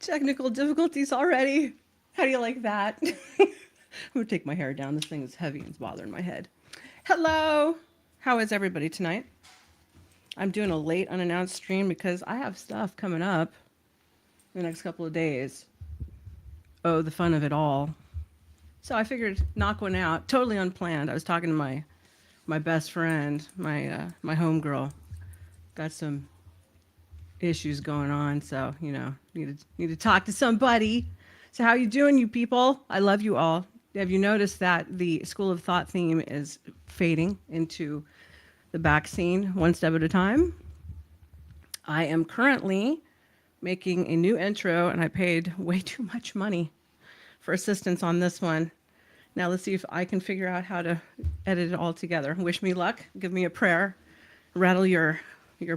Technical difficulties already. How do you like that? I'm gonna take my hair down. This thing is heavy and it's bothering my head. Hello. How is everybody tonight? I'm doing a late unannounced stream because I have stuff coming up the next couple of days. Oh, the fun of it all. So I figured knock one out. Totally unplanned. I was talking to my best friend, my homegirl. Got some issues going on, so need to talk to somebody. So how you doing, you people? I love you all. Have you noticed that the School of Thought theme is fading into the back scene one step at a time? I am currently making a new intro, and I paid way too much money for assistance on this one. Now let's see if I can figure out how to edit it all together. Wish me luck. Give me a prayer. Rattle your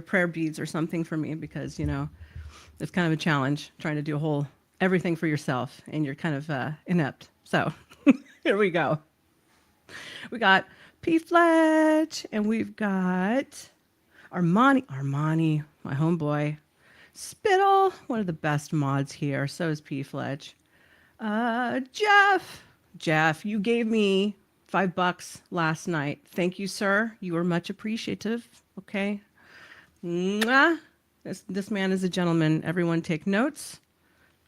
prayer beads or something for me, because it's kind of a challenge trying to do everything for yourself, and you're kind of inept. So here we go. We got P. Fletch, and we've got Armani, my homeboy. Spittle, one of the best mods here. So is P. Fletch. Jeff, you gave me $5 last night. Thank you, sir. You were much appreciative. Okay. Mwah. This man is a gentleman. Everyone take notes.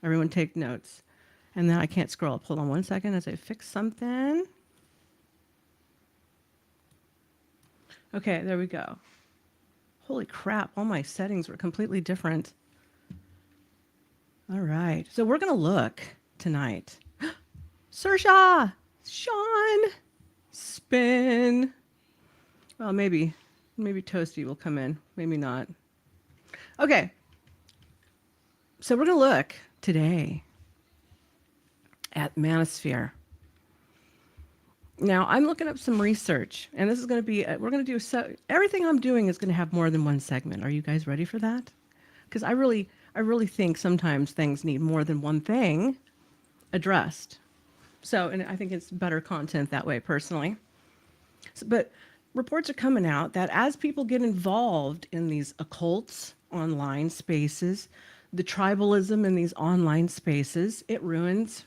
Everyone take notes. And then I can't scroll up. Hold on one second as I fix something. Okay, there we go. Holy crap, all my settings were completely different. All right, so we're going to look tonight. Sersha, Sean, spin. Well, maybe Toasty will come in. Maybe not. Okay. So we're going to look today at Manosphere. Now, I'm looking up some research, and this is going to be, we're going to do, everything I'm doing is going to have more than one segment. Are you guys ready for that? Because I really think sometimes things need more than one thing addressed. So, and I think it's better content that way, personally. But reports are coming out that as people get involved in these occults, online spaces, the tribalism in these online spaces, it ruins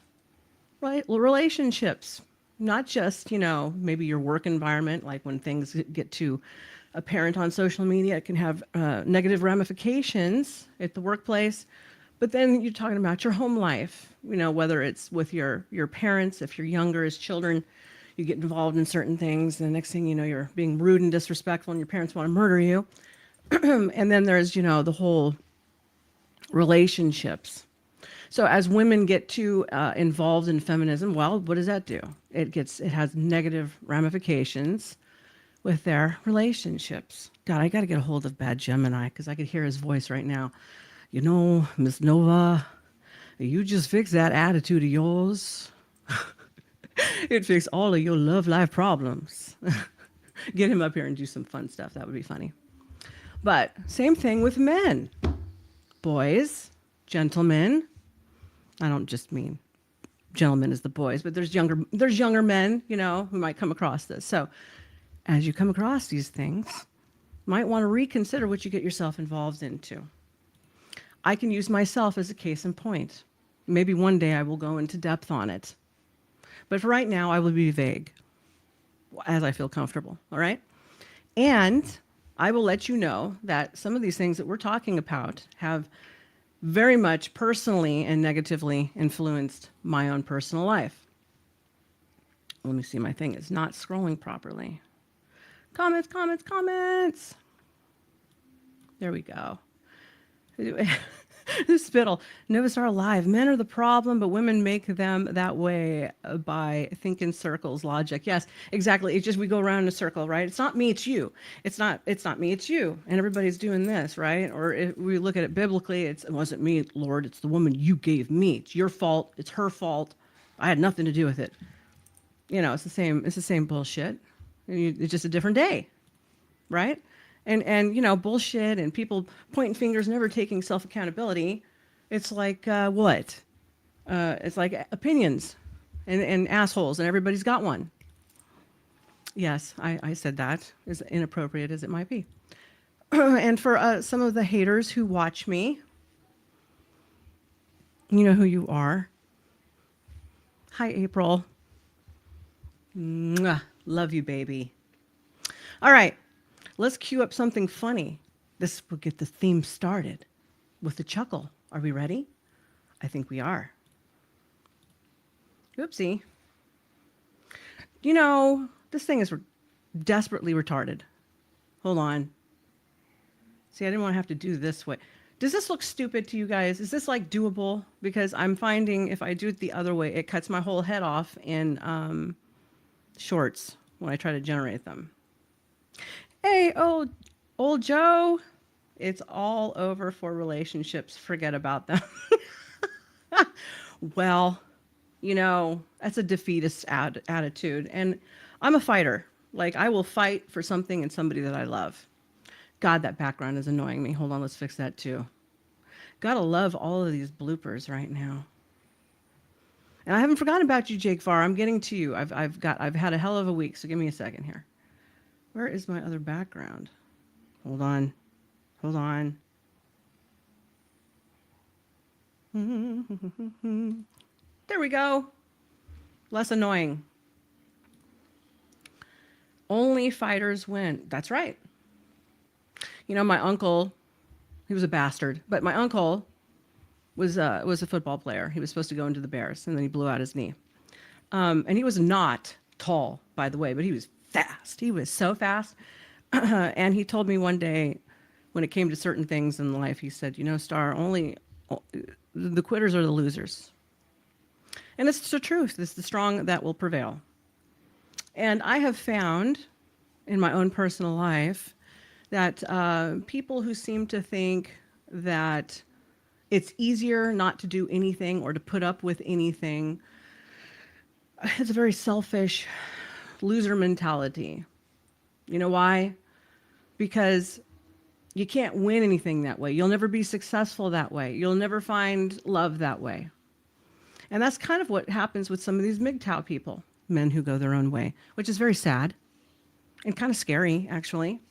relationships. Not just, maybe your work environment, like when things get too apparent on social media, it can have negative ramifications at the workplace. But then you're talking about your home life, whether it's with your parents, if you're younger as children, you get involved in certain things. And the next thing you know, you're being rude and disrespectful and your parents want to murder you. And then there's, the whole relationships. So as women get too involved in feminism, well, what does that do? It has negative ramifications with their relationships. God, I got to get a hold of Bad Gemini, because I could hear his voice right now. Miss Nova, you just fix that attitude of yours. It'd fix all of your love life problems. Get him up here and do some fun stuff. That would be funny. But same thing with men. Boys, gentlemen. I don't just mean gentlemen as the boys, but there's younger men, who might come across this. So as you come across these things, you might want to reconsider what you get yourself involved into. I can use myself as a case in point. Maybe one day I will go into depth on it. But for right now, I will be vague as I feel comfortable, all right? And I will let you know that some of these things that we're talking about have very much personally and negatively influenced my own personal life. Let me see, my thing is not scrolling properly. Comments. There we go. Spittle. NovaStar Live. Men are the problem, but women make them that way by thinking circles logic. Yes, exactly. It's just we go around in a circle, right? It's not me, it's you. It's not me, it's you. And everybody's doing this, right? Or if we look at it biblically, it wasn't me, Lord, it's the woman you gave me. It's your fault. It's her fault. I had nothing to do with it. It's the same bullshit. It's just a different day, right? And bullshit and people pointing fingers, never taking self-accountability. It's like what? It's like opinions and assholes, and everybody's got one. Yes, I said that, as inappropriate as it might be. And for some of the haters who watch me, You know who you are. Hi, April. Mwah. Love you, baby. All right, let's cue up something funny. This will get the theme started with a chuckle. Are we ready? I think we are. Oopsie. You know, this thing is desperately retarded. Hold on. See, I didn't want to have to do this way. Does this look stupid to you guys? Is this like doable? Because I'm finding if I do it the other way, it cuts my whole head off in shorts when I try to generate them. Hey, old Joe. It's all over for relationships. Forget about them. Well, you know, that's a defeatist attitude. And I'm a fighter. Like, I will fight for something and somebody that I love. God, that background is annoying me. Hold on, let's fix that too. Gotta love all of these bloopers right now. And I haven't forgotten about you, Jake Farr. I'm getting to you. I've had a hell of a week, so give me a second here. Where is my other background? Hold on. Hold on. There we go. Less annoying. Only fighters win. That's right. You know, my uncle, he was a bastard, but my uncle was a football player. He was supposed to go into the Bears, and then he blew out his knee. And he was not tall, by the way, but he was fast. He was so fast. And he told me one day, when it came to certain things in life, he said, you know, Star, only the quitters are the losers. And it's the truth. It's the strong that will prevail. And I have found in my own personal life that people who seem to think that it's easier not to do anything or to put up with anything, it's a very selfish loser mentality. You know why? Because you can't win anything that way. You'll never be successful that way. You'll never find love that way. And that's kind of what happens with some of these MGTOW people, men who go their own way, which is very sad and kind of scary, actually,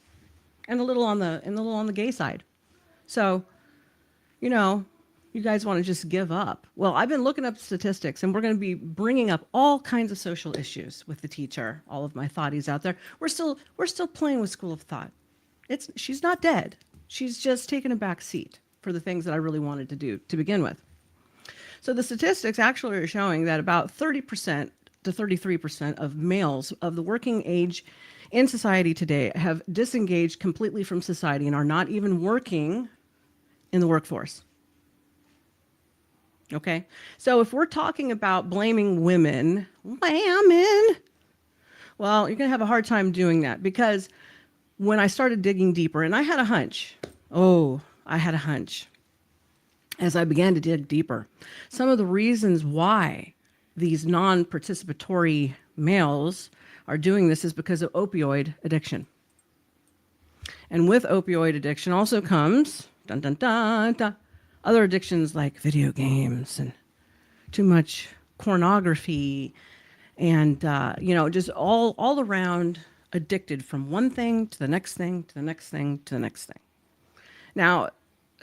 and a little on the gay side. So, you know, you guys want to just give up. Well, I've been looking up statistics, and we're going to be bringing up all kinds of social issues with the teacher. All of my thoughties out there. We're still playing with School of Thought. She's not dead. She's just taken a back seat for the things that I really wanted to do to begin with. So the statistics actually are showing that about 30% to 33% of males of the working age in society today have disengaged completely from society and are not even working in the workforce. Okay? So if we're talking about blaming women, well, you're going to have a hard time doing that, because when I started digging deeper, and I had a hunch, as I began to dig deeper, some of the reasons why these non-participatory males are doing this is because of opioid addiction. And with opioid addiction also comes, dun, dun, dun, dun, other addictions like video games and too much pornography and, you know, just all around addicted from one thing to the next thing, to the next thing, to the next thing. Now,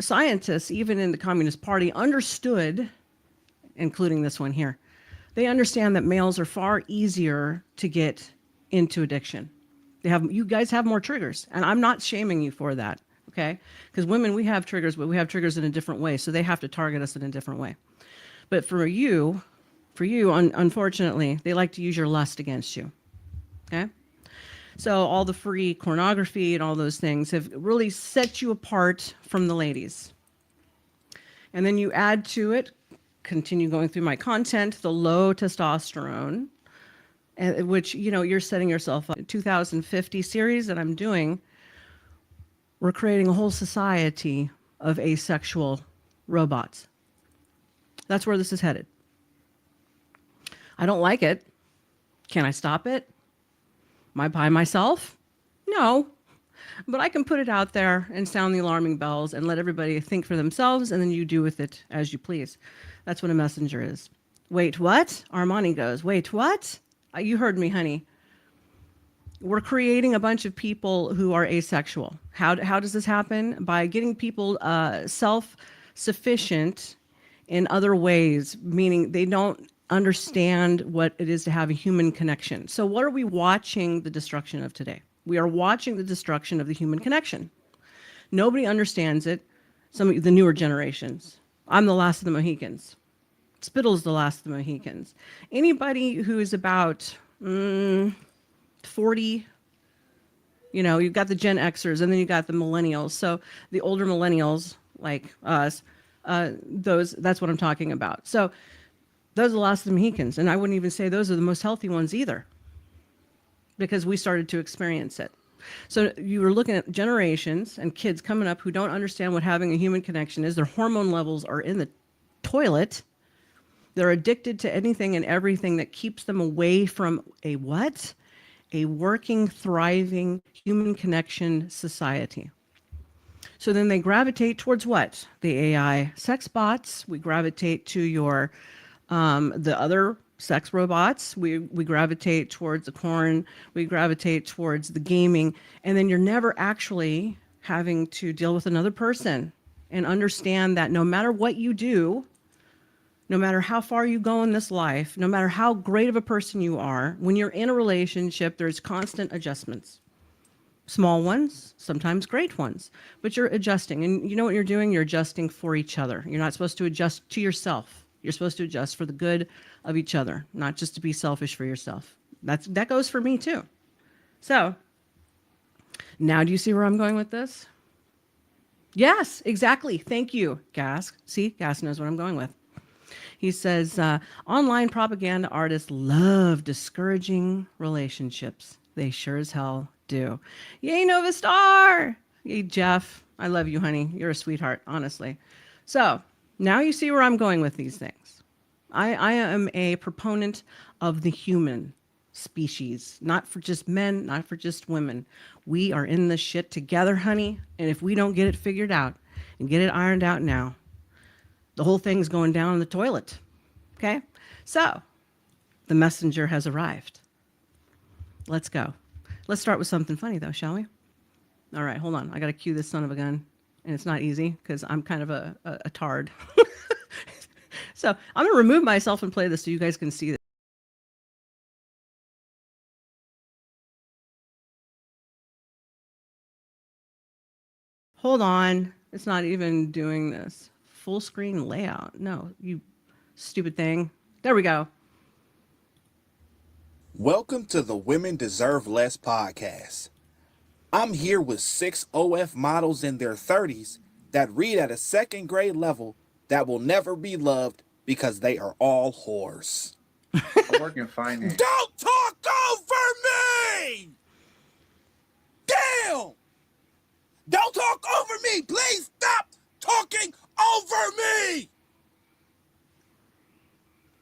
scientists, even in the Communist Party, understood, including this one here, they understand that males are far easier to get into addiction. You guys have more triggers, and I'm not shaming you for that, okay? Because women, we have triggers, but we have triggers in a different way, so they have to target us in a different way. But for you, unfortunately, they like to use your lust against you, okay? So all the free pornography and all those things have really set you apart from the ladies. And then you add to it, continue going through my content, the low testosterone, which, you know, you're setting yourself up. 2050 series that I'm doing, we're creating a whole society of asexual robots. That's where this is headed. I don't like it. Can I stop it? Am I by myself? No. But I can put it out there and sound the alarming bells and let everybody think for themselves, and then you do with it as you please. That's what a messenger is. Wait, what? Armani goes, wait, what? You heard me, honey. We're creating a bunch of people who are asexual. How does this happen? By getting people self-sufficient in other ways, meaning they don't understand what it is to have a human connection. So what are we watching the destruction of today? We are watching the destruction of the human connection. Nobody understands it. Some of the newer generations. I'm the last of the Mohicans. Spittle's the last of the Mohicans. Anybody who is about 40, you've got the Gen Xers and then you've got the millennials. So the older millennials, like us, that's what I'm talking about. So those are the last of the Mohicans. And I wouldn't even say those are the most healthy ones either, because we started to experience it. So you were looking at generations and kids coming up who don't understand what having a human connection is. Their hormone levels are in the toilet. They're addicted to anything and everything that keeps them away from a what? A working, thriving, human connection society. So then they gravitate towards what? The AI sex bots. We gravitate to your the other sex robots. We gravitate towards the porn. We gravitate towards the gaming. And then you're never actually having to deal with another person and understand that no matter what you do, no matter how far you go in this life, no matter how great of a person you are, when you're in a relationship, there's constant adjustments. Small ones, sometimes great ones, but you're adjusting. And you know what you're doing? You're adjusting for each other. You're not supposed to adjust to yourself. You're supposed to adjust for the good of each other, not just to be selfish for yourself. That goes for me too. So now do you see where I'm going with this? Yes, exactly. Thank you, Gas. See, Gas knows what I'm going with. He says, online propaganda artists love discouraging relationships. They sure as hell do. Yay, NovaStar! Yay, Jeff. I love you, honey. You're a sweetheart, honestly. So now you see where I'm going with these things. I am a proponent of the human species, not for just men, not for just women. We are in this shit together, honey. And if we don't get it figured out and get it ironed out now, the whole thing's going down in the toilet. Okay? So, the messenger has arrived. Let's go. Let's start with something funny, though, shall we? All right, hold on. I got to cue this son of a gun. And it's not easy because I'm kind of a tard. So, I'm going to remove myself and play this so you guys can see this. Hold on. It's not even doing this. Full screen layout. No, you stupid thing. There we go. Welcome to the Women Deserve Less podcast. I'm here with 6 OF models in their 30s that read at a second grade level that will never be loved because they are all whores. I work in finance. Don't talk over me! Damn! Don't talk over me! Please stop talking over me!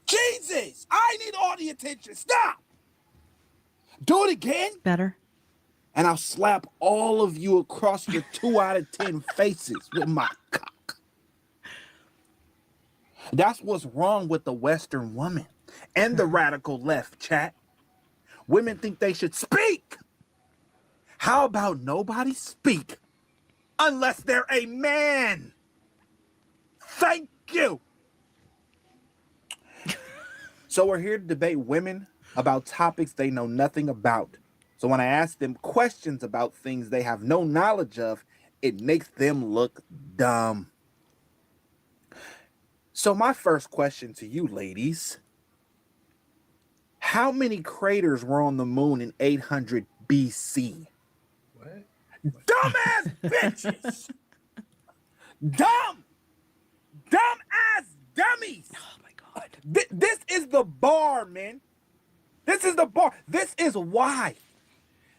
Jesus! I need all the attention. Stop! Do it again. Better. And I'll slap all of you across your 2 out of 10 faces with my cock. That's what's wrong with the Western woman and the radical left, chat. Women think they should speak. How about nobody speak unless they're a man? Thank you. So we're here to debate women about topics they know nothing about. So when I ask them questions about things they have no knowledge of, it makes them look dumb. So my first question to you ladies, how many craters were on the moon in 800 BC? What? Dumbass bitches! Dumb ass dummies! Oh my God. This is the bar, man. This is the bar. This is why.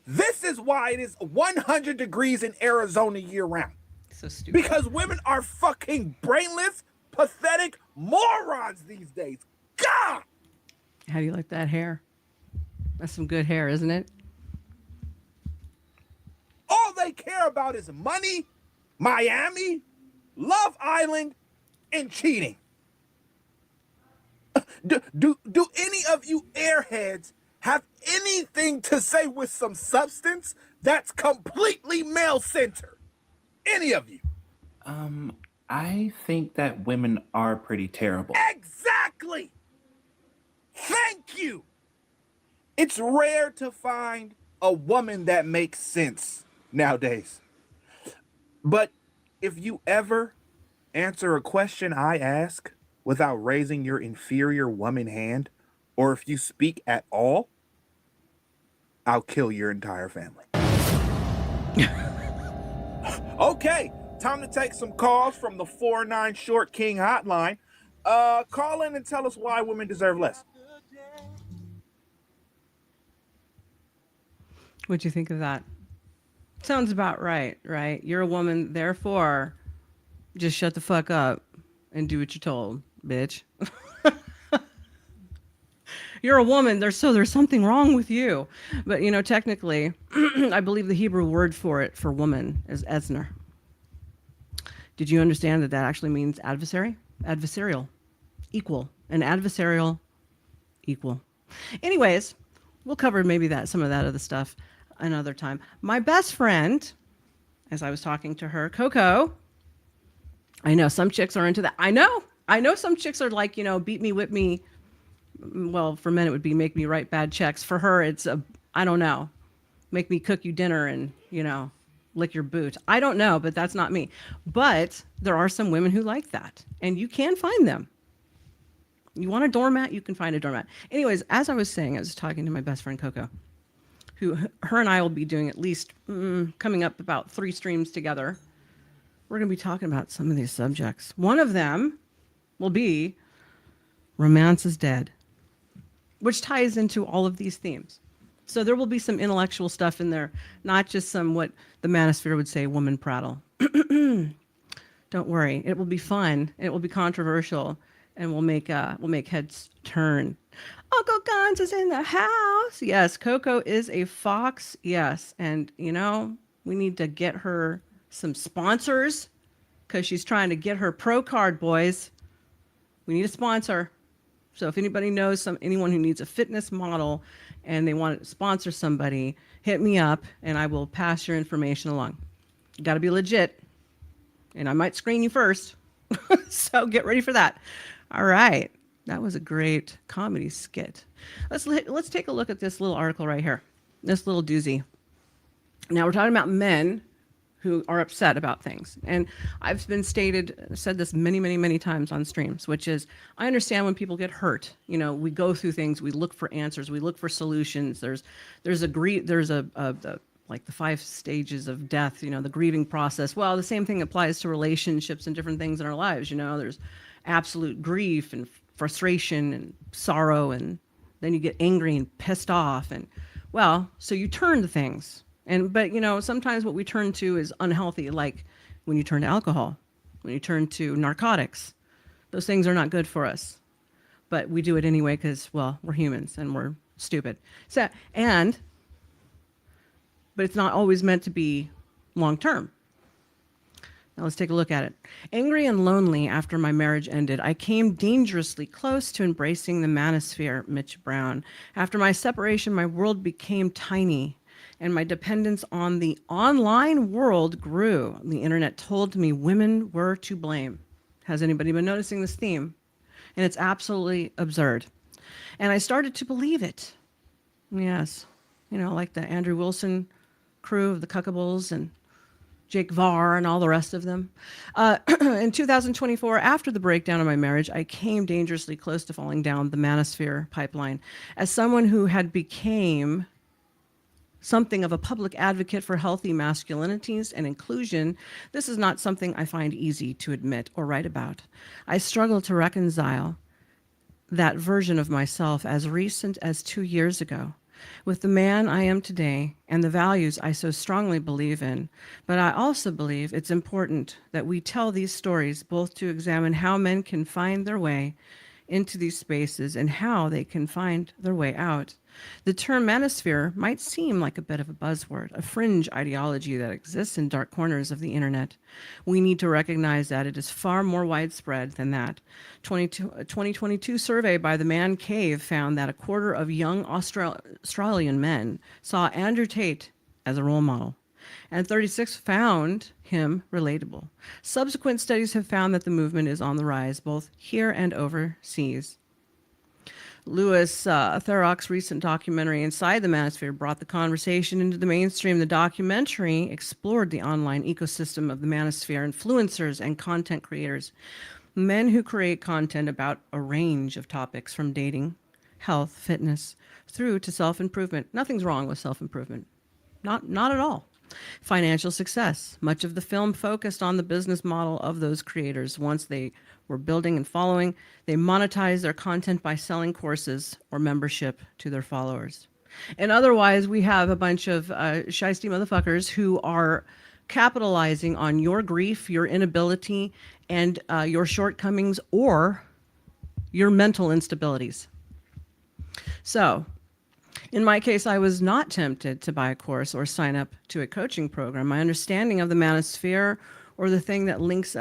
This is why it is 100 degrees in Arizona year round. So stupid. Because women are fucking brainless, pathetic morons these days. God! How do you like that hair? That's some good hair, isn't it? All they care about is money, Miami, Love Island, and cheating. Do any of you airheads have anything to say with some substance that's completely male-centered? Any of you? I think that women are pretty terrible. Exactly! Thank you! It's rare to find a woman that makes sense nowadays. But if you ever answer a question I ask without raising your inferior woman hand, or if you speak at all, I'll kill your entire family. Okay, time to take some calls from the 49 Short King hotline. Call in and tell us why women deserve less. What'd you think of that? Sounds about right, right? You're a woman, therefore, just shut the fuck up and do what you're told, bitch. You're a woman, there's something wrong with you. But technically, I believe the Hebrew word for it for woman is esner. Did you understand that actually means adversary? Adversarial. Equal. An adversarial equal. Anyways, we'll cover maybe some of that other stuff another time. My best friend, as I was talking to her, Coco, I know some chicks are into that. I know some chicks are like, beat me, whip me. Well, for men, it would be make me write bad checks. For her, it's I don't know, make me cook you dinner and, lick your boot. I don't know, but that's not me. But there are some women who like that, and you can find them. You want a doormat, you can find a doormat. Anyways, as I was saying, I was talking to my best friend, Coco, her and I will be doing at least coming up about 3 streams together. We're going to be talking about some of these subjects. One of them will be romance is dead, which ties into all of these themes. So there will be some intellectual stuff in there, not just some what the Manosphere would say, woman prattle. Don't worry, it will be fun, it will be controversial, and we'll make heads turn. Uncle Guns is in the house. Yes, Coco is a fox. Yes, and we need to get her some sponsors because she's trying to get her pro card, boys. We need a sponsor. So if anybody knows anyone who needs a fitness model and they want to sponsor somebody, hit me up and I will pass your information along. You got to be legit, and I might screen you first. So get ready for that. All right. That was a great comedy skit. Let's take a look at this little article right here. This little doozy. Now we're talking about men who are upset about things. And I've said this many, many, many times on streams, which is I understand when people get hurt. We go through things, we look for answers, we look for solutions. There's like the 5 stages of death, the grieving process. Well, the same thing applies to relationships and different things in our lives. There's absolute grief and frustration and sorrow, and then you get angry and pissed off, and so you turn to things. But sometimes what we turn to is unhealthy, like when you turn to alcohol, when you turn to narcotics. Those things are not good for us, but we do it anyway because, we're humans and we're stupid. But it's not always meant to be long term. Now let's take a look at it. Angry and lonely after my marriage ended, I came dangerously close to embracing the manosphere, Mitch Brown. After my separation, my world became tiny, and my dependence on the online world grew. The internet told me women were to blame. Has anybody been noticing this theme? And it's absolutely absurd. And I started to believe it. Yes. Like the Andrew Wilson crew of the Cuckables and Jake Varr and all the rest of them. In 2024, after the breakdown of my marriage, I came dangerously close to falling down the manosphere pipeline. As someone who had became something of a public advocate for healthy masculinities and inclusion, this is not something I find easy to admit or write about. I struggle to reconcile that version of myself as recent as 2 years ago with the man I am today and the values I so strongly believe in. But I also believe it's important that we tell these stories both to examine how men can find their way into these spaces and how they can find their way out. The term manosphere might seem like a bit of a buzzword, a fringe ideology that exists in dark corners of the internet. We need to recognize that it is far more widespread than that. A 2022 survey by the Man Cave found that a quarter of young Australian men saw Andrew Tate as a role model. and 36 found him relatable. Subsequent studies have found that the movement is on the rise, both here and overseas. Louis Theroux' recent documentary, Inside the Manosphere, brought the conversation into the mainstream. The documentary explored the online ecosystem of the manosphere, influencers, and content creators, men who create content about a range of topics from dating, health, fitness, through to self-improvement. Nothing's wrong with self-improvement. Not at all. Financial success. Much of the film focused on the business model of those creators. Once they were building and following, they monetized their content by selling courses or membership to their followers. And otherwise, we have a bunch of shiesty motherfuckers who are capitalizing on your grief, your inability, and your shortcomings or your mental instabilities. So, in my case, I was not tempted to buy a course or sign up to a coaching program. My understanding of the manosphere, or the thing that links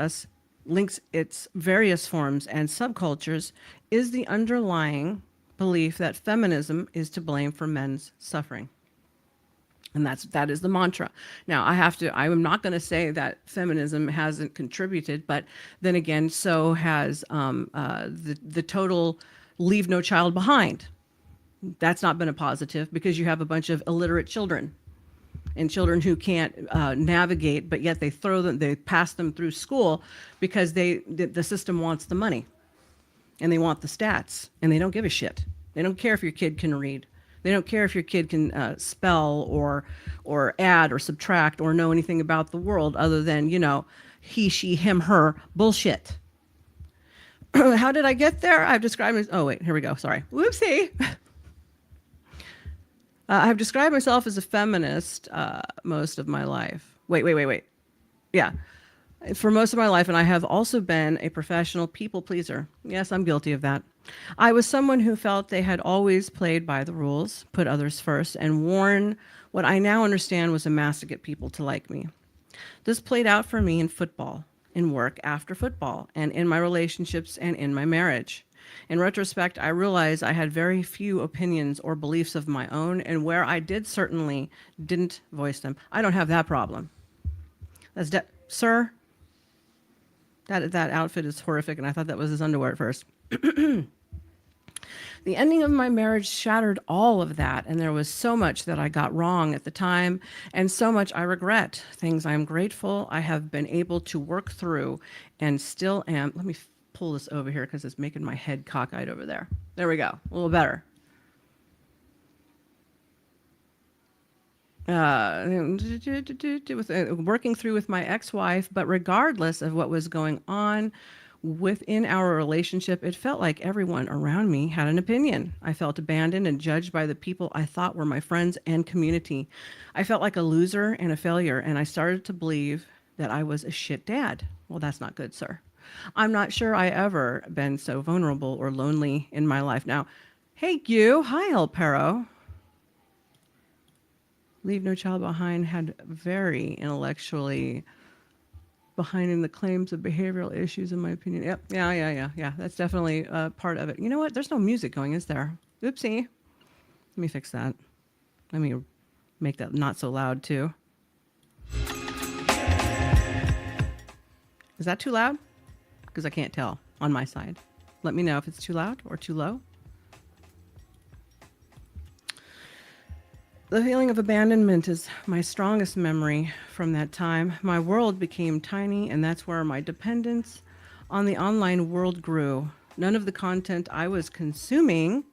its various forms and subcultures, is the underlying belief that feminism is to blame for men's suffering. And that is the mantra. Now, I am not going to say that feminism hasn't contributed, but then again, so has the total leave no child behind. That's not been a positive, because you have a bunch of illiterate children and children who can't navigate, but yet they pass them through school because the system wants the money and they want the stats, and they don't give a shit. They don't care if your kid can read. They don't care if your kid can spell or add or subtract or know anything about the world other than, he, she, him, her bullshit. How did I get there? I've described, oh wait, here we go. Sorry. Whoopsie. I've described myself as a feminist most of my life. Wait. Yeah. For most of my life, and I have also been a professional people pleaser. Yes, I'm guilty of that. I was someone who felt they had always played by the rules, put others first, and worn what I now understand was a mask to get people to like me. This played out for me in football, in work after football, and in my relationships and in my marriage. In retrospect, I realized I had very few opinions or beliefs of my own, and where I certainly didn't voice them. I don't have that problem. Sir, that outfit is horrific, and I thought that was his underwear at first. The ending of my marriage shattered all of that, and there was so much that I got wrong at the time, and so much I regret. Things I'm grateful I have been able to work through, and still am. Let me pull this over here because it's making my head cockeyed over there. There we go. A little better. Working through with my ex-wife, but regardless of what was going on within our relationship, it felt like everyone around me had an opinion. I felt abandoned and judged by the people I thought were my friends and community. I felt like a loser and a failure, and I started to believe that I was a shit dad. Well, that's not good, sir. I'm not sure I ever been so vulnerable or lonely in my life. Now, hey, you. Hi, El Perro. Leave No Child Behind had very intellectually behind in the claims of behavioral issues, in my opinion. Yep. Yeah. That's definitely part of it. You know what? There's no music going, is there? Oopsie. Let me fix that. Let me make that not so loud, too. Is that too loud? Because I can't tell on my side. Let me know if it's too loud or too low. The feeling of abandonment is my strongest memory from that time. My world became tiny, and that's where my dependence on the online world grew. None of the content I was consuming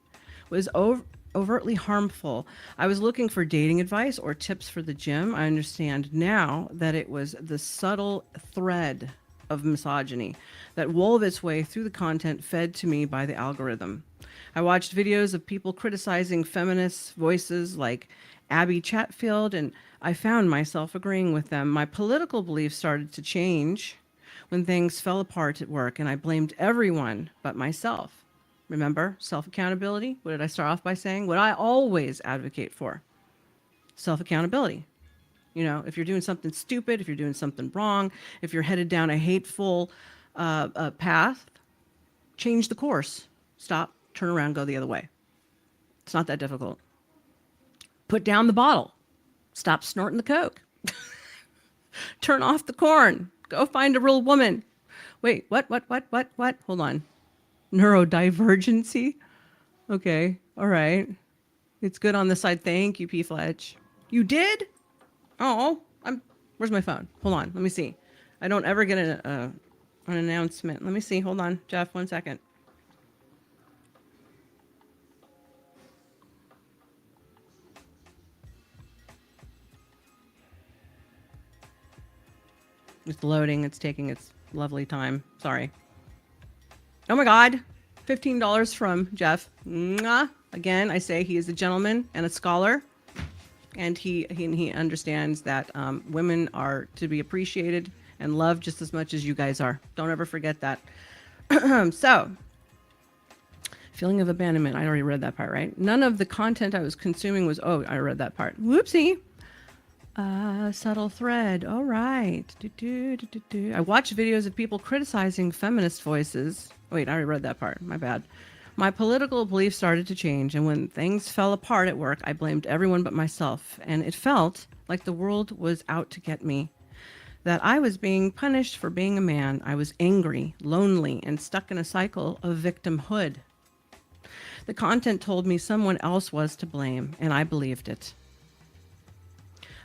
was overtly harmful. I was looking for dating advice or tips for the gym. I understand now that it was the subtle thread of misogyny that wove its way through the content fed to me by the algorithm. I watched videos of people criticizing feminist voices like Abby Chatfield, and I found myself agreeing with them. My political beliefs started to change when things fell apart at work, and I blamed everyone but myself. Remember, self-accountability? What did I start off by saying? What I always advocate for. Self-accountability. If you're doing something stupid, if you're doing something wrong, if you're headed down a hateful path, change the course. Stop, turn around, go the other way. It's not that difficult. Put down the bottle. Stop snorting the coke. Turn off the corn. Go find a real woman. Wait, what? Hold on. Neurodivergency? Okay, all right. It's good on the side. Thank you, P. Fletch. You did? Oh, where's my phone? Hold on, let me see. I don't ever get an announcement. Let me see. Hold on, Jeff, 1 second. It's loading. It's taking its lovely time. Sorry. Oh my God. $15 from Jeff. Mwah. Again, I say he is a gentleman and a scholar. And he understands that women are to be appreciated and loved just as much as you guys are. Don't ever forget that. So, feeling of abandonment. I already read that part, right? None of the content I was consuming was, oh, I read that part. Whoopsie. Subtle thread. All right. I watch videos of people criticizing feminist voices. Wait, I already read that part. My bad. My political beliefs started to change, and when things fell apart at work, I blamed everyone but myself, and it felt like the world was out to get me. That I was being punished for being a man. I was angry, lonely, and stuck in a cycle of victimhood. The content told me someone else was to blame, and I believed it.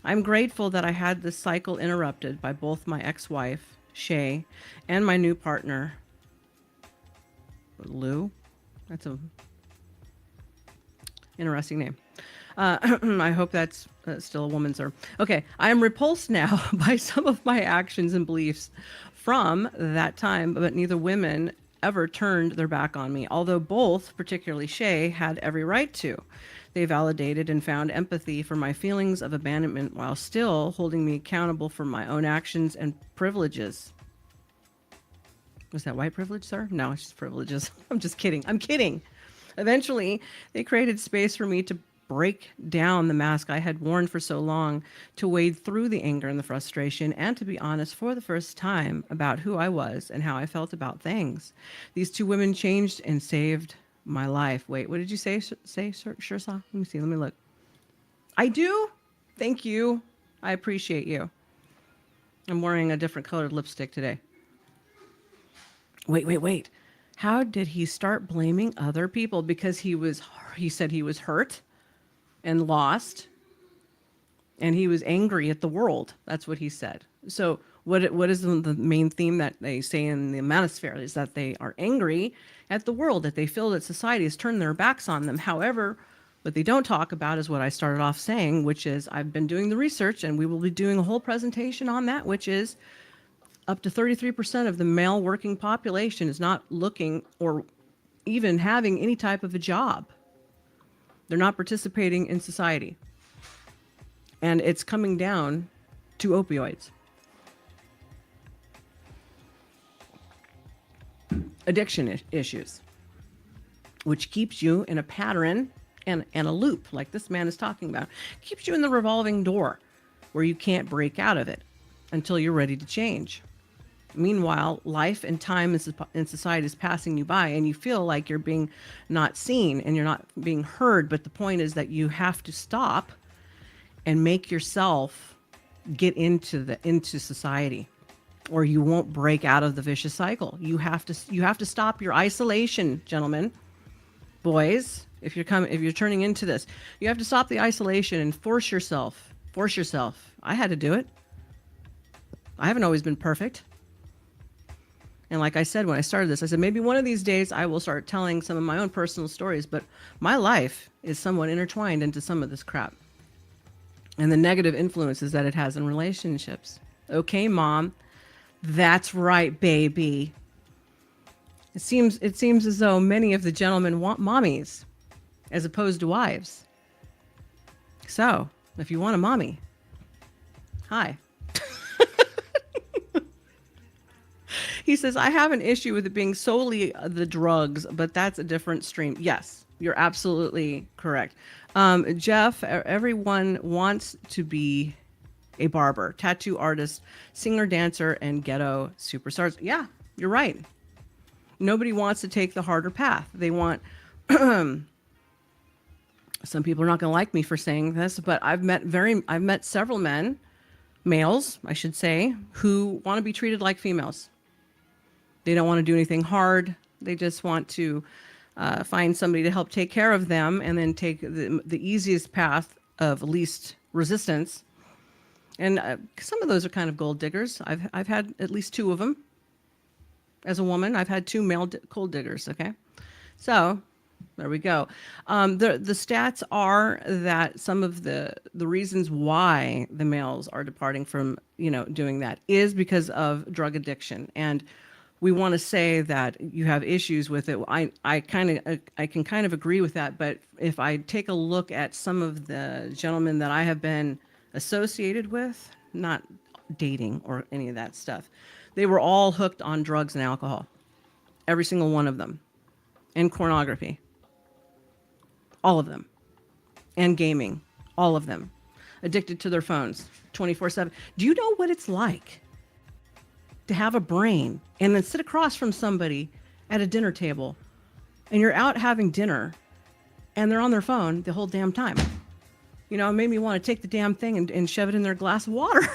I'm grateful that I had this cycle interrupted by both my ex-wife, Shay, and my new partner, Lou. That's a interesting name. I hope that's still a woman, sir. Okay, I am repulsed now by some of my actions and beliefs from that time, but neither women ever turned their back on me, although both, particularly Shay, had every right to. They validated and found empathy for my feelings of abandonment while still holding me accountable for my own actions and privileges. Was that white privilege, sir? No, it's just privileges. I'm just kidding. I'm kidding. Eventually, they created space for me to break down the mask I had worn for so long, to wade through the anger and the frustration, and to be honest for the first time about who I was and how I felt about things. These two women changed and saved my life. Wait, what did you say, Shirsa? Let me see. Let me look. I do? Thank you. I appreciate you. I'm wearing a different colored lipstick today. Wait. How did he start blaming other people? Because he said he was hurt and lost, and he was angry at the world. That's what he said. So what is the main theme that they say in the Manosphere is that they are angry at the world, that they feel that society has turned their backs on them. However, what they don't talk about is what I started off saying, which is I've been doing the research, and we will be doing a whole presentation on that, which is up to 33% of the male working population is not looking or even having any type of a job. They're not participating in society. And it's coming down to opioids. Addiction issues, which keeps you in a pattern and a loop, like this man is talking about. Keeps you in the revolving door where you can't break out of it until you're ready to change. Meanwhile, life and time in society is passing you by, and you feel like you're being not seen and you're not being heard. But the point is that you have to stop and make yourself get into society, or you won't break out of the vicious cycle. You have to stop your isolation, gentlemen, boys. If you're turning into this, you have to stop the isolation and force yourself. I had to do it. I haven't always been perfect. And like I said, when I started this, I said, maybe one of these days I will start telling some of my own personal stories, but my life is somewhat intertwined into some of this crap and the negative influences that it has in relationships. Okay, Mom. That's right, baby. It seems as though many of the gentlemen want mommies as opposed to wives. So, if you want a mommy, hi. He says, I have an issue with it being solely the drugs, but that's a different stream. Yes, you're absolutely correct. Jeff, everyone wants to be a barber, tattoo artist, singer, dancer, and ghetto superstars. Yeah, you're right. Nobody wants to take the harder path. They want, some people are not going to like me for saying this, but I've met several men males, I should say, who want to be treated like females. They don't want to do anything hard. They just want to find somebody to help take care of them and then take the easiest path of least resistance. And some of those are kind of gold diggers. I've had at least 2 of them. As a woman, I've had 2 male gold diggers, okay? So there we go. The stats are that some of the reasons why the males are departing from, doing that is because of drug addiction. And we want to say that you have issues with it. I can kind of agree with that. But if I take a look at some of the gentlemen that I have been associated with, not dating or any of that stuff, they were all hooked on drugs and alcohol. Every single one of them. And pornography. All of them. And gaming. All of them. Addicted to their phones 24/7. Do you know what it's like to have a brain and then sit across from somebody at a dinner table and you're out having dinner and they're on their phone the whole damn time? It made me want to take the damn thing and shove it in their glass of water.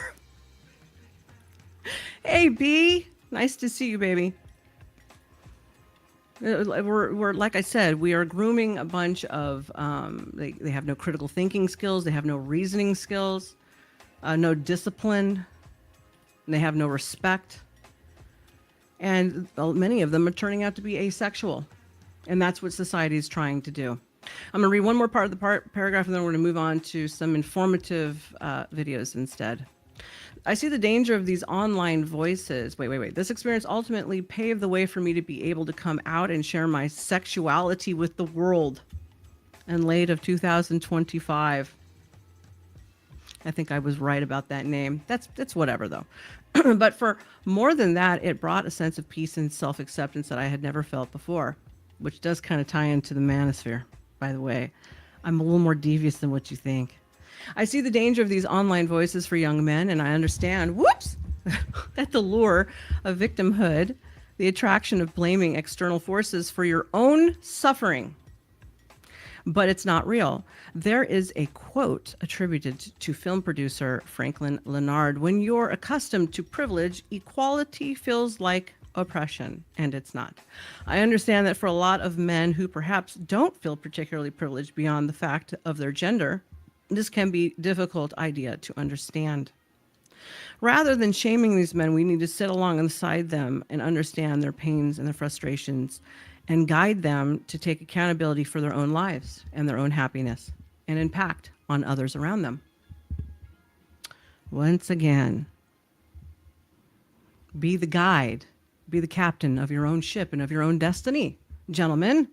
Hey, B. Nice to see you, baby. We're like I said, we are grooming a bunch of, they have no critical thinking skills. They have no reasoning skills, no discipline. And they have no respect. And many of them are turning out to be asexual. And that's what society is trying to do. I'm going to read one more part of the paragraph, and then we're going to move on to some informative videos instead. I see the danger of these online voices. Wait. This experience ultimately paved the way for me to be able to come out and share my sexuality with the world. In late of 2025. I think I was right about that name. That's whatever, though. But for more than that, it brought a sense of peace and self-acceptance that I had never felt before, which does kind of tie into the manosphere, by the way. I'm a little more devious than what you think. I see the danger of these online voices for young men, and I understand, that the lure of victimhood, the attraction of blaming external forces for your own suffering. But it's not real. There is a quote attributed to film producer Franklin Leonard: when you're accustomed to privilege, equality feels like oppression, and it's not. I understand that for a lot of men who perhaps don't feel particularly privileged beyond the fact of their gender, this can be a difficult idea to understand. Rather than shaming these men, we need to sit alongside them and understand their pains and their frustrations and guide them to take accountability for their own lives and their own happiness and impact on others around them. Once again, be the guide, be the captain of your own ship and of your own destiny. Gentlemen,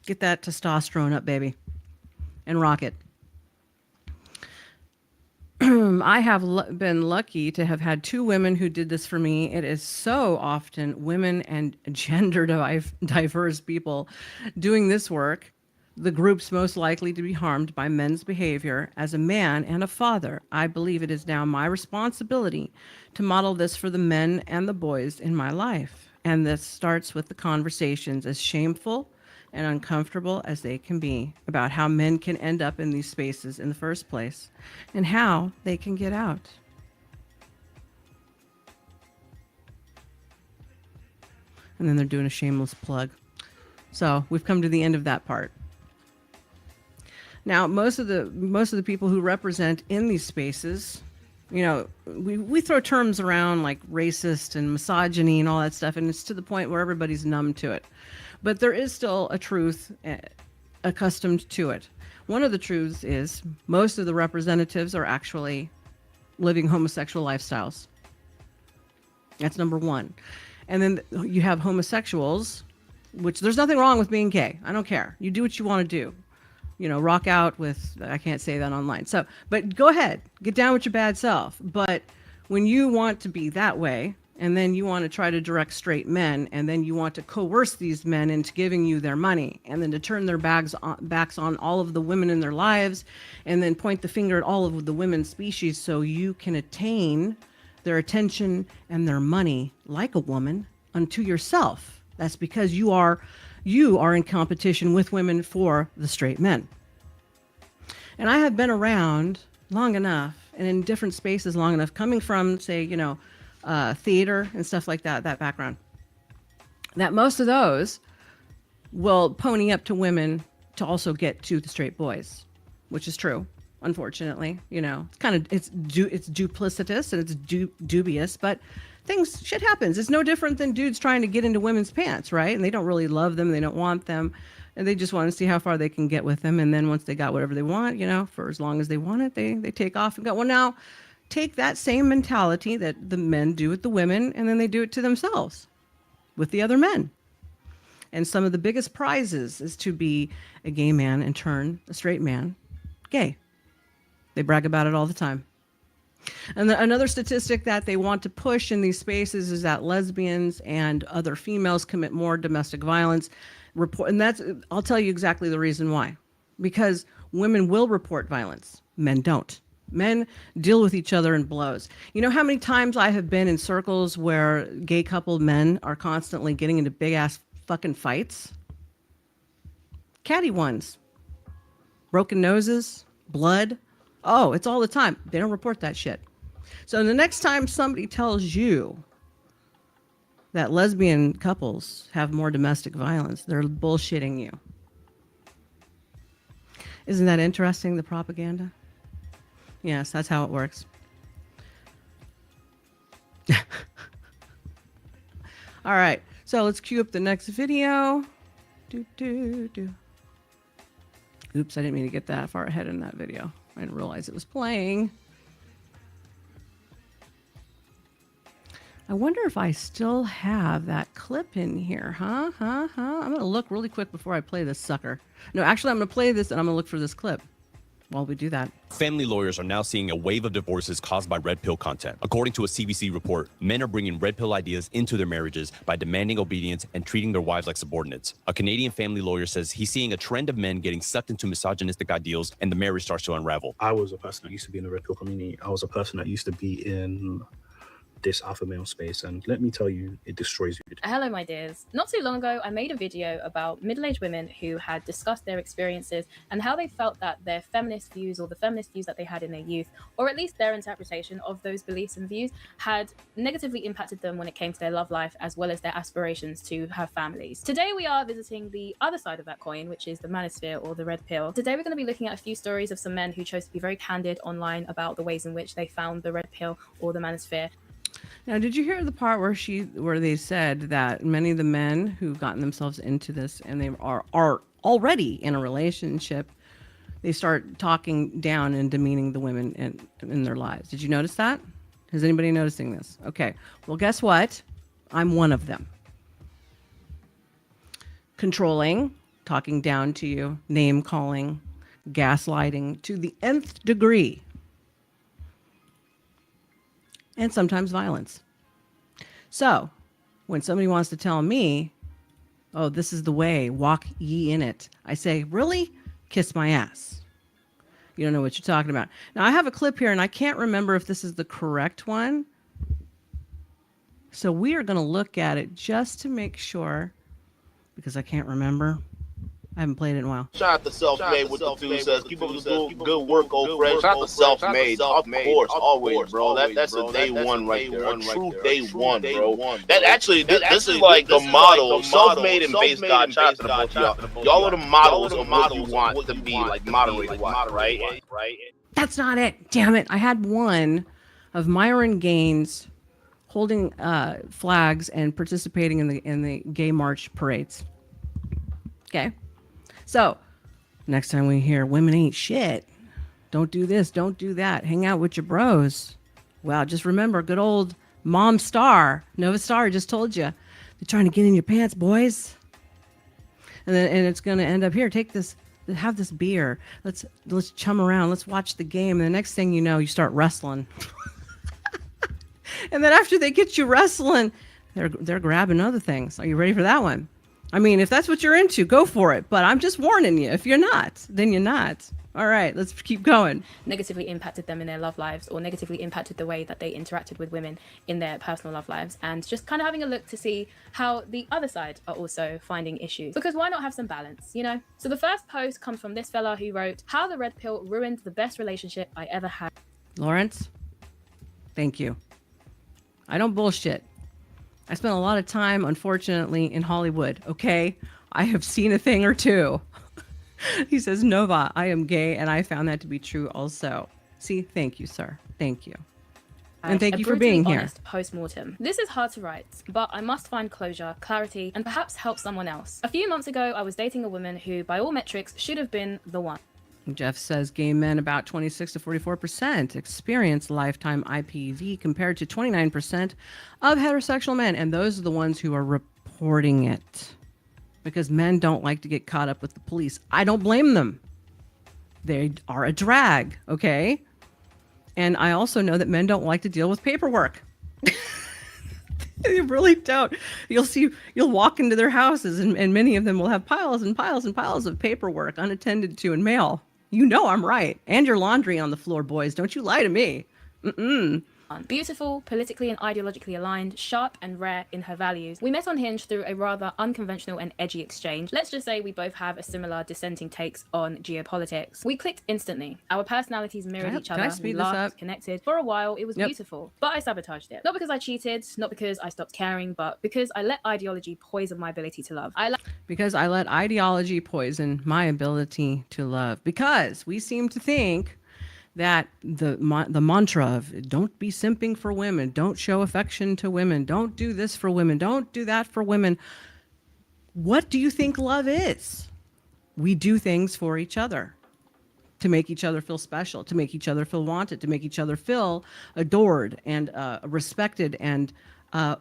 get that testosterone up, baby, and rock it. I have been lucky to have had 2 women who did this for me. It is so often women and gender diverse people doing this work, the groups most likely to be harmed by men's behavior. As a man and a father, I believe it is now my responsibility to model this for the men and the boys in my life. And this starts with the conversations, as shameful and uncomfortable as they can be, about how men can end up in these spaces in the first place and how they can get out. And then they're doing a shameless plug. So we've come to the end of that part. Now, most of the people who represent in these spaces, we throw terms around like racist and misogyny and all that stuff, and it's to the point where everybody's numb to it. But there is still a truth accustomed to it. One of the truths is most of the representatives are actually living homosexual lifestyles. That's number one. And then you have homosexuals, which there's nothing wrong with being gay. I don't care. You do what you want to do. Rock out with, I can't say that online. So, but go ahead, get down with your bad self. But when you want to be that way, and then you want to try to direct straight men, and then you want to coerce these men into giving you their money, and then to turn their backs on all of the women in their lives, and then point the finger at all of the women's species so you can attain their attention and their money like a woman unto yourself. That's because you are in competition with women for the straight men. And I have been around long enough and in different spaces long enough, coming from, say, theater and stuff like that, that background, that most of those will pony up to women to also get to the straight boys, which is true. Unfortunately, it's kind of, it's duplicitous and it's dubious, but shit happens. It's no different than dudes trying to get into women's pants, right? And they don't really love them. They don't want them. And they just want to see how far they can get with them. And then once they got whatever they want, for as long as they want it, they take off and go. Well, now take that same mentality that the men do with the women, and then they do it to themselves with the other men. And some of the biggest prizes is to be a gay man and turn a straight man gay. They brag about it all the time. And another statistic that they want to push in these spaces is that lesbians and other females commit more domestic violence. I'll tell you exactly the reason why. Because women will report violence. Men don't. Men deal with each other in blows. You know how many times I have been in circles where gay coupled men are constantly getting into big ass fucking fights? Catty ones. Broken noses, blood. Oh, it's all the time. They don't report that shit. So the next time somebody tells you that lesbian couples have more domestic violence, they're bullshitting you. Isn't that interesting, the propaganda? Yes, that's how it works. All right, so let's cue up the next video. Oops, I didn't mean to get that far ahead in that video. I didn't realize it was playing. I wonder if I still have that clip in here, huh? I'm going to look really quick before I play this sucker. No, actually, I'm going to play this and I'm going to look for this clip while we do that. Family lawyers are now seeing a wave of divorces caused by red pill content. According to a CBC report, men are bringing red pill ideas into their marriages by demanding obedience and treating their wives like subordinates. A Canadian family lawyer says he's seeing a trend of men getting sucked into misogynistic ideals and the marriage starts to unravel. I was a person that used to be in the red pill community. I was a person that used to be in this alpha male space, and let me tell you, it destroys you. Hello, my dears. Not too long ago, I made a video about middle-aged women who had discussed their experiences and how they felt that their feminist views, or the feminist views that they had in their youth, or at least their interpretation of those beliefs and views, had negatively impacted them when it came to their love life as well as their aspirations to have families. Today we are visiting the other side of that coin, which is the manosphere, or the red pill. Today we're going to be looking at a few stories of some men who chose to be very candid online about the ways in which they found the red pill or the manosphere. Now, did you hear the part where they said that many of the men who've gotten themselves into this and they are already in a relationship, they start talking down and demeaning the women in their lives? Did you notice that? Is anybody noticing this? Okay. Well, guess what? I'm one of them. Controlling, talking down to you, name calling, gaslighting to the nth degree. And sometimes violence. So, when somebody wants to tell me, oh, this is the way, walk ye in it, I say, really? Kiss my ass. You don't know what you're talking about. Now, I have a clip here, and I can't remember if this is the correct one. So we are going to look at it just to make sure, because I can't remember. I haven't played it in a while. Shout out to Self-Made, what the dude says. Keep up the good work, old friend. Shout out to Self-Made. Of course, always, bro. That's a day one right there. A true day one, bro. That actually, this is like the model. Self-Made and Base God. Shout out to the both of y'all. Y'all are the models of what you want to be, like moderator-wise, right? That's not it. Damn it. I had one of Myron Gaines holding flags and participating in the gay march parades. Okay. So, next time we hear women ain't shit, don't do this, don't do that, hang out with your bros. Well, just remember, good old Mom Star, NovaStar just told you, they're trying to get in your pants, boys. And it's going to end up here. Take this, have this beer. Let's chum around. Let's watch the game. And the next thing you know, you start wrestling. And then after they get you wrestling, they're grabbing other things. Are you ready for that one? I mean, if that's what you're into, go for it. But I'm just warning you. If you're not, then you're not. All right, let's keep going. negatively impacted them in their love lives, or negatively impacted the way that they interacted with women in their personal love lives, and just kind of having a look to see how the other side are also finding issues, because why not have some balance, you know? So the first post comes from this fella who wrote, "How the red pill ruined the best relationship I ever had." Lawrence, thank you. I don't bullshit. I spent a lot of time, unfortunately, in Hollywood, okay? I have seen a thing or two. He says, Nova, I am gay, and I found that to be true also. See, thank you, sir. Thank you. And thank you for being here. Post-mortem. This is hard to write, but I must find closure, clarity, and perhaps help someone else. A few months ago, I was dating a woman who, by all metrics, should have been the one. Jeff says gay men about 26 to 44% experience lifetime IPV compared to 29% of heterosexual men. And those are the ones who are reporting it because men don't like to get caught up with the police. I don't blame them. They are a drag. Okay. And I also know that men don't like to deal with paperwork. They really don't. You'll walk into their houses and many of them will have piles and piles and piles of paperwork unattended to in mail. You know I'm right. And your laundry on the floor, boys. Don't you lie to me. Mm-mm. Beautiful, politically and ideologically aligned, sharp and rare in her values. We met on Hinge through a rather unconventional and edgy exchange. Let's just say we both have a similar dissenting takes on geopolitics. We clicked instantly. Our personalities mirrored each other. We laughed, connected. For a while, it was beautiful. But I sabotaged it. Not because I cheated, not because I stopped caring, but because I let ideology poison my ability to love. Because I let ideology poison my ability to love. Because we seem to think that the mantra of don't be simping for women, don't show affection to women, don't do this for women, don't do that for women. What do you think love is? We do things for each other to make each other feel special, to make each other feel wanted, to make each other feel adored and respected and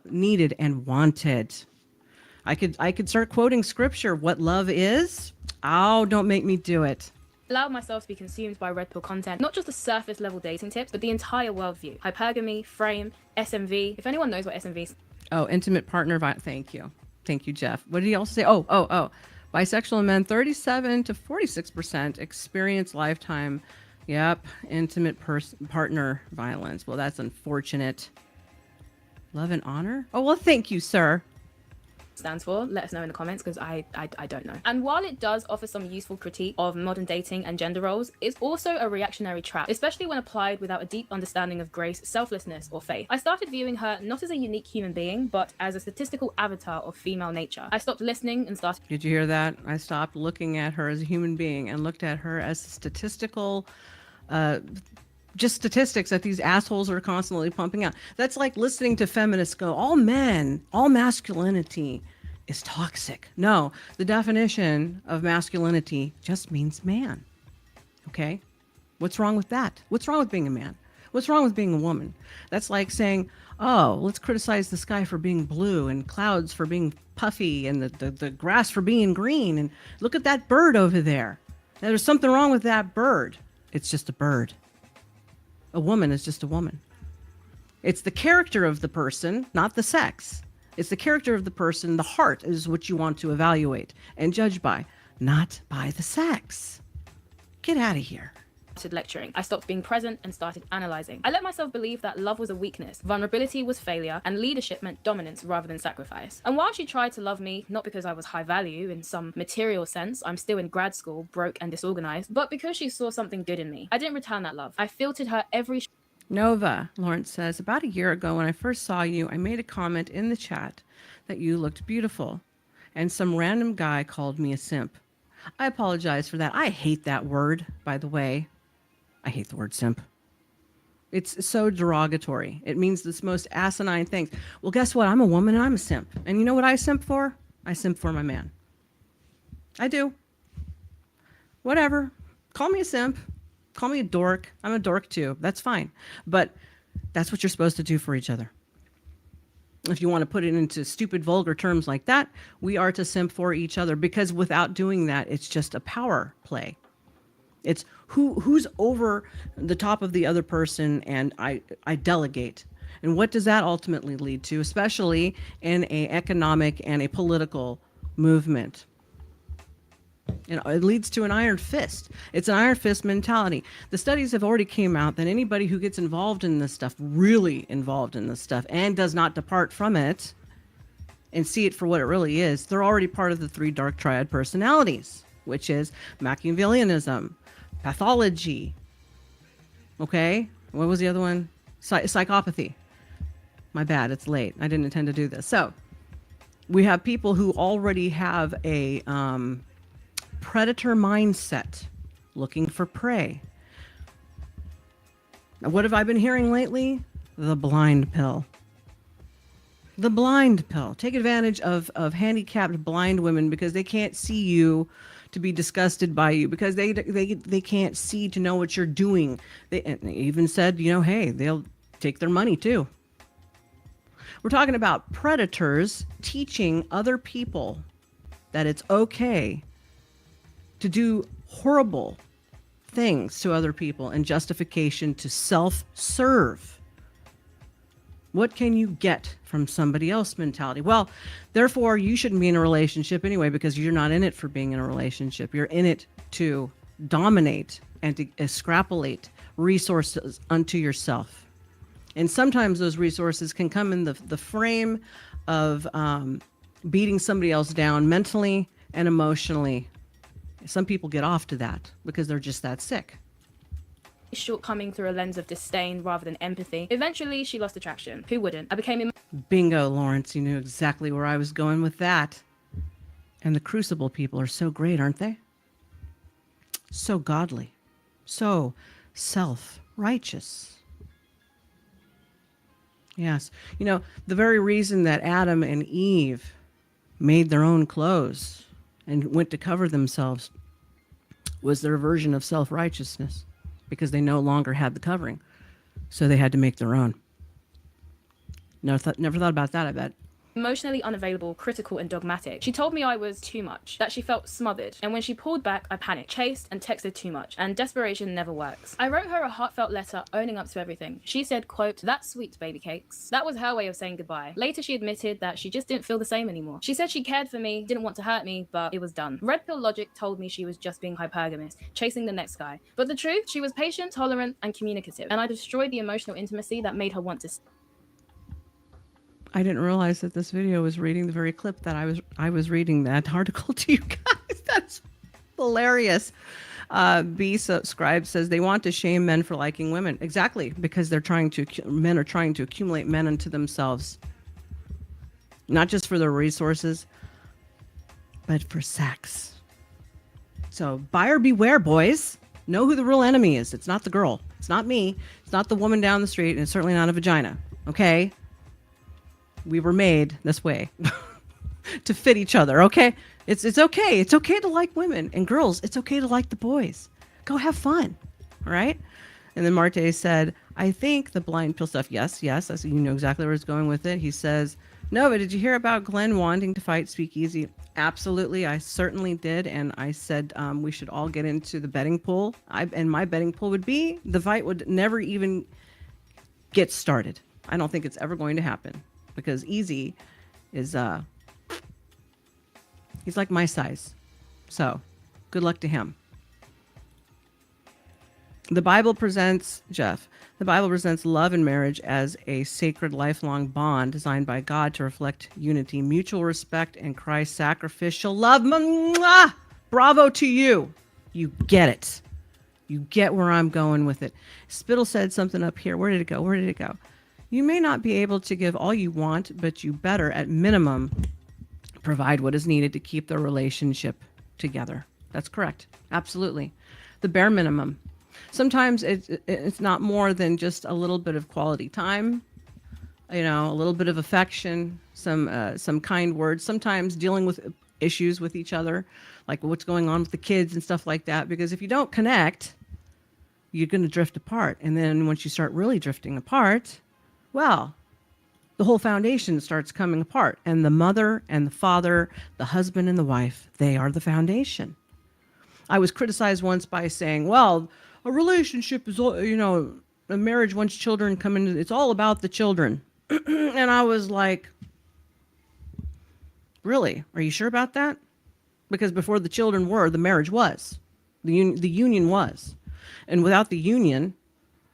needed and wanted. I could start quoting scripture. What love is? Oh, don't make me do it. Allow myself to be consumed by red pill content, not just the surface level dating tips, but the entire worldview. Hypergamy, frame, SMV. If anyone knows what SMV is. Oh, intimate partner violence. Thank you. Thank you, Jeff. What did he also say? Oh. Bisexual men, 37 to 46% experience lifetime. Yep. Intimate partner violence. Well, that's unfortunate. Love and honor. Oh, well, thank you, sir. Stands for, let us know in the comments, because I don't know. And while it does offer some useful critique of modern dating and gender roles, it's also a reactionary trap, especially when applied without a deep understanding of grace, selflessness, or faith. I started viewing her not as a unique human being, but as a statistical avatar of female nature. I stopped listening and started... Did you hear that? I stopped looking at her as a human being and looked at her as statistical just statistics that these assholes are constantly pumping out. That's like listening to feminists go, all men, all masculinity is toxic. No, the definition of masculinity just means man. Okay? What's wrong with that? What's wrong with being a man? What's wrong with being a woman? That's like saying, oh, let's criticize the sky for being blue and clouds for being puffy and the grass for being green. And look at that bird over there. Now, there's something wrong with that bird. It's just a bird. A woman is just a woman. It's the character of the person, not the sex. It's the character of the person. The heart is what you want to evaluate and judge by, not by the sex. Get out of here. Lecturing. I stopped being present and started analyzing. I let myself believe that love was a weakness, vulnerability was failure, and leadership meant dominance rather than sacrifice. And while she tried to love me, not because I was high value in some material sense, I'm still in grad school, broke and disorganized, but because she saw something good in me. I didn't return that love. I filtered her every... Nova, Lawrence says, about a year ago when I first saw you, I made a comment in the chat that you looked beautiful, and some random guy called me a simp. I apologize for that. I hate that word, by the way. I hate the word simp. It's so derogatory. It means this most asinine things. Well, guess what? I'm a woman and I'm a simp. And you know what I simp for? I simp for my man. I do. Whatever. Call me a simp. Call me a dork. I'm a dork too. That's fine. But that's what you're supposed to do for each other. If you want to put it into stupid, vulgar terms like that, we are to simp for each other, because without doing that, it's just a power play. It's who's over the top of the other person, and I delegate. And what does that ultimately lead to, especially in an economic and a political movement? It leads to an iron fist. It's an iron fist mentality. The studies have already came out that anybody who gets involved in this stuff, really involved in this stuff, and does not depart from it and see it for what it really is, they're already part of the 3 dark triad personalities, which is Machiavellianism, pathology. Okay? What was the other one? Psychopathy. My bad, it's late. I didn't intend to do this. So, we have people who already have a predator mindset, looking for prey. Now, what have I been hearing lately? The blind pill. The blind pill. Take advantage of handicapped blind women because they can't see you to be disgusted by you, because they can't see to know what you're doing. They even said, hey, they'll take their money too. We're talking about predators teaching other people that it's okay to do horrible things to other people in justification to self-serve. What can you get from somebody else mentality? Well, therefore, you shouldn't be in a relationship anyway, because you're not in it for being in a relationship. You're in it to dominate and to extrapolate resources unto yourself. And sometimes those resources can come in the frame of beating somebody else down mentally and emotionally. Some people get off to that because they're just that sick. Shortcoming through a lens of disdain rather than empathy. Eventually, she lost attraction. Who wouldn't? I became Bingo, Lawrence. You knew exactly where I was going with that. And the Crucible people are so great, aren't they? So godly. So self-righteous. Yes. The very reason that Adam and Eve made their own clothes and went to cover themselves was their version of self-righteousness, because they no longer had the covering. So they had to make their own. Never thought about that, I bet. emotionally unavailable, critical, and dogmatic. She told me I was too much, that she felt smothered, and when she pulled back, I panicked, chased, and texted too much, and desperation never works. I wrote her a heartfelt letter owning up to everything. She said, quote, "That's sweet, baby cakes." That was her way of saying goodbye. Later, she admitted that she just didn't feel the same anymore. She said she cared for me, didn't want to hurt me, but it was done. Red Pill logic told me she was just being hypergamous, chasing the next guy. But the truth, she was patient, tolerant, and communicative, and I destroyed the emotional intimacy that made her want to. I didn't realize that this video was reading the very clip that I was reading that article to you guys. That's hilarious. B Scribe says they want to shame men for liking women. Exactly, because men are trying to accumulate men unto themselves. Not just for their resources, but for sex. So buyer beware, boys. Know who the real enemy is. It's not the girl. It's not me. It's not the woman down the street, and it's certainly not a vagina. Okay? We were made this way to fit each other, okay? It's okay. It's okay to like women and girls. It's okay to like the boys. Go have fun, all right? And then Marte said, I think the blind pill stuff, yes, you know exactly where it's going with it. He says, no, but did you hear about Glenn wanting to fight Speakeasy? Absolutely, I certainly did, and I said we should all get into the betting pool. And my betting pool would be the fight would never even get started. I don't think it's ever going to happen. Because Easy is he's like my size. So good luck to him. The Bible presents love and marriage as a sacred lifelong bond designed by God to reflect unity, mutual respect, and Christ's sacrificial love. Mwah! Bravo to you. You get it. You get where I'm going with it. Spittle said something up here. Where did it go? You may not be able to give all you want, but you better, at minimum, provide what is needed to keep the relationship together. That's correct. Absolutely. The bare minimum. Sometimes it's not more than just a little bit of quality time, a little bit of affection, some kind words, sometimes dealing with issues with each other, like what's going on with the kids and stuff like that. Because if you don't connect, you're going to drift apart. And then once you start really drifting apart, well, the whole foundation starts coming apart. And the mother and the father, the husband and the wife, they are the foundation. I was criticized once by saying, well, a relationship is, a marriage, once children come in, it's all about the children. And I was like, really? Are you sure about that? because before the children were, the marriage was, the union was, and without the union,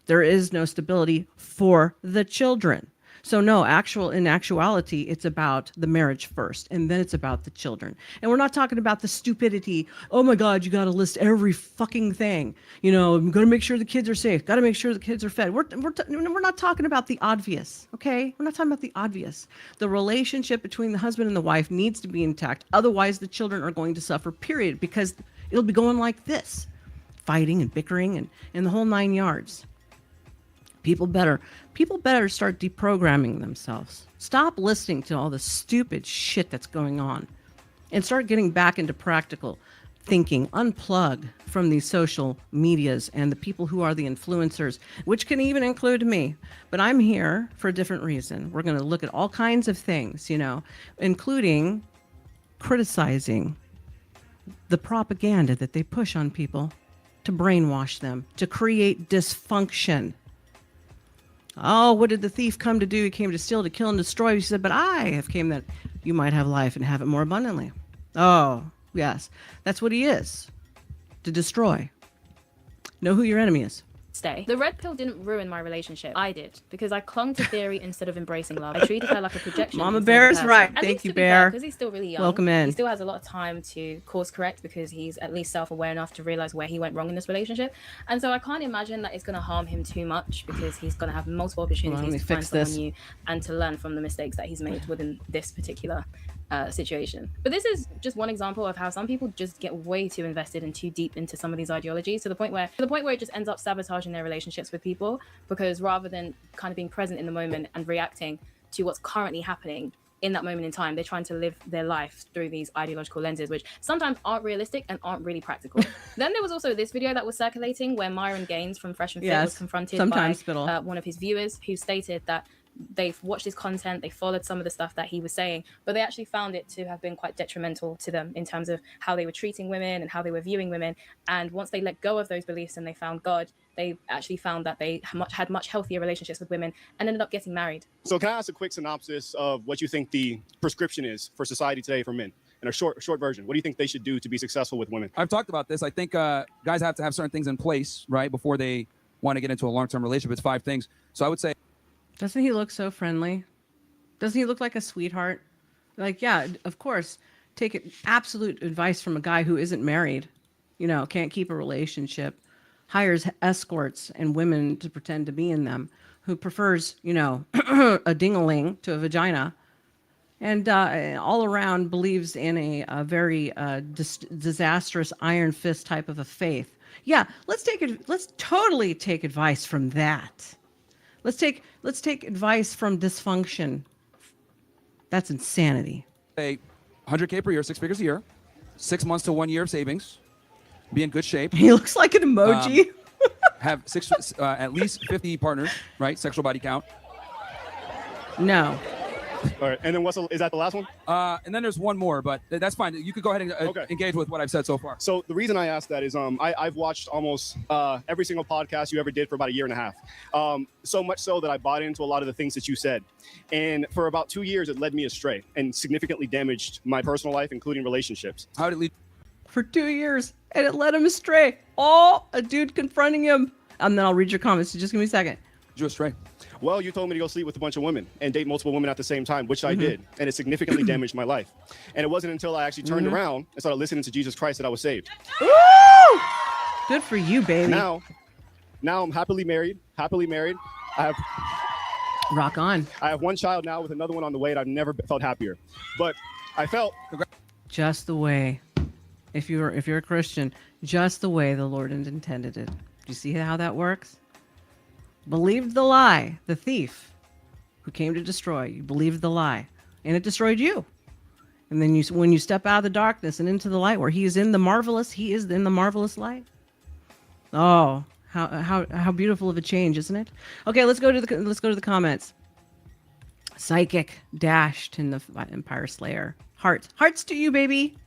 there is no stability for the children. So no, in actuality, it's about the marriage first, and then it's about the children. And we're not talking about the stupidity. Oh my God, you got to list every fucking thing. You know, got to make sure the kids are safe. Got to make sure the kids are fed. We're not talking about the obvious, okay? We're not talking about the obvious. The relationship between the husband and the wife needs to be intact. Otherwise, the children are going to suffer, period, because it'll be going like this, fighting and bickering and the whole 9 yards. People better start deprogramming themselves. Stop listening to all the stupid shit that's going on and start getting back into practical thinking. Unplug from these social medias and the people who are the influencers, which can even include me. But I'm here for a different reason. We're going to look at all kinds of things, you know, including criticizing the propaganda that they push on people to brainwash them, to create dysfunction. Oh, what did the thief come to do? He came to steal, to kill, and destroy. He said, but I have came that you might have life and have it more abundantly. Oh, yes. That's what he is. To destroy. Know who your enemy is. Stay. The red pill didn't ruin my relationship. I did, because I clung to theory instead of embracing love. I treated her like a projection. Mama Bear is right. Thank you, Bear. Because he's still really young. Welcome in. He still has a lot of time to course correct because he's at least self-aware enough to realize where he went wrong in this relationship. And so I can't imagine that it's going to harm him too much because he's going to have multiple opportunities to find someone new and to learn from the mistakes that he's made within this particular situation. But this is just one example of how some people just get way too invested and too deep into some of these ideologies to the point where it just ends up sabotaging their relationships with people, because rather than kind of being present in the moment and reacting to what's currently happening in that moment in time, they're trying to live their life through these ideological lenses, which sometimes aren't realistic and aren't really practical. Then there was also this video that was circulating where Myron Gaines from Fresh and Fit was confronted by one of his viewers who stated that they've watched his content, they followed some of the stuff that he was saying, but they actually found it to have been quite detrimental to them in terms of how they were treating women and how they were viewing women. And once they let go of those beliefs and they found God, they actually found that they had much healthier relationships with women and ended up getting married. So can I ask a quick synopsis of what you think the prescription is for society today for men? In a short version, what do you think they should do to be successful with women? I've talked about this. I think guys have to have certain things in place, right, before they want to get into a long-term relationship. It's 5 things. So I would say, doesn't he look so friendly? Doesn't he look like a sweetheart? Like, yeah, of course, take absolute advice from a guy who isn't married, you know, can't keep a relationship, hires escorts and women to pretend to be in them, who prefers, you know, a ding-a-ling to a vagina, and all around believes in a very disastrous iron fist type of a faith. Yeah, let's totally take advice from that. Let's take advice from dysfunction. That's insanity. Say 100K per year, 6 figures a year, 6 months to 1 year of savings, be in good shape. He looks like an emoji. Have at least 50 partners, right? Sexual body count. No. All right, and then is that the last one? And then there's one more, but that's fine. You could go ahead and engage with what I've said so far. So the reason I asked that is I've watched almost every single podcast you ever did for about 1.5 years. So much so that I bought into a lot of the things that you said. And for about 2 years, it led me astray and significantly damaged my personal life, including relationships. How did it lead? For 2 years, and it led him astray. Oh, a dude confronting him. And then I'll read your comments. So just give me a second. You astray? Well, you told me to go sleep with a bunch of women and date multiple women at the same time, which I did. And it significantly damaged my life. And it wasn't until I actually turned around and started listening to Jesus Christ that I was saved. Woo! Good for you, baby. Now I'm happily married. Rock on. I have one child now with another one on the way, and I've never felt happier. But I felt just the way, if you're a Christian, just the way the Lord intended it. Do you see how that works? Believed the lie, the thief who came to destroy. You believed the lie, and it destroyed you. And then when you step out of the darkness and into the light, where he is in the marvelous light. Oh, how beautiful of a change, isn't it? Okay, let's go to the comments. Psychic dashed in the Empire Slayer. Hearts to you, baby.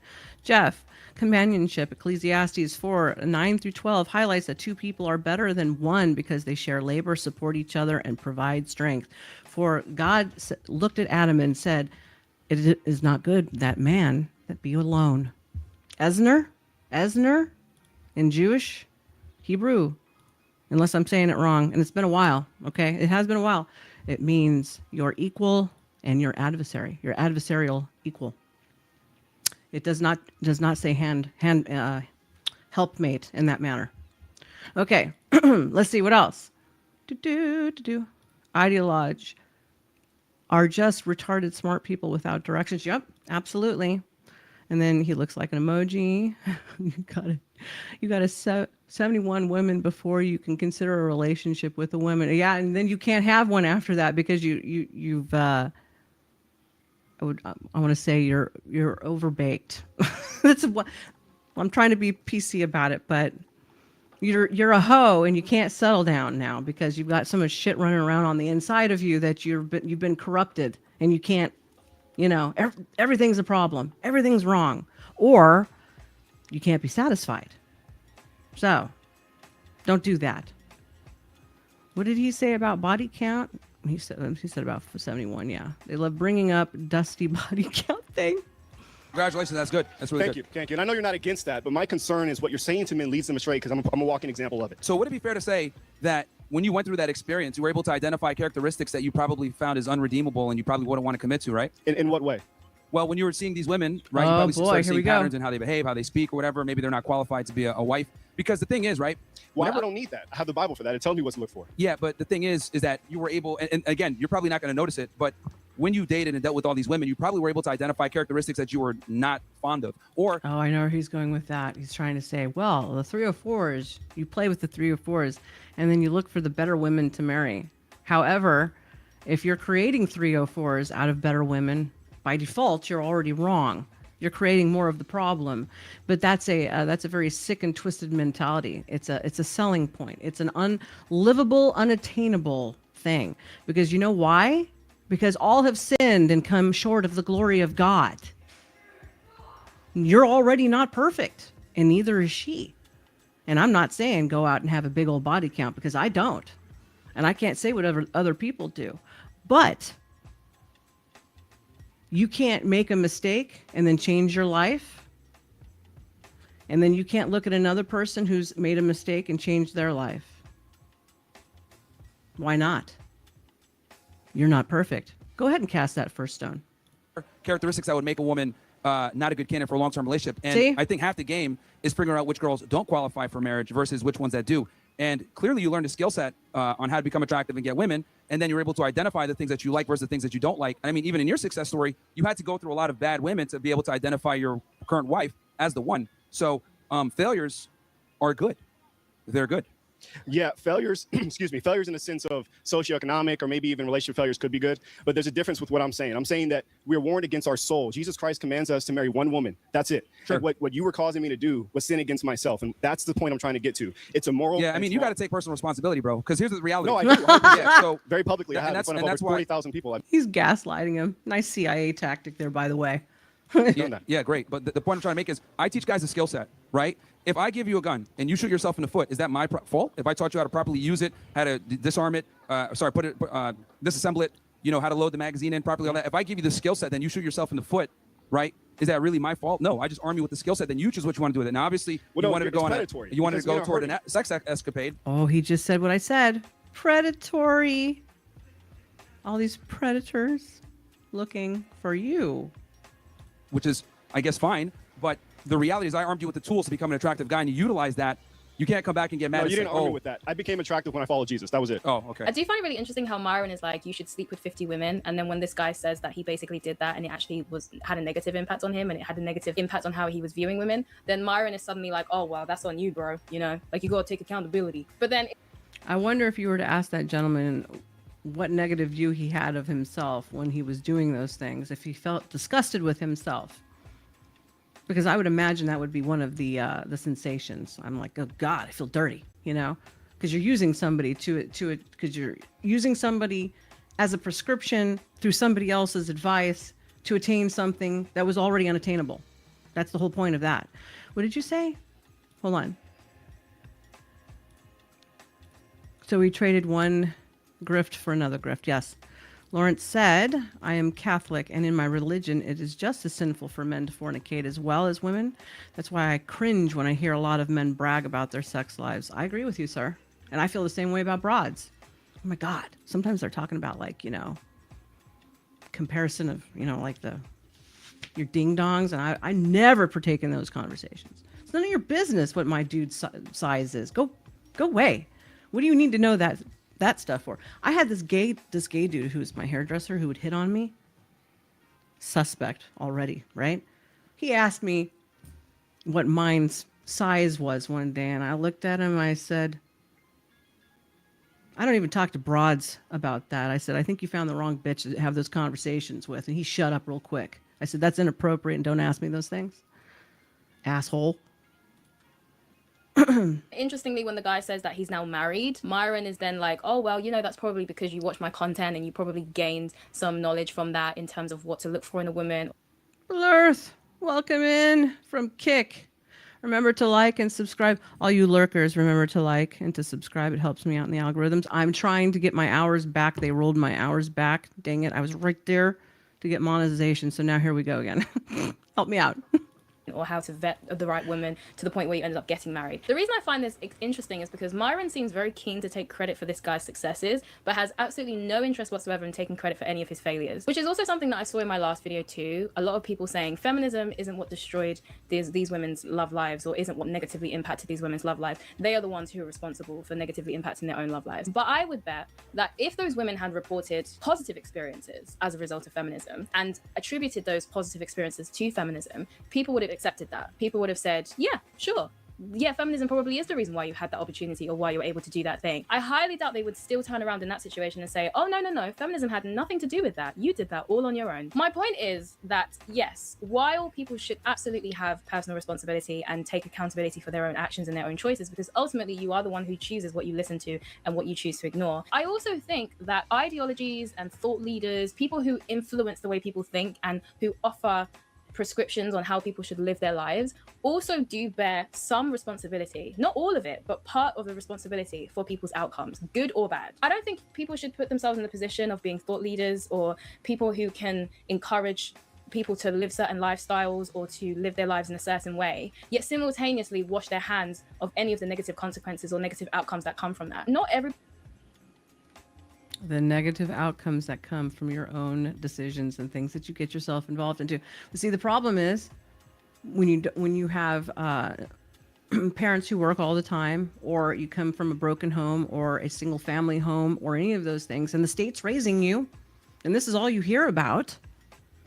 Jeff. Companionship, Ecclesiastes 4:9-12 highlights that 2 people are better than 1 because they share labor, support each other, and provide strength. For God looked at Adam and said, "It is not good that man that be alone." Esner in Jewish Hebrew, unless I'm saying it wrong, and it's been a while. Okay, it has been a while. It means your equal and your adversary, your adversarial equal. It does not say helpmate in that manner. Okay, let's see what else. Ideologue are just retarded smart people without directions. Yep, absolutely. And then he looks like an emoji. You got to 71 women before you can consider a relationship with a woman. Yeah, and then you can't have one after that because you've I want to say you're overbaked. That's what I'm trying to be PC about it, but you're a hoe and you can't settle down now because you've got so much shit running around on the inside of you that you've been corrupted and you can't, everything's a problem, everything's wrong, or you can't be satisfied. So don't do that. What did he say about body count? He said about 71. Yeah, they love bringing up dusty body count thing. Congratulations, that's good. That's really good. Thank you. And I know you're not against that, but my concern is what you're saying to men leads them astray because I'm a walking example of it. So would it be fair to say that when you went through that experience, you were able to identify characteristics that you probably found as unredeemable and you probably wouldn't want to commit to, right? In what way? Well, when you were seeing these women, right, you Oh, probably boy, started here we seeing go. patterns in how they behave, how they speak, or whatever. Maybe they're not qualified to be a wife. Because the thing is, right? Well, I don't need that. I have the Bible for that. It tells me what to look for. Yeah, but the thing is that you were able, and again, you're probably not going to notice it, but when you dated and dealt with all these women, you probably were able to identify characteristics that you were not fond of. Or, Oh, I know where he's going with that. He's trying to say, well, the 304s, you play with the 304s, and then you look for the better women to marry. However, if you're creating 304s out of better women, by default, you're already wrong. You're creating more of the problem. But that's a very sick and twisted mentality. It's a selling point. It's an unlivable, unattainable thing. Because you know why? Because all have sinned and come short of the glory of God. You're already not perfect, and neither is she. And I'm not saying go out and have a big old body count, because I don't. And I can't say what other people do. But you can't make a mistake and then change your life. And then you can't look at another person who's made a mistake and change their life. Why not? You're not perfect. Go ahead and cast that first stone. characteristics that would make a woman not a good candidate for a long-term relationship. And See? I think half the game is figuring out which girls don't qualify for marriage versus which ones that do. And clearly you learned a skill set on how to become attractive and get women. And then you're able to identify the things that you like versus the things that you don't like. I mean, even in your success story, you had to go through a lot of bad women to be able to identify your current wife as the one. So failures are good. They're good. Yeah, failures, excuse me, failures in the sense of socioeconomic or maybe even relationship failures could be good. But there's a difference with what I'm saying. I'm saying that we're warned against our soul. Jesus Christ commands us to marry one woman. That's it. Sure. And what you were causing me to do was sin against myself. And that's the point I'm trying to get to. It's a moral. Yeah, I mean, you got to take personal responsibility, bro. Because here's the reality. No, I do. 100%. Yeah, so very publicly, I and have in that's- front of and over that's why- 40,000 people. He's gaslighting him. Nice CIA tactic there, by the way. Yeah, great. But the point I'm trying to make is I teach guys a skill set, right? If I give you a gun and you shoot yourself in the foot, is that my fault? If I taught you how to properly use it, how to disarm it, disassemble it, you know, how to load the magazine in properly, all that. If I give you the skill set, then you shoot yourself in the foot, right? Is that really my fault? No, I just arm you with the skill set. Then you choose what you want to do with it. Now, obviously, Well, you no, wanted to it's go on predatory. you wanted to Because go we toward are an sex escapade. Oh, he just said what I said. Predatory. All these predators looking for you. Which is, I guess, fine. But the reality is I armed you with the tools to become an attractive guy, and you utilize that. You can't come back and get mad No, and you say, didn't arm me oh, with that. I became attractive when I followed Jesus. That was it. oh, okay. I do find it really interesting how Myron is like, you should sleep with 50 women. And then when this guy says that he basically did that and it actually had a negative impact on him and it had a negative impact on how he was viewing women, then Myron is suddenly like, oh, well, that's on you, bro. You know, like you got to take accountability. But then I wonder if you were to ask that gentleman what negative view he had of himself when he was doing those things, if he felt disgusted with himself. Because I would imagine that would be one of the sensations. I'm like, oh God, I feel dirty, you know, because you're using somebody because you're using somebody as a prescription through somebody else's advice to attain something that was already unattainable. That's the whole point of that. What did you say? Hold on. So we traded one grift for another grift. Yes. Lawrence said, I am Catholic, and in my religion, it is just as sinful for men to fornicate as well as women. That's why I cringe when I hear a lot of men brag about their sex lives. I agree with you, sir. And I feel the same way about broads. Oh my God. Sometimes they're talking about, like, comparison of, like your ding dongs. And I never partake in those conversations. It's none of your business what my dude's size is. Go away. What do you need to know that stuff for? I had this gay dude who was my hairdresser who would hit on me. Suspect already, right? He asked me what mine's size was one day, and I looked at him. I said, I don't even talk to broads about that. I said, I think you found the wrong bitch to have those conversations with. And he shut up real quick. I said, that's inappropriate and don't ask me those things. Asshole. Interestingly, when the guy says that he's now married, Myron is then like, oh, well, that's probably because you watch my content and you probably gained some knowledge from that in terms of what to look for in a woman. Blurth, welcome in from Kick. Remember to like and subscribe. All you lurkers, remember to like and to subscribe. It helps me out in the algorithms. I'm trying to get my hours back. They rolled my hours back. Dang it. I was right there to get monetization. So now here we go again. Help me out. Or how to vet the right woman to the point where you ended up getting married. The reason I find this interesting is because Myron seems very keen to take credit for this guy's successes, but has absolutely no interest whatsoever in taking credit for any of his failures, which is also something that I saw in my last video too. A lot of people saying feminism isn't what destroyed these women's love lives, or isn't what negatively impacted these women's love lives. They are the ones who are responsible for negatively impacting their own love lives. But I would bet that if those women had reported positive experiences as a result of feminism and attributed those positive experiences to feminism, people would have accepted that. People would have said, yeah, sure. Yeah, feminism probably is the reason why you had that opportunity or why you were able to do that thing. I highly doubt they would still turn around in that situation and say, oh, no, feminism had nothing to do with that. You did that all on your own. My point is that, yes, while people should absolutely have personal responsibility and take accountability for their own actions and their own choices, because ultimately you are the one who chooses what you listen to and what you choose to ignore, I also think that ideologies and thought leaders, people who influence the way people think and who offer prescriptions on how people should live their lives, also do bear some responsibility, not all of it, but part of the responsibility for people's outcomes, good or bad. I don't think people should put themselves in the position of being thought leaders or people who can encourage people to live certain lifestyles or to live their lives in a certain way, yet simultaneously wash their hands of any of the negative consequences or negative outcomes that come from that. Not every the negative outcomes that come from your own decisions and things that you get yourself involved into. But see, the problem is when you have parents who work all the time, or you come from a broken home or a single family home or any of those things, and the state's raising you, and this is all you hear about,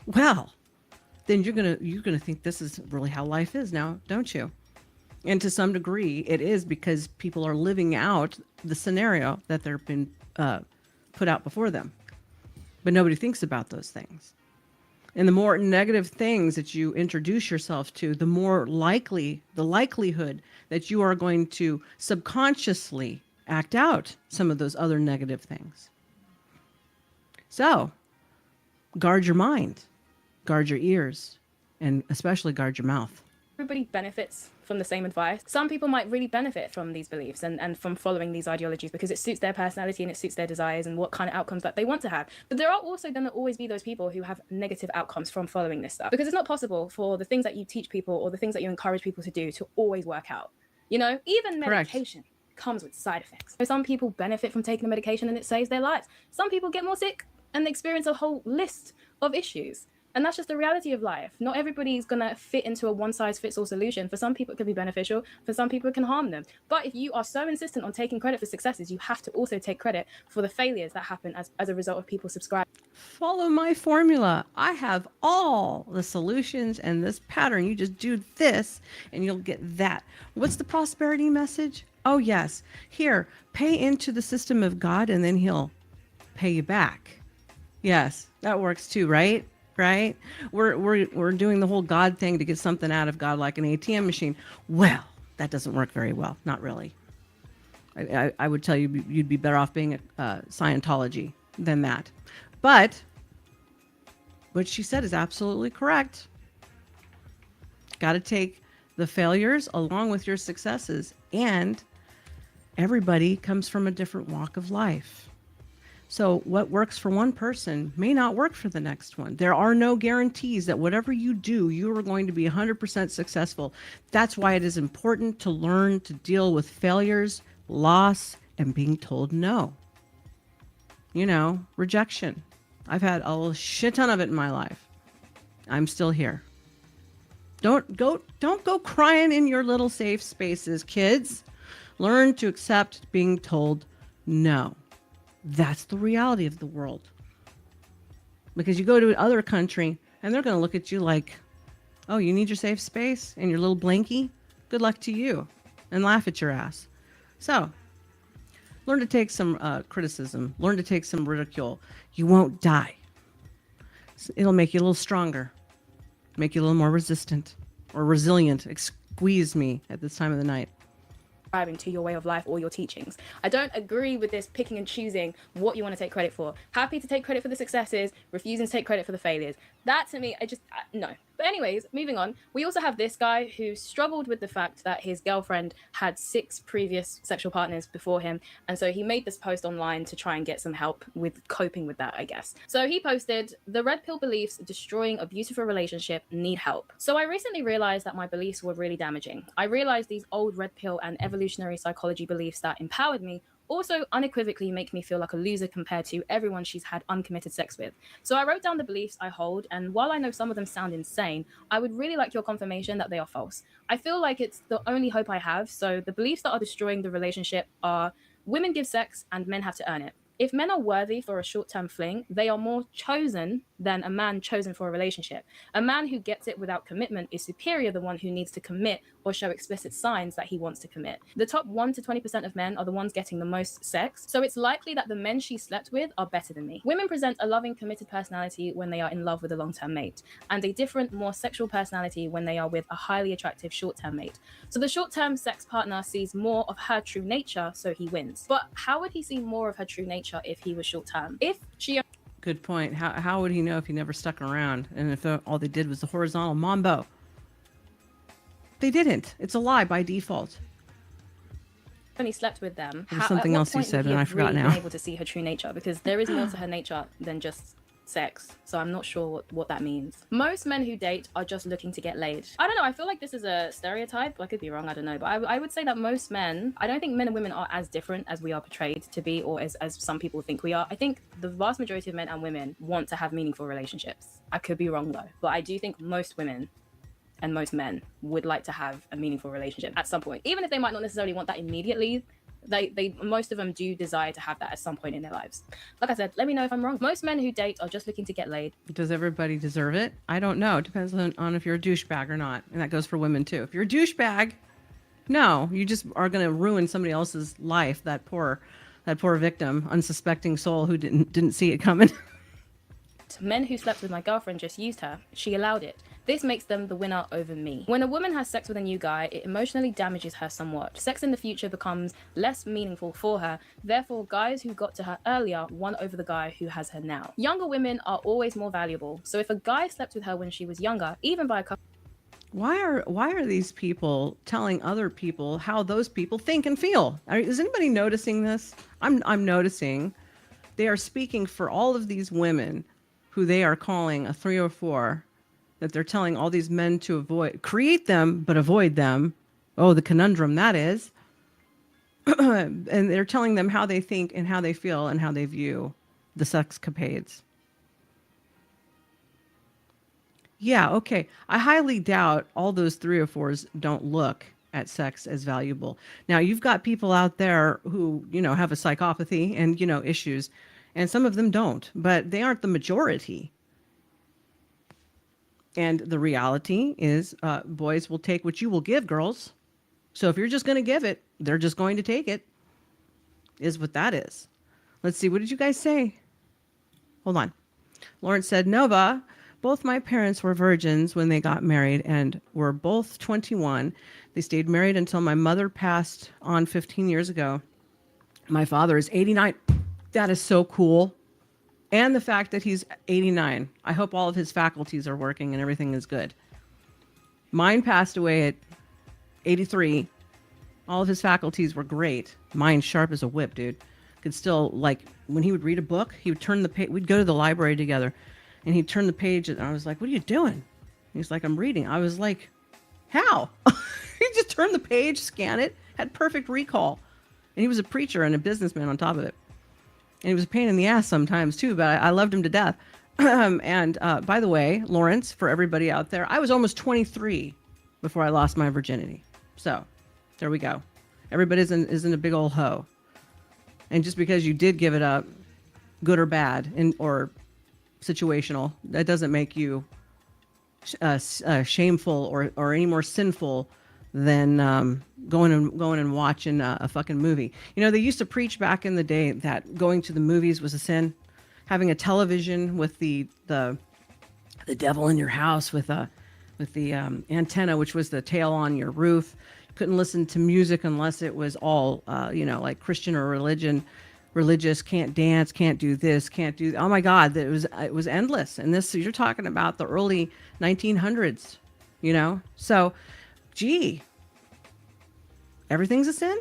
well, then you're gonna think this is really how life is now, don't you? And to some degree, it is, because people are living out the scenario that they've been put out before them, but nobody thinks about those things. And the more negative things that you introduce yourself to, the more likelihood that you are going to subconsciously act out some of those other negative things. So guard your mind, guard your ears, and especially guard your mouth. Everybody benefits from the same advice. Some people might really benefit from these beliefs and from following these ideologies because it suits their personality and it suits their desires and what kind of outcomes that they want to have. But there are also going to always be those people who have negative outcomes from following this stuff, because it's not possible for the things that you teach people or the things that you encourage people to do to always work out. Even medication comes with side effects. So some people benefit from taking the medication and it saves their lives. Some people get more sick and they experience a whole list of issues. And that's just the reality of life. Not everybody's going to fit into a one-size-fits-all solution. For some people, it could be beneficial. For some people, it can harm them. But if you are so insistent on taking credit for successes, you have to also take credit for the failures that happen as a result of people subscribing. Follow my formula. I have all the solutions and this pattern. You just do this and you'll get that. What's the prosperity message? Oh, yes. Here, pay into the system of God and then he'll pay you back. Yes, that works too, right? Right? We're doing the whole God thing to get something out of God like an ATM machine. Well, that doesn't work very well. Not really. I would tell you you'd be better off being a Scientology than that. But what she said is absolutely correct. Got to take the failures along with your successes. And everybody comes from a different walk of life. So what works for one person may not work for the next one. There are no guarantees that whatever you do, you are going to be 100% successful. That's why it is important to learn to deal with failures, loss, and being told no. You know, rejection. I've had a shit ton of it in my life. I'm still here. Don't go crying in your little safe spaces, kids. Learn to accept being told no. That's the reality of the world. Because you go to another country and they're going to look at you like, oh, you need your safe space and your little blankie? Good luck to you. And laugh at your ass. So, learn to take some criticism. Learn to take some ridicule. You won't die. It'll make you a little stronger. Make you a little more resistant or resilient. Squeeze me at this time of the night. To your way of life or your teachings. I don't agree with this picking and choosing what you want to take credit for. Happy to take credit for the successes, refusing to take credit for the failures. That to me, no. But anyways, moving on. We also have this guy who struggled with the fact that his girlfriend had 6 previous sexual partners before him. And so he made this post online to try and get some help with coping with that, I guess. So he posted, "The red pill beliefs destroying a beautiful relationship need help." So I recently realized that my beliefs were really damaging. I realized these old red pill and evolutionary psychology beliefs that empowered me also unequivocally make me feel like a loser compared to everyone she's had uncommitted sex with. So I wrote down the beliefs I hold, and while I know some of them sound insane, I would really like your confirmation that they are false. I feel like it's the only hope I have. So the beliefs that are destroying the relationship are: women give sex and men have to earn it. If men are worthy for a short-term fling, they are more chosen than a man chosen for a relationship. A man who gets it without commitment is superior to the one who needs to commit or show explicit signs that he wants to commit. The top 1 to 20% of men are the ones getting the most sex, so it's likely that the men she slept with are better than me. Women present a loving, committed personality when they are in love with a long-term mate, and a different, more sexual personality when they are with a highly attractive short-term mate. So the short-term sex partner sees more of her true nature, so he wins. But how would he see more of her true nature if he was short-term? If she... Good point. How would he know if he never stuck around and if all they did was the horizontal mambo? They didn't. It's a lie by default. Only slept with them. There's something else you said, and I forgot now. Been able to see her true nature, because there is more to her nature than just sex. So I'm not sure what that means. Most men who date are just looking to get laid. I don't know. I feel like this is a stereotype. I could be wrong. I don't know. But I would say that most men, I don't think men and women are as different as we are portrayed to be, or as some people think we are. I think the vast majority of men and women want to have meaningful relationships. I could be wrong though. But I do think most women and most men would like to have a meaningful relationship at some point. Even if they might not necessarily want that immediately, they most of them do desire to have that at some point in their lives. Like I said, let me know if I'm wrong. Most men who date are just looking to get laid. Does everybody deserve it? I don't know. It depends on if you're a douchebag or not. And that goes for women too. If you're a douchebag, no, you just are going to ruin somebody else's life. That poor victim, unsuspecting soul who didn't see it coming. Men who slept with my girlfriend just used her. She allowed it. This makes them the winner over me. When a woman has sex with a new guy, it emotionally damages her somewhat. Sex in the future becomes less meaningful for her. Therefore, guys who got to her earlier won over the guy who has her now. Younger women are always more valuable. So if a guy slept with her when she was younger, even by a couple... Why are these people telling other people how those people think and feel? Is anybody noticing this? I'm noticing. They are speaking for all of these women who they are calling a 304, that they're telling all these men to avoid, create them, but avoid them. Oh, the conundrum that is. And they're telling them how they think and how they feel and how they view the sexcapades. Yeah, okay. I highly doubt all those 304s don't look at sex as valuable. Now, you've got people out there who, have a psychopathy and, issues, and some of them don't, but they aren't the majority. And the reality is, boys will take what you will give, girls. So if you're just going to give it, they're just going to take it, is what that is. Let's see. What did you guys say? Hold on. Lawrence said, Nova, both my parents were virgins when they got married and were both 21. They stayed married until my mother passed on 15 years ago. My father is 89. That is so cool. And the fact that he's 89. I hope all of his faculties are working and everything is good. Mine passed away at 83. All of his faculties were great. Mine sharp as a whip, dude. could still, like, when he would read a book, he would turn the page. We'd go to the library together, and he'd turn the page, and I was like, "What are you doing?" He's like, "I'm reading." I was like, "How?" He just turned the page, scan it, had perfect recall, and he was a preacher and a businessman on top of it. And he was a pain in the ass sometimes too, but I loved him to death. And by the way, Lawrence, for everybody out there, I was almost 23 before I lost my virginity. So there we go. Everybody isn't a big old hoe. And just because you did give it up, good or bad, or situational, that doesn't make you shameful or any more sinful than going and watching a fucking movie. You know, they used to preach back in the day that going to the movies was a sin. Having a television with the devil in your house with the antenna, which was the tail on your roof. Couldn't listen to music unless it was all like Christian or religious. Can't dance, can't do this, can't do. Oh my God, it was endless. And this, you're talking about the early 1900s, you know. So, gee, everything's a sin,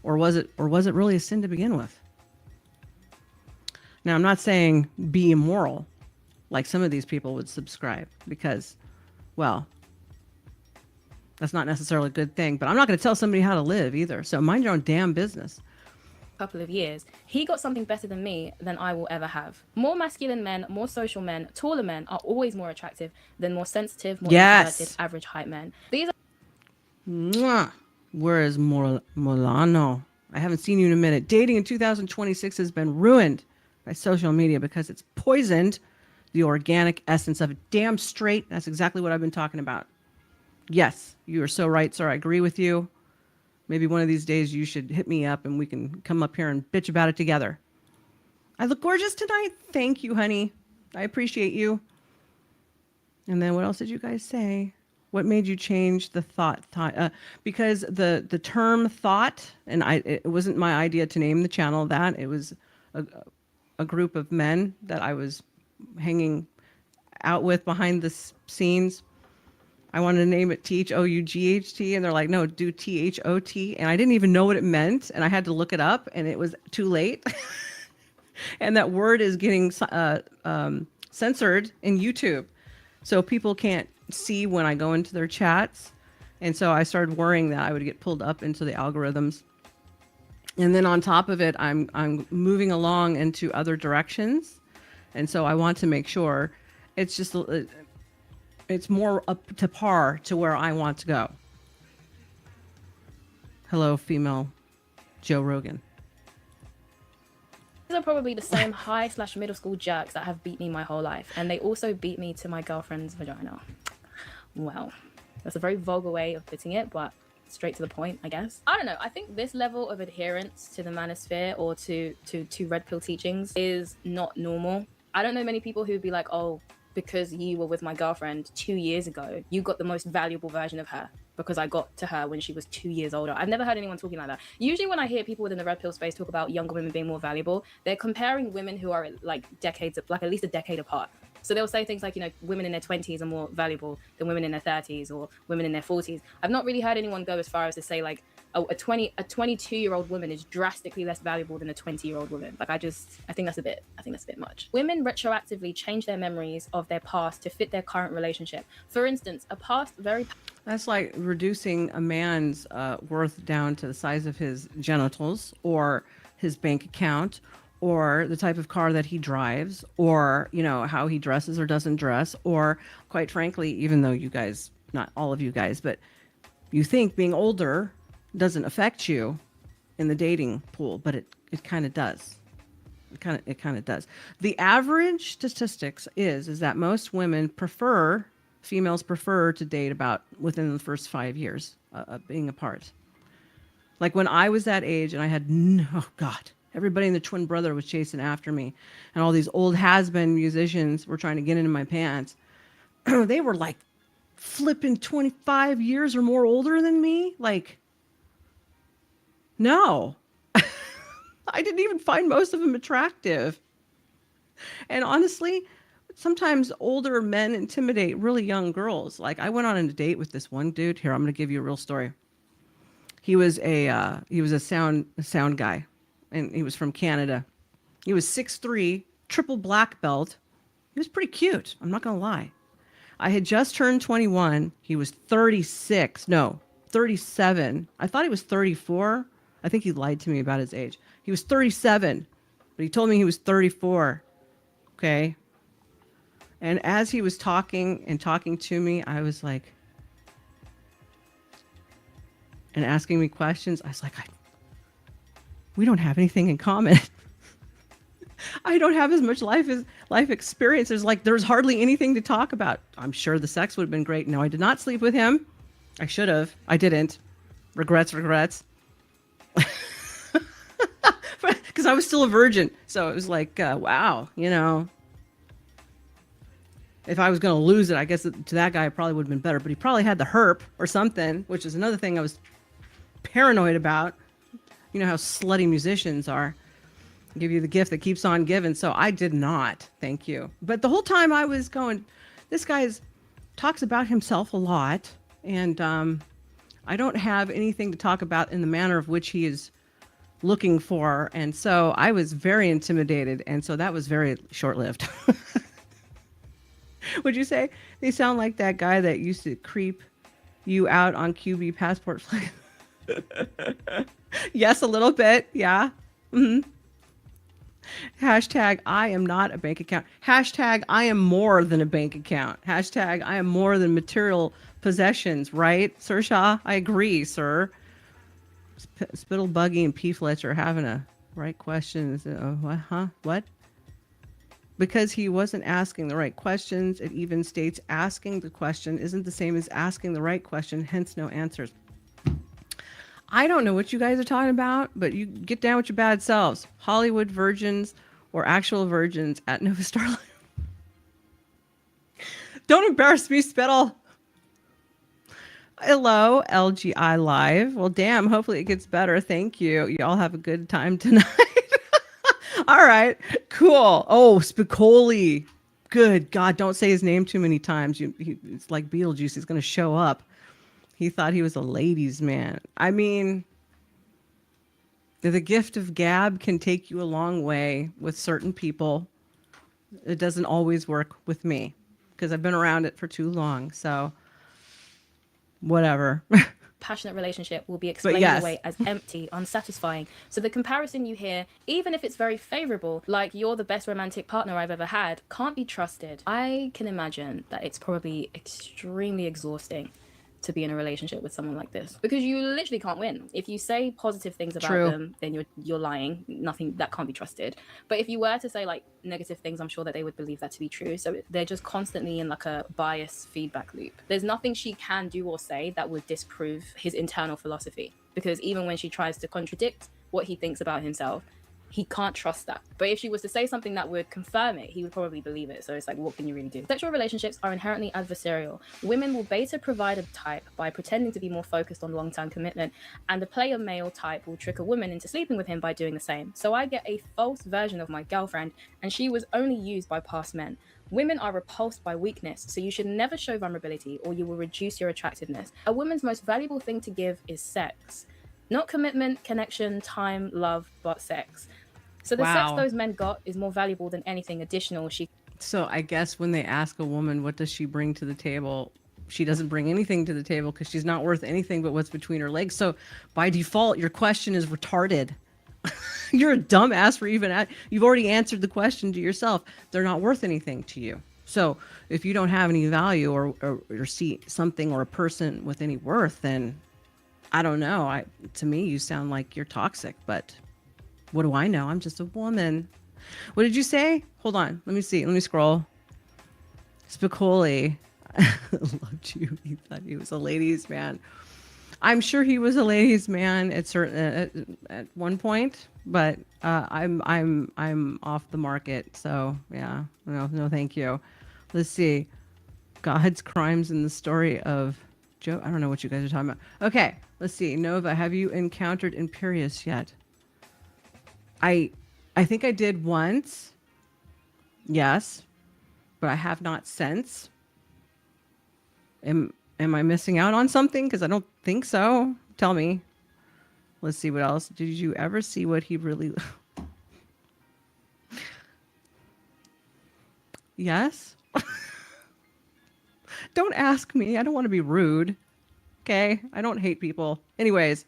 or was it really a sin to begin with? Now, I'm not saying be immoral, like some of these people would subscribe, because, well, that's not necessarily a good thing. But I'm not going to tell somebody how to live either. So mind your own damn business. Couple of years, he got something better than me than I will ever have. More masculine men, more social men, taller men are always more attractive than more sensitive, more introverted, average height men. These are Mwah. Where is Molano? I haven't seen you in a minute. Dating in 2026 has been ruined by social media because it's poisoned the organic essence of it. Damn straight. That's exactly what I've been talking about. Yes, you are so right, sir. I agree with you. Maybe one of these days you should hit me up and we can come up here and bitch about it together. I look gorgeous tonight. Thank you, honey. I appreciate you. And then what else did you guys say? What made you change the thought? Because the term thought, and it wasn't my idea to name the channel that. It was a group of men that I was hanging out with behind the scenes. I wanted to name it THOUGHT, and they're like, no, do THOT. And I didn't even know what it meant, and I had to look it up, and it was too late. And that word is getting censored in YouTube. So people can't see when I go into their chats. And so I started worrying that I would get pulled up into the algorithms. And then on top of it, I'm moving along into other directions. And so I want to make sure it's more up to par to where I want to go. Hello, female Joe Rogan. These are probably the same high/middle school jerks that have beat me my whole life. And they also beat me to my girlfriend's vagina. Well, that's a very vulgar way of putting it, but straight to the point, I guess. I don't know. I think this level of adherence to the manosphere or to red pill teachings is not normal. I don't know many people who'd be like, oh, because you were with my girlfriend 2 years ago, you got the most valuable version of her because I got to her when she was 2 years older. I've never heard anyone talking like that. Usually when I hear people within the red pill space talk about younger women being more valuable, they're comparing women who are like decades, like at least a decade apart. So they'll say things like, you know, women in their 20s are more valuable than women in their 30s or women in their 40s. I've not really heard anyone go as far as to say like, oh, a 22-year-old woman is drastically less valuable than a 20-year-old woman. Like I think that's a bit much. Women retroactively change their memories of their past to fit their current relationship. For instance, a past very... That's like reducing a man's worth down to the size of his genitals or his bank account or the type of car that he drives or, you know, how he dresses or doesn't dress, or quite frankly, even though you guys, not all of you guys, but you think being older doesn't affect you in the dating pool, but it kind of does. It kind of does. The average statistics is that most females prefer to date about within the first 5 years of being apart. Like when I was that age and I had, oh God, everybody and the twin brother was chasing after me, and all these old has-been musicians were trying to get into my pants. They were like flipping 25 years or more older than me. Like, no, I didn't even find most of them attractive. And honestly, sometimes older men intimidate really young girls. Like I went on a date with this one dude. Here, I'm going to give you a real story. He was a sound guy, and he was from Canada. He was 6'3", triple black belt. He was pretty cute. I'm not going to lie. I had just turned 21. He was 36. No, 37. I thought he was 34. I think he lied to me about his age. He was 37, but he told me he was 34. Okay. And as he was talking to me, I was like, and asking me questions, I was like, we don't have anything in common. I don't have as much life experience. There's hardly anything to talk about. I'm sure the sex would have been great. No, I did not sleep with him. I should have. I didn't. Regrets. Because I was still a virgin. So it was like, wow, you know. If I was going to lose it, I guess to that guy, it probably would have been better. But he probably had the herp or something, which is another thing I was paranoid about. You know how slutty musicians are. Give you the gift that keeps on giving. So I did not. Thank you. But the whole time I was going, this guy talks about himself a lot. And I don't have anything to talk about in the manner of which he is looking for. And so I was very intimidated. And so that was very short-lived. Would you say they sound like that guy that used to creep you out on QB passport flight? Yes, a little bit. Yeah. Mm-hmm. Hashtag, I am not a bank account. Hashtag, I am more than a bank account. Hashtag, I am more than material possessions. Right, Sir Shah? I agree, sir. Spittle Buggy and P. Fletcher having a right question. What? Huh? What? Because he wasn't asking the right questions. It even states asking the question isn't the same as asking the right question, hence no answers. I don't know what you guys are talking about, but you get down with your bad selves. Hollywood virgins or actual virgins at NovaStar. Don't embarrass me, Spittle. Hello, LGI Live. Well, damn, hopefully it gets better. Thank you. Y'all have a good time tonight. All right, cool. Oh, Spicoli. Good God, don't say his name too many times. It's like Beetlejuice. He's going to show up. He thought he was a ladies' man. I mean, the gift of gab can take you a long way with certain people. It doesn't always work with me because I've been around it for too long. So, whatever. Passionate relationship will be explained away as empty, unsatisfying. So the comparison you hear, even if it's very favorable, like you're the best romantic partner I've ever had, can't be trusted. I can imagine that it's probably extremely exhausting to be in a relationship with someone like this because you literally can't win. If you say positive things about them, then you're lying. Nothing that can't be trusted. But if you were to say like negative things, I'm sure that they would believe that to be true. So they're just constantly in like a bias feedback loop. There's nothing she can do or say that would disprove his internal philosophy because even when she tries to contradict what he thinks about himself, he can't trust that. But if she was to say something that would confirm it, he would probably believe it. So it's like, what can you really do? Sexual relationships are inherently adversarial. Women will bait a provider type by pretending to be more focused on long-term commitment, and the player male type will trick a woman into sleeping with him by doing the same. So I get a false version of my girlfriend, and she was only used by past men. Women are repulsed by weakness, so you should never show vulnerability or you will reduce your attractiveness. A woman's most valuable thing to give is sex. Not commitment, connection, time, love, but sex. So the sex those men got is more valuable than anything additional she... So I guess when they ask a woman, what does she bring to the table? She doesn't bring anything to the table because she's not worth anything but what's between her legs. So by default, your question is retarded. You're a dumbass for even... You've already answered the question to yourself. They're not worth anything to you. So if you don't have any value or see something or a person with any worth, then I don't know. To me, you sound like you're toxic, but... What do I know? I'm just a woman. What did you say? Hold on. Let me see. Let me scroll. Spicoli. Loved you. He thought he was a ladies' man. I'm sure he was a ladies' man at one point, but I'm off the market. So yeah, no, thank you. Let's see. God's crimes in the story of Joe. I don't know what you guys are talking about. Okay, let's see. Nova, have you encountered Imperius yet? I think I did once. Yes, but I have not since. Am I missing out on something? Because I don't think so. Tell me. Let's see what else. Did you ever see what he really... Yes? Don't ask me. I don't want to be rude. Okay? I don't hate people. Anyways,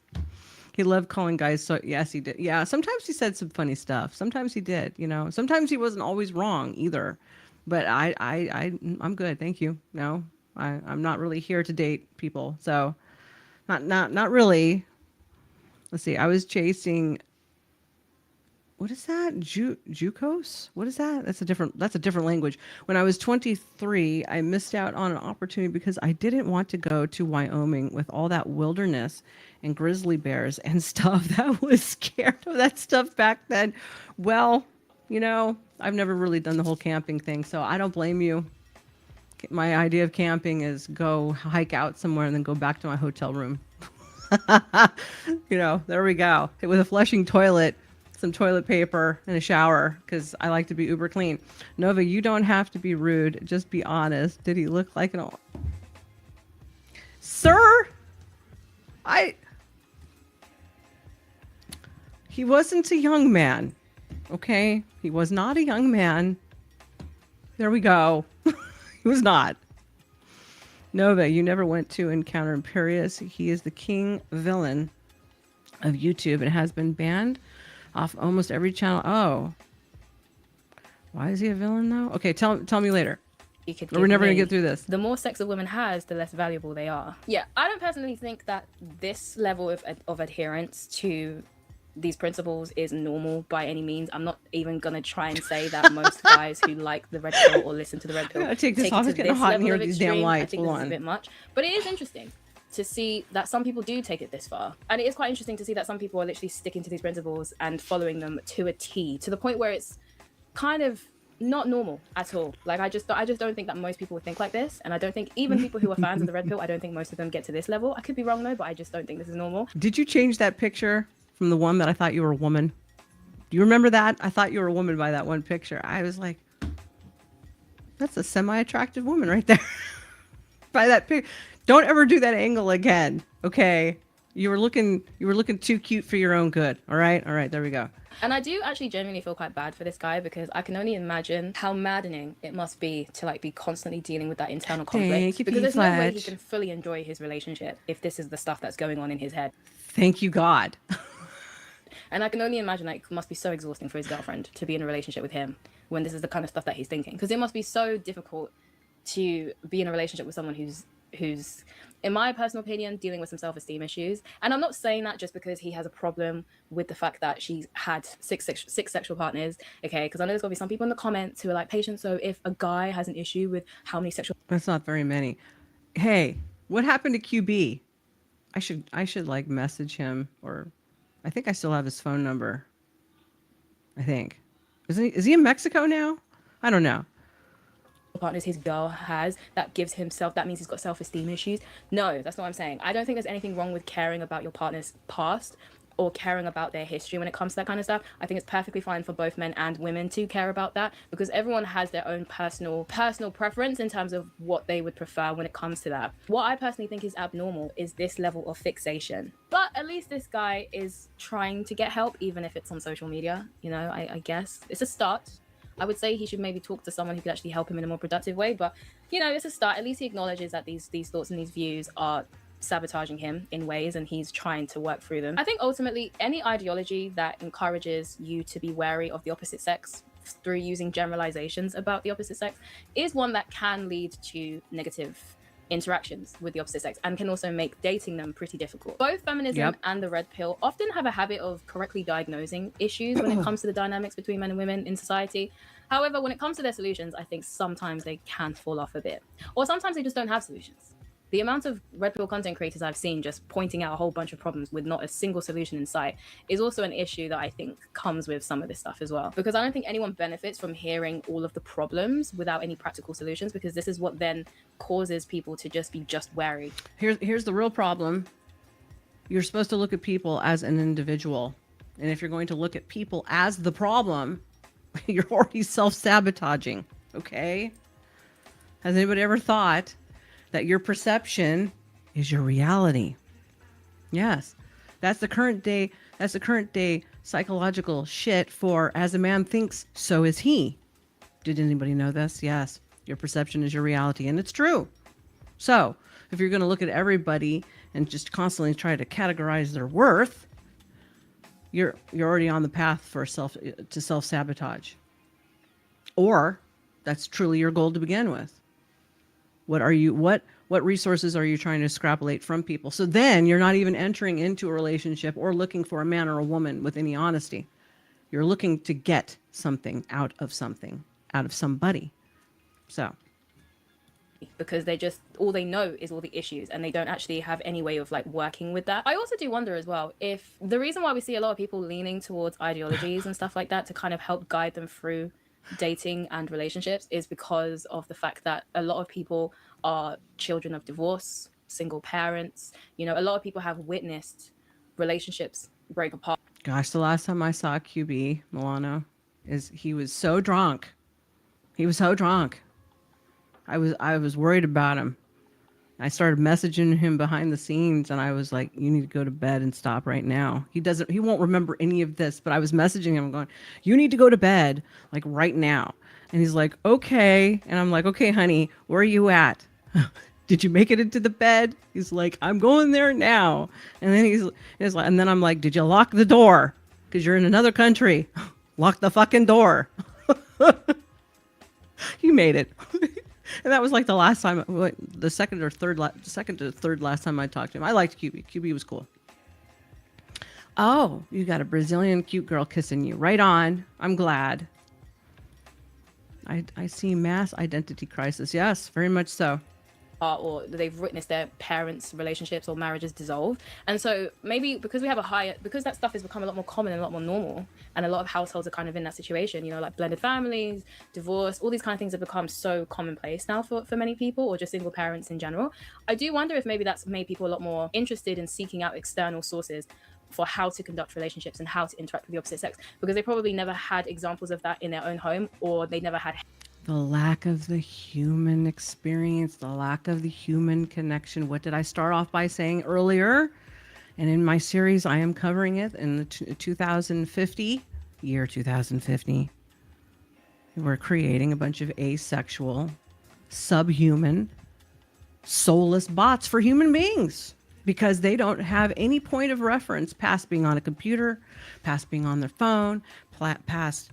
he loved calling guys. So yes, he did. Yeah, sometimes he said some funny stuff. Sometimes he did, you know. Sometimes he wasn't always wrong either. But I'm good. Thank you. No, I'm not really here to date people. So not really. Let's see. I was chasing... What is that? Jukos? What is that? That's a different language. When I was 23, I missed out on an opportunity because I didn't want to go to Wyoming with all that wilderness and grizzly bears and stuff. That was scared of that stuff back then. Well, you know, I've never really done the whole camping thing, so I don't blame you. My idea of camping is go hike out somewhere and then go back to my hotel room. You know, there we go. With a flushing toilet, some toilet paper, and a shower, because I like to be uber clean. Nova, you don't have to be rude. Just be honest. Did he look like an... Sir? He wasn't a young man. Okay? He was not a young man. There we go. He was not. Nova, you never went to encounter Imperius. He is the king villain of YouTube and has been banned off almost every channel. Oh. Why is he a villain, though? Okay, tell me later. We're never going to get through this. The more sex a woman has, the less valuable they are. Yeah, I don't personally think that this level of adherence to these principles is normal by any means. I'm not even going to try and say that most guys who like the Red Pill or listen to the Red Pill take this off. It's getting hot in here with these damn lights. I think this is a bit much. But it is interesting to see that some people do take it this far. And it is quite interesting to see that some people are literally sticking to these principles and following them to a T, to the point where it's kind of not normal at all. Like, I just don't think that most people would think like this. And I don't think even people who are fans of the Red Pill, I don't think most of them get to this level. I could be wrong though, but I just don't think this is normal. Did you change that picture from the one that I thought you were a woman? Do you remember that? I thought you were a woman by that one picture. I was like, that's a semi-attractive woman right there. By that picture. Don't ever do that angle again. Okay. You were looking too cute for your own good. All right. There we go. And I do actually genuinely feel quite bad for this guy, because I can only imagine how maddening it must be to like be constantly dealing with that internal conflict. Because there's no way he can fully enjoy his relationship if this is the stuff that's going on in his head. Thank you, God. And I can only imagine like it must be so exhausting for his girlfriend to be in a relationship with him when this is the kind of stuff that he's thinking. Because it must be so difficult to be in a relationship with someone who's, in my personal opinion, dealing with some self-esteem issues. And I'm not saying that just because he has a problem with the fact that she's had six sexual partners, okay? Because I know there's gonna be some people in the comments who are like, Patient, so if a guy has an issue with how many sexual... That's not very many. Hey, what happened to QB? I should like message him, or I think I still have his phone number. I think. Is he in Mexico now? I don't know. Partners his girl has that gives himself, that means he's got self-esteem issues. No, that's not what I'm saying. I don't think there's anything wrong with caring about your partner's past or caring about their history when it comes to that kind of stuff. I think it's perfectly fine for both men and women to care about that, because everyone has their own personal preference in terms of what they would prefer when it comes to that. What I personally think is abnormal is this level of fixation. But at least this guy is trying to get help, even if it's on social media. You know, I guess it's a start. I would say he should maybe talk to someone who could actually help him in a more productive way. But, you know, it's a start. At least he acknowledges that these thoughts and these views are sabotaging him in ways, and he's trying to work through them. I think ultimately any ideology that encourages you to be wary of the opposite sex through using generalizations about the opposite sex is one that can lead to negative interactions with the opposite sex and can also make dating them pretty difficult. Both feminism and the Red Pill often have a habit of correctly diagnosing issues when it comes to the dynamics between men and women in society. However, when it comes to their solutions, I think sometimes they can fall off a bit, or sometimes they just don't have solutions. The amount of Red Pill content creators I've seen just pointing out a whole bunch of problems with not a single solution in sight is also an issue that I think comes with some of this stuff as well. Because I don't think anyone benefits from hearing all of the problems without any practical solutions, because this is what then causes people to just be wary. Here's the real problem. You're supposed to look at people as an individual. And if you're going to look at people as the problem, you're already self-sabotaging, okay? Has anybody ever thought that your perception is your reality? Yes. That's the current day. That's the current day psychological shit for as a man thinks, so is he. Did anybody know this? Yes. Your perception is your reality, and it's true. So if you're going to look at everybody and just constantly try to categorize their worth, you're already on the path for self-sabotage. Or that's truly your goal to begin with. What resources are you trying to extrapolate from people? So then you're not even entering into a relationship or looking for a man or a woman with any honesty. You're looking to get something, out of somebody. So. Because they just, all they know is all the issues and they don't actually have any way of like working with that. I also do wonder as well if the reason why we see a lot of people leaning towards ideologies and stuff like that to kind of help guide them through dating and relationships is because of the fact that a lot of people are children of divorce, single parents. You know, a lot of people have witnessed relationships break apart. Gosh, the last time I saw QB Milano he was so drunk. He was so drunk. I was worried about him. I started messaging him behind the scenes and I was like, you need to go to bed and stop right now. He won't remember any of this, but I was messaging him going, you need to go to bed like right now. And he's like, okay. And I'm like, okay, honey, where are you at? Did you make it into the bed? He's like, I'm going there now. And then he's like, and then I'm like, did you lock the door? Because you're in another country. Lock the fucking door. You made it. And that was like the last time, the second to third last time I talked to him. I liked QB. QB was cool. Oh, you got a Brazilian cute girl kissing you. Right on. I'm glad. I see mass identity crisis. Yes, very much so. Or they've witnessed their parents' relationships or marriages dissolve. And so maybe because because that stuff has become a lot more common and a lot more normal, and a lot of households are kind of in that situation, you know, like blended families, divorce, all these kind of things have become so commonplace now for many people, or just single parents in general. I do wonder if maybe that's made people a lot more interested in seeking out external sources for how to conduct relationships and how to interact with the opposite sex, because they probably never had examples of that in their own home, or they never had the lack of the human experience, the lack of the human connection. What did I start off by saying earlier? And in my series, I am covering it in the 2050, year 2050. We're creating a bunch of asexual, subhuman, soulless bots for human beings because they don't have any point of reference past being on a computer, past being on their phone, past,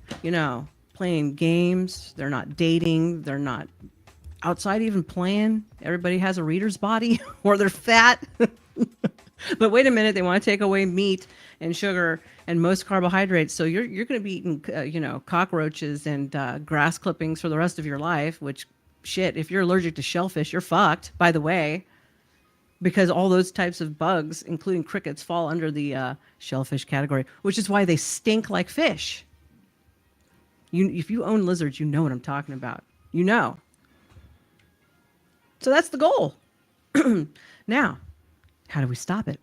playing games. They're not dating. They're not outside even playing. Everybody has a reader's body or they're fat. But wait a minute, they want to take away meat and sugar and most carbohydrates. So you're going to be eating, cockroaches and grass clippings for the rest of your life, which shit, if you're allergic to shellfish, you're fucked, by the way, because all those types of bugs, including crickets, fall under the shellfish category, which is why they stink like fish. If you own lizards, you know what I'm talking about. So that's the goal. Now, how do we stop it?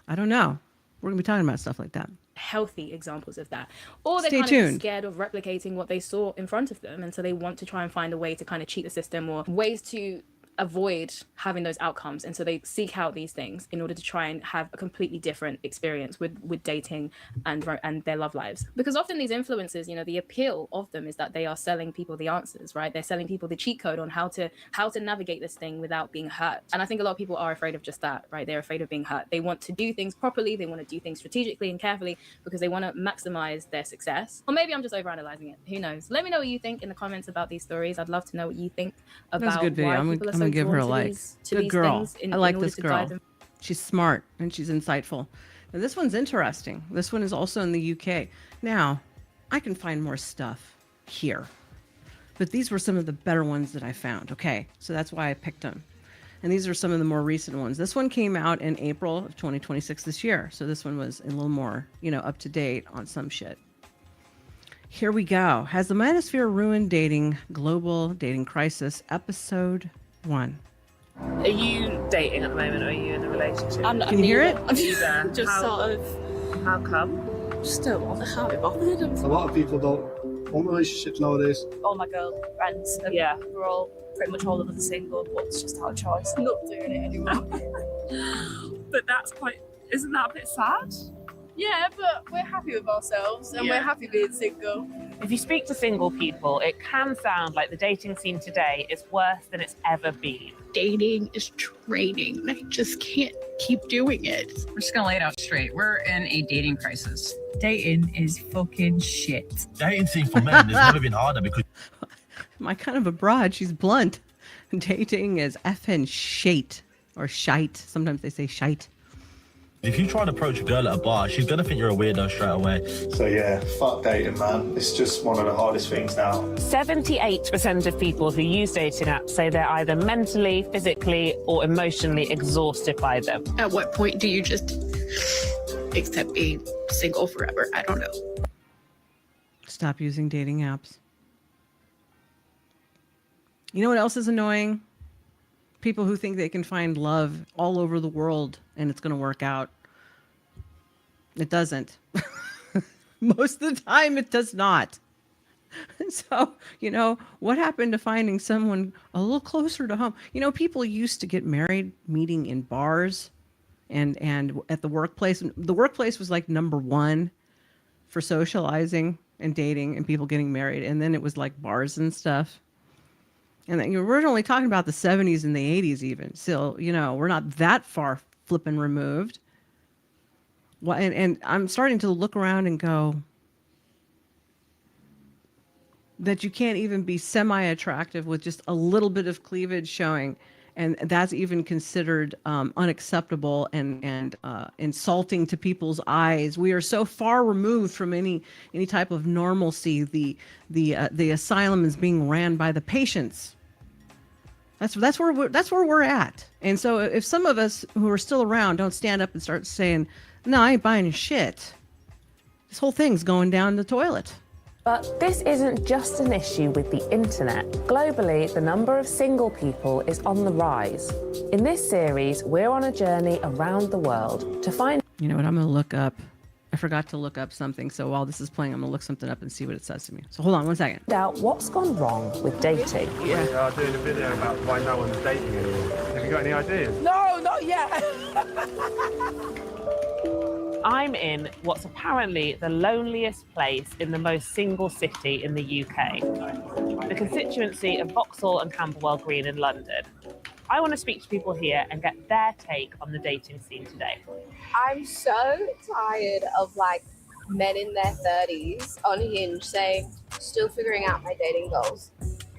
I don't know. We're going to be talking about stuff like that. Healthy examples of that. Or they're Stay kind tuned. of scared of replicating what they saw in front of them. And so they want to try and find a way to kind of cheat the system or ways to avoid having those outcomes, and so they seek out these things in order to try and have a completely different experience with dating and their love lives. Because often these influencers, the appeal of them is that they are selling people the answers, right? They're selling people the cheat code on how to navigate this thing without being hurt. And I think a lot of people are afraid of just that, right? They're afraid of being hurt. They want to do things properly, they want to do things strategically and carefully because they want to maximize their success. Or maybe I'm just overanalyzing it, who knows? Let me know what you think in the comments about these stories. I'd love to know what you think about That's a good video. why people are so I'm gonna give her a drawn like. to Good these girl. things I like this girl. She's smart and she's insightful. Now, this one's interesting. This one is also in the UK. Now, I can find more stuff here, but these were some of the better ones that I found. Okay, so that's why I picked them. And these are some of the more recent ones. This one came out in April of 2026 this year. So this one was a little more, up to date on some shit. Here we go. Has the manosphere ruined dating? Global dating crisis, episode 1. Are you dating at the moment, or are you in a relationship? Can you hear it? Either. Just sort of. How come? Just don't want to have it bothered. A lot of people don't want relationships nowadays. All my girlfriends, we're all pretty much all single, but it's just our choice. I'm not doing it anymore. But that's quite Isn't that a bit sad? Yeah, but we're happy with ourselves and we're happy being single. If you speak to single people, it can sound like the dating scene today is worse than it's ever been. Dating is draining. I just can't keep doing it. We're just gonna lay it out straight. We're in a dating crisis. Dating is fucking shit. Dating scene for men has never been harder because... Am I kind of a broad? She's blunt. Dating is effing shite. Or shite. Sometimes they say shite. If you try and approach a girl at a bar, she's gonna think you're a weirdo straight away. So yeah, fuck dating, man. It's just one of the hardest things now. 78% of people who use dating apps say they're either mentally, physically, or emotionally exhausted by them. At what point do you just accept being single forever? I don't know. Stop using dating apps. You know what else is annoying? People who think they can find love all over the world and it's going to work out. It doesn't. Most of the time, it does not. So, you know, what happened to finding someone a little closer to home? You know, people used to get married meeting in bars and at the workplace. The workplace was like number one for socializing and dating and people getting married. And then it was like bars and stuff. And then, you know, we're only talking about the 70s and the 80s even. So, you know, we're not that far flipping removed. Well, and I'm starting to look around and go that you can't even be semi-attractive with just a little bit of cleavage showing. And that's even considered unacceptable and insulting to people's eyes. We are so far removed from any type of normalcy. The asylum is being ran by the patients. That's where we're at. And so if some of us who are still around don't stand up and start saying, "No, I ain't buying your shit," this whole thing's going down the toilet. But this isn't just an issue with the internet. Globally, the number of single people is on the rise. In this series, we're on a journey around the world to find... You know what, I'm going to look up. I forgot to look up something, so while this is playing, I'm going to look something up and see what it says to me. So hold on one second. Out what's gone wrong with dating. We are doing a video about why no one's dating anymore. Have you got any ideas? No, not yet. I'm in what's apparently the loneliest place in the most single city in the UK, the constituency of Vauxhall and Camberwell Green in London. I want to speak to people here and get their take on the dating scene today. I'm so tired of like men in their 30s on Hinge saying, still figuring out my dating goals.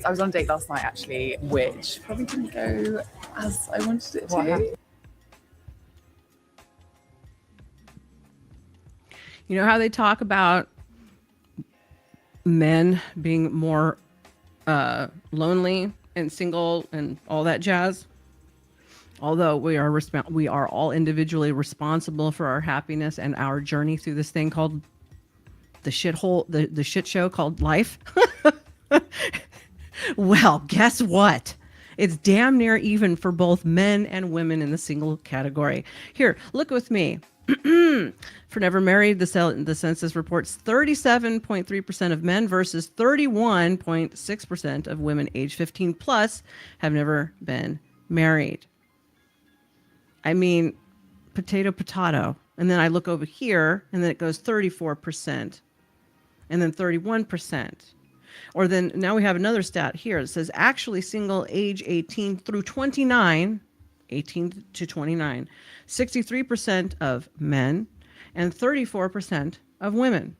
I was on a date last night actually, which probably didn't go as I wanted it to. You know how they talk about men being more lonely and single and all that jazz? Although we are all individually responsible for our happiness and our journey through this thing called the shithole, the shit show called life. Well, guess what? It's damn near even for both men and women in the single category. Here, look with me. For never married, the census reports 37.3% of men versus 31.6% of women age 15 plus have never been married. I mean, potato. And then I look over here and then it goes 34% and then 31%. Or then now we have another stat here. It says actually single age 18 through 29, 18 to 29, 63% of men and 34% of women.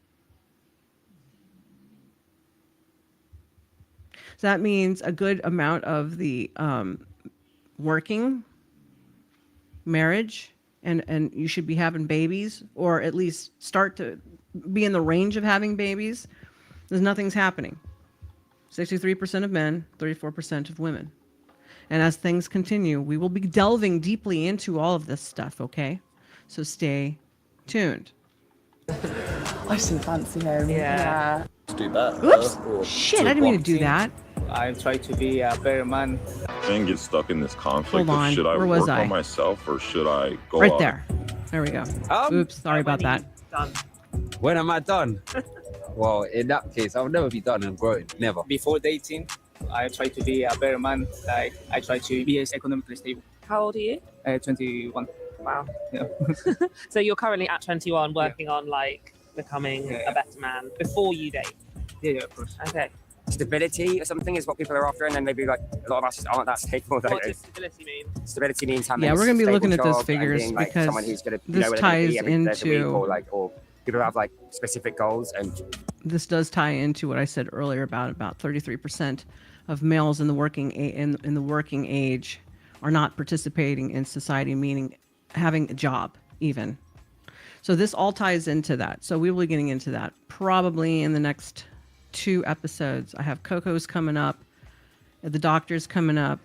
So that means a good amount of the working marriage and you should be having babies or at least start to be in the range of having babies. There's nothing's happening. 63% of men, 34% of women. And as things continue, we will be delving deeply into all of this stuff, okay? So stay tuned. I just didn't fancy him. Yeah. Do that. Oops! Shit, I didn't mean to do that. I try to be a better man. And get stuck in this conflict Hold on. of should I Where was work I? on myself or should I go Right out? there. There we go. Oops, sorry about that. Done. When am I done? Well, in that case, I'll never be done and growing. Never. Before dating, I try to be a better man. Like I try to be as economically stable. How old are you? 21. Wow. Yeah. So you're currently at 21 working on like becoming a better man before you date? Yeah, of course. Okay. Stability or something is what people are after, and then maybe like a lot of us aren't that stable. What does stability mean? Stability means having Yeah, a we're gonna be stable looking at those job and figures being, like, because someone who's gonna, this where they're gonna ties be every day of the week, into or people who have like specific goals. And this does tie into what I said earlier about 33% of males in the in the working age are not participating in society, meaning having a job even. So this all ties into that. So we will be getting into that probably in the next 2 episodes. I have Coco's coming up, the doctor's coming up.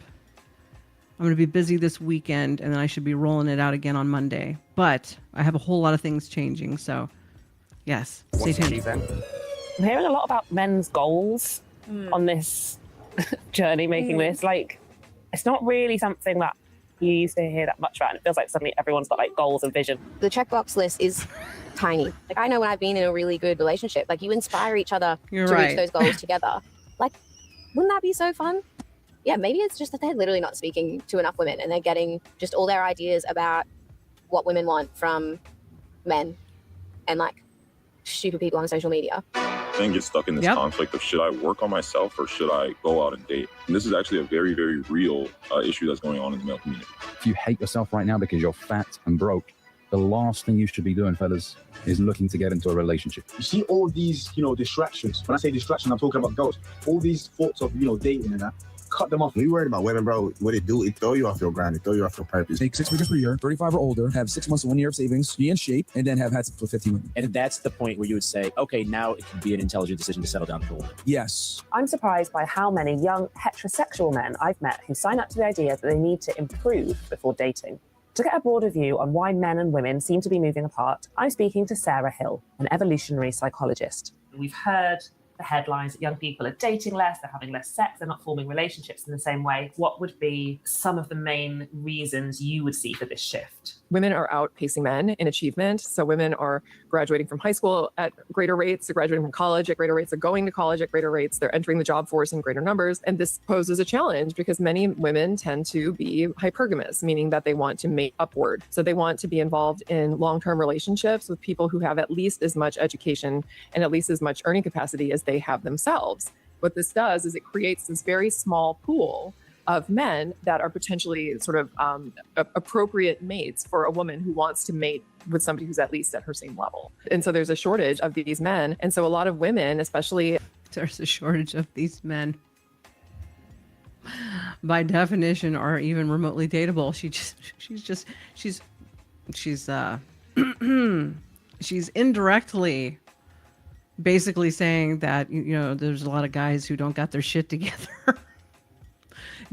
I'm going to be busy this weekend, and then I should be rolling it out again on Monday. But I have a whole lot of things changing, so yes, stay tuned. I'm hearing a lot about men's goals on this journey, making this. Like, it's not really something that you used to hear that much about. And it feels like suddenly everyone's got like goals and vision. The checkbox list is tiny. Like, I know when I've been in a really good relationship, like, you inspire each other You're to right. reach those goals together. Like, wouldn't that be so fun? Yeah, maybe it's just that they're literally not speaking to enough women, and they're getting just all their ideas about what women want from men and like stupid people on social media. Then get stuck in this conflict of should I work on myself or should I go out and date? And this is actually a very, very real issue that's going on in the male community. If you hate yourself right now because you're fat and broke, the last thing you should be doing, fellas, is looking to get into a relationship. You see all these, distractions. When I say distraction, I'm talking about goals. All these thoughts of, dating and that. Cut them off. When you worried about women, bro, what it do, it throw you off your grind, it throw you off your purpose. Make 6 figures per year, 35 or older, have 6 months to 1 year of savings, be in shape, and then have had sex with 15 women. And that's the point where you would say, okay, now it can be an intelligent decision to settle down with a woman. Yes. I'm surprised by how many young heterosexual men I've met who sign up to the idea that they need to improve before dating. To get a broader view on why men and women seem to be moving apart, I'm speaking to Sarah Hill, an evolutionary psychologist. We've heard the headlines that young people are dating less, they're having less sex, they're not forming relationships in the same way. What would be some of the main reasons you would see for this shift? Women are outpacing men in achievement. So women are graduating from high school at greater rates, they're graduating from college at greater rates, they're going to college at greater rates, they're entering the job force in greater numbers. And this poses a challenge because many women tend to be hypergamous, meaning that they want to mate upward. So they want to be involved in long-term relationships with people who have at least as much education and at least as much earning capacity as they have themselves. What this does is it creates this very small pool of men that are potentially sort of appropriate mates for a woman who wants to mate with somebody who's at least at her same level. And so there's a shortage of these men. And so a lot of women, especially... There's a shortage of these men. By definition, are even remotely dateable. She's indirectly basically saying that, there's a lot of guys who don't got their shit together.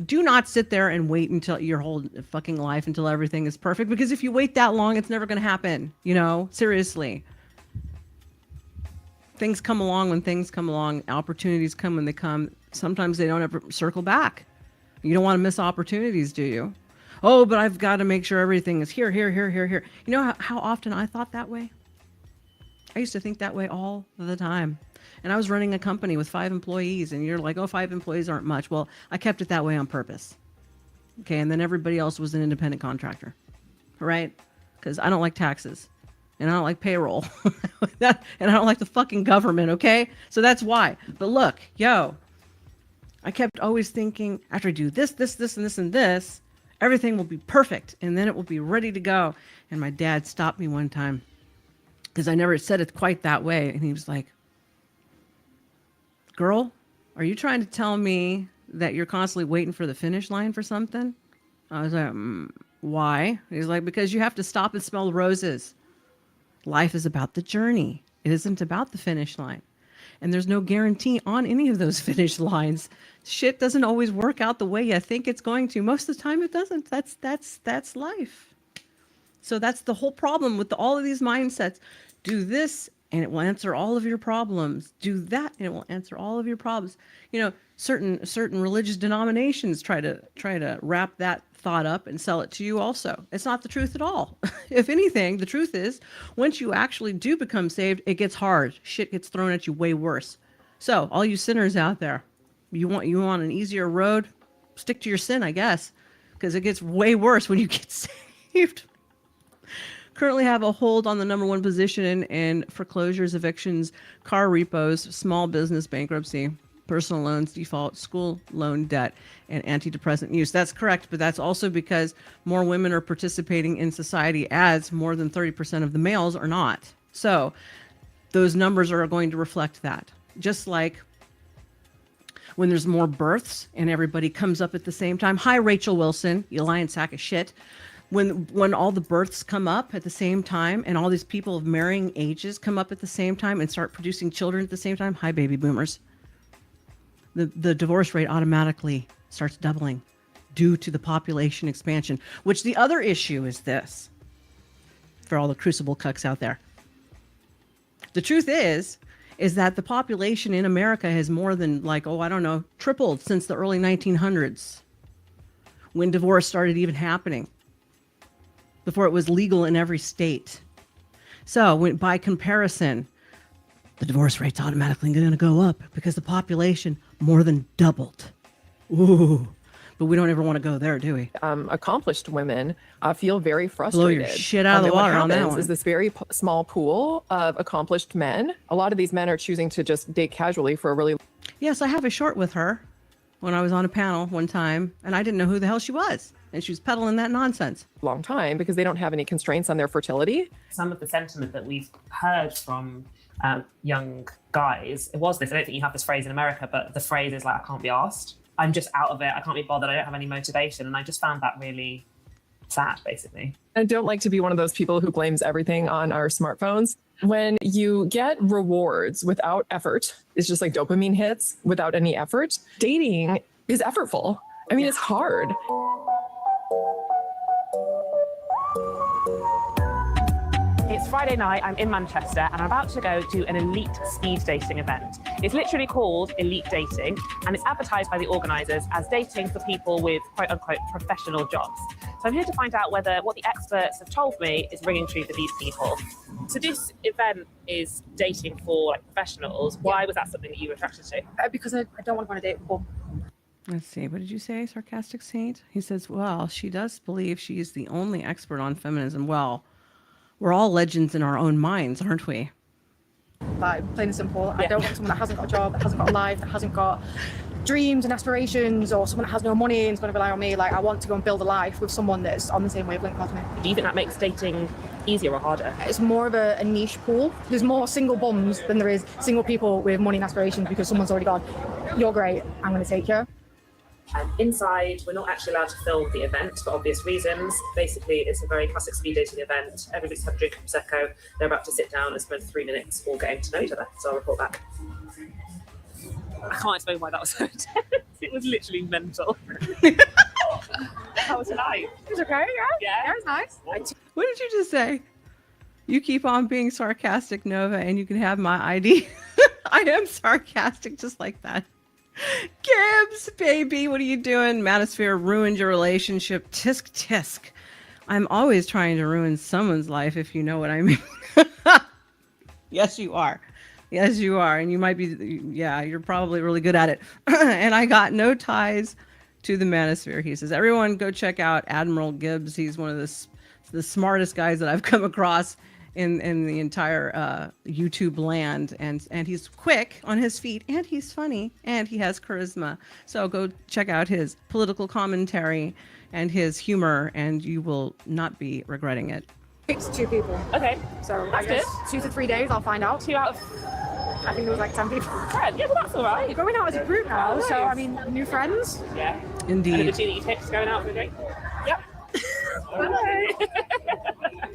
Do not sit there and wait until your whole fucking life until everything is perfect, because if you wait that long, it's never going to happen. Seriously. Things come along when things come along. Opportunities come when they come. Sometimes they don't ever circle back. You don't want to miss opportunities, do you? Oh, but I've got to make sure everything is here. You know how often I thought that way? I used to think that way all the time. And I was running a company with 5 employees, and you're like, oh, 5 employees aren't much. Well, I kept it that way on purpose. Okay, and then everybody else was an independent contractor, right? Because I don't like taxes, and I don't like payroll, and I don't like the fucking government, okay? So that's why. But look, I kept always thinking, after I do this, and this, everything will be perfect, and then it will be ready to go. And my dad stopped me one time, because I never said it quite that way, and he was like, girl, are you trying to tell me that you're constantly waiting for the finish line for something? I was like, why? He's like, because you have to stop and smell the roses. Life is about the journey. It isn't about the finish line. And there's no guarantee on any of those finish lines. Shit doesn't always work out the way you think it's going to. Most of the time it doesn't. That's life. So that's the whole problem with all of these mindsets. Do this and it will answer all of your problems. Do that, and it will answer all of your problems. Certain religious denominations try to wrap that thought up and sell it to you also. It's not the truth at all. If anything, the truth is, once you actually do become saved, it gets hard. Shit gets thrown at you way worse. So, all you sinners out there, you want an easier road? Stick to your sin, I guess, because it gets way worse when you get saved. currently have a hold on the #1 position in foreclosures, evictions, car repos, small business bankruptcy, personal loans, default, school loan debt, and antidepressant use. That's correct, but that's also because more women are participating in society as more than 30% of the males are not. So those numbers are going to reflect that. Just like when there's more births and everybody comes up at the same time. Hi, Rachel Wilson, you lying sack of shit. When all the births come up at the same time and all these people of marrying ages come up at the same time and start producing children at the same time, hi, baby boomers. The divorce rate automatically starts doubling due to the population expansion, which the other issue is this, for all the crucible cucks out there. The truth is that the population in America has more than tripled since the early 1900s when divorce started even happening, before it was legal in every state. So by comparison, the divorce rate's automatically going to go up because the population more than doubled. Ooh, but we don't ever want to go there, do we? Accomplished women feel very frustrated. Blow your shit out of the water on that one. What happens is this very small pool of accomplished men. A lot of these men are choosing to just date casually for a really... Yes, I have a short with her when I was on a panel one time, and I didn't know who the hell she was. And she was peddling that nonsense. Long time, because they don't have any constraints on their fertility. Some of the sentiment that we've heard from young guys, it was this, I don't think you have this phrase in America, but the phrase is like, I can't be asked. I'm just out of it. I can't be bothered. I don't have any motivation. And I just found that really sad, basically. I don't like to be one of those people who blames everything on our smartphones. When you get rewards without effort, it's just like dopamine hits without any effort. Dating is effortful. I mean, it's hard. It's Friday night, I'm in Manchester, and I'm about to go to an elite speed dating event. It's literally called Elite Dating, and it's advertised by the organisers as dating for people with quote-unquote professional jobs. So I'm here to find out whether what the experts have told me is ringing true for these people. So this event is dating for professionals. Why was that something that you were attracted to? Because I don't want to go on a date with Bob. Let's see. What did you say, Sarcastic Saint? He says, well, she does believe she is the only expert on feminism. Well, we're all legends in our own minds, aren't we? Like, plain and simple. I don't want someone that hasn't got a job, that hasn't got a life, that hasn't got dreams and aspirations, or someone that has no money and is going to rely on me. Like, I want to go and build a life with someone that's on the same wavelength as me. Do you think that makes dating easier or harder? It's more of a niche pool. There's more single bums than there is single people with money and aspirations, because someone's already gone, you're great, I'm going to take you. Inside, we're not actually allowed to film the event for obvious reasons. Basically, it's a very classic speed dating event. Everybody's had a drink of Prosecco. They're about to sit down and spend 3 minutes all getting to know each other. So I'll report back. I can't explain why that was so intense. It was literally mental. How was tonight? It was okay, yeah. It was nice. What did you just say? You keep on being sarcastic, Nova, and you can have my ID. I am sarcastic just like that. Gibbs, baby, what are you doing? Manosphere ruined your relationship. Tisk, tisk. I'm always trying to ruin someone's life, if you know what I mean. Yes, you are. Yes, you are. And you might be, you're probably really good at it. And I got no ties to the Manosphere. He says, everyone go check out Admiral Gibbs. He's one of the smartest guys that I've come across in the entire YouTube land, and he's quick on his feet, and he's funny, and he has charisma. So go check out his political commentary and his humor, and you will not be regretting it. It's 2 people. Okay. So I guess 2 to 3 days, I'll find out. 2 out of... I think there was like 10 people. Yeah, well, that's all right. We're going out as a group now, so I mean, new friends. Yeah. Indeed. And the 2 that you picked going out for a drink? Yep. Bye.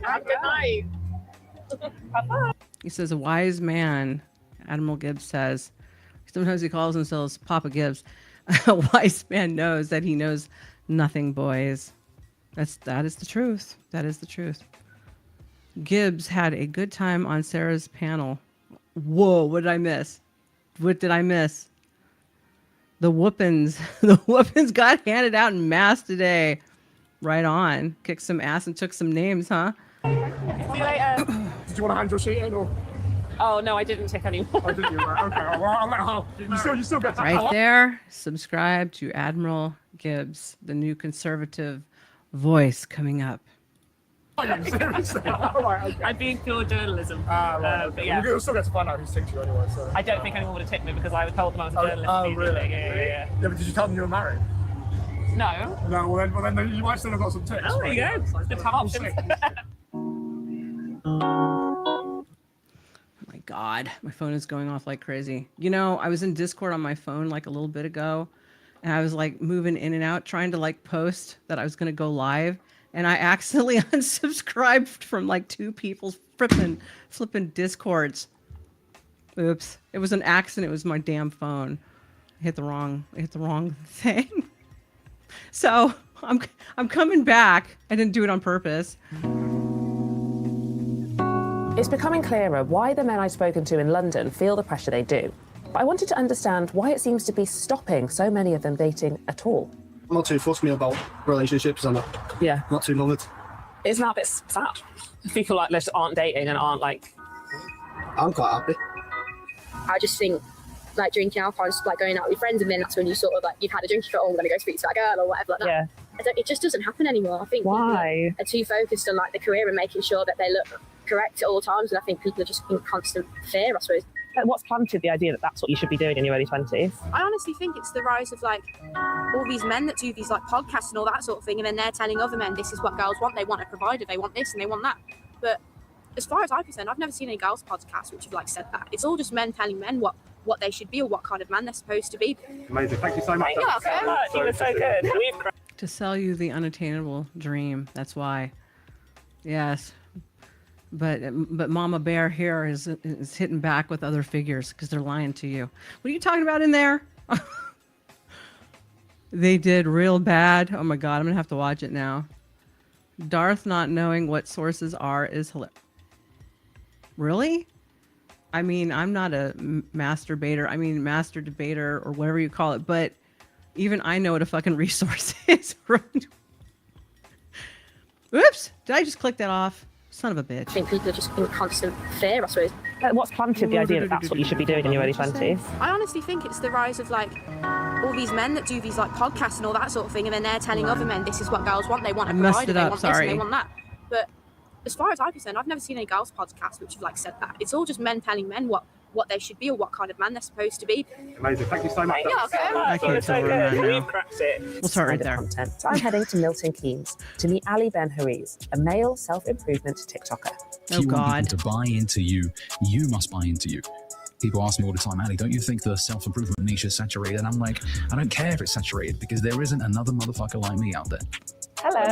Have a good night. He says, a wise man, Admiral Gibbs says, sometimes he calls himself Papa Gibbs. A wise man knows that he knows nothing, boys. That is the truth. That is the truth. Gibbs had a good time on Sarah's panel. Whoa, what did I miss? What did I miss? The whoopings. The whoopings got handed out in mass today. Right on. Kicked some ass and took some names, huh? See you later. Did you want to hand your sheet in, or? Oh, no, I didn't take any more. Oh, didn't you? Right, okay. Well, I'll let her. You still get to Right there. Subscribe to Admiral Gibbs, the new conservative voice coming up. Seriously? Right, okay. I'm being pure journalism. Right. But yeah. You'll still get to find out who's tipped you anyway. So. I don't think anyone would have tipped me because I told them I was a journalist. Oh, immediately. really? Yeah. Yeah, but did you tell them you were married? No. No, well then you might still have got some tips. Oh, there you go. It's good to have options. Oh my God, my phone is going off like crazy. You know, I was in Discord on my phone like a little bit ago, and I was like moving in and out trying to like post that I was going to go live, and I accidentally unsubscribed from like 2 people's flipping Discords. Oops, it was an accident. It was my damn phone. I hit the wrong thing. So I'm coming back. I didn't do it on purpose. It's becoming clearer why the men I've spoken to in London feel the pressure they do. But I wanted to understand why it seems to be stopping so many of them dating at all. I'm not too fussed me about relationships. I'm not too bothered. Isn't that a bit sad? People like this aren't dating and aren't like... I'm quite happy. I just think like drinking alcohol is like going out with friends, and then that's when you sort of like you've had a drink, you go, oh, I'm gonna go speak to that girl or whatever like that. Yeah. It just doesn't happen anymore. I think Why? people are too focused on like the career and making sure that they look correct at all times, and I think people are just in constant fear, I suppose. What's planted the idea that that's what you should be doing in your early 20s? I honestly think it's the rise of like all these men that do these like podcasts and all that sort of thing, and then they're telling other men this is what girls want. They want a provider, they want this and they want that. But as far as I'm concerned, I've never seen any girls podcasts which have like said that. It's all just men telling men what they should be or what kind of man they're supposed to be. Amazing. Thank you so much. You're welcome. You were so good. To sell you the unattainable dream. That's why. Yes. But Mama Bear here is hitting back with other figures because they're lying to you. What are you talking about in there? They did real bad. Oh my God, I'm gonna have to watch it now. Darth not knowing what sources are is hilarious. Really? I mean, I'm not a master debater or whatever you call it, but even I know what a fucking resource is. Oops, did I just click that off? Son of a bitch. I think people are just in constant fear, I suppose. What's planted the idea that that's what you should be doing in your early 20s? I honestly think it's the rise of like all these men that do these like podcasts and all that sort of thing, and then they're telling other men this is what girls want. They want a provider, they want this and they want that. But as far as I'm concerned, I've never seen any girls podcasts which have like said that. It's all just men telling men what they should be or what kind of man they're supposed to be. Amazing. Thank you so much. I can't tell where I'm at now. Cracked it. We'll start right there. Content. So I'm heading to Milton Keynes to meet Ali Ben Houiz, a male self-improvement TikToker. If you want people to buy into you, you must buy into you. People ask me all the time, Ali, don't you think the self-improvement niche is saturated? And I'm like, I don't care if it's saturated because there isn't another motherfucker like me out there. Hello.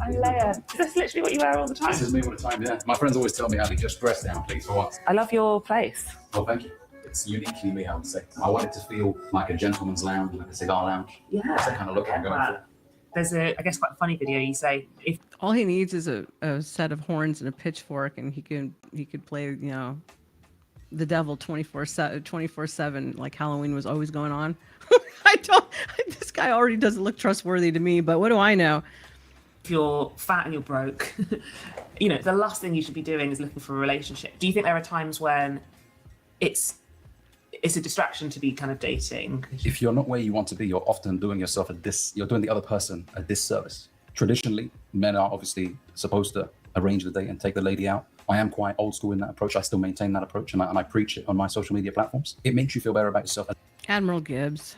I'm Leia. That's literally what you wear all the time. This is me all the time, yeah. My friends always tell me, Ali, just dress down, please, for what? I love your place. Oh, thank you. It's uniquely me, I would say. I want it to feel like a gentleman's lounge, like a cigar lounge. Yeah. That's the kind of look I'm going for. There's I guess, quite a funny video. You say if all he needs is a set of horns and a pitchfork, and he could play, you know, the devil 24/7, like Halloween was always going on. This guy already doesn't look trustworthy to me, but what do I know? If you're fat and you're broke, you know, the last thing you should be doing is looking for a relationship. Do you think there are times when it's a distraction to be kind of dating? If you're not where you want to be, you're often doing yourself you're doing the other person a disservice. Traditionally, men are obviously supposed to arrange the date and take the lady out. I am quite old school in that approach. I still maintain that approach, and I preach it on my social media platforms. It makes you feel better about yourself. Admiral Gibbs,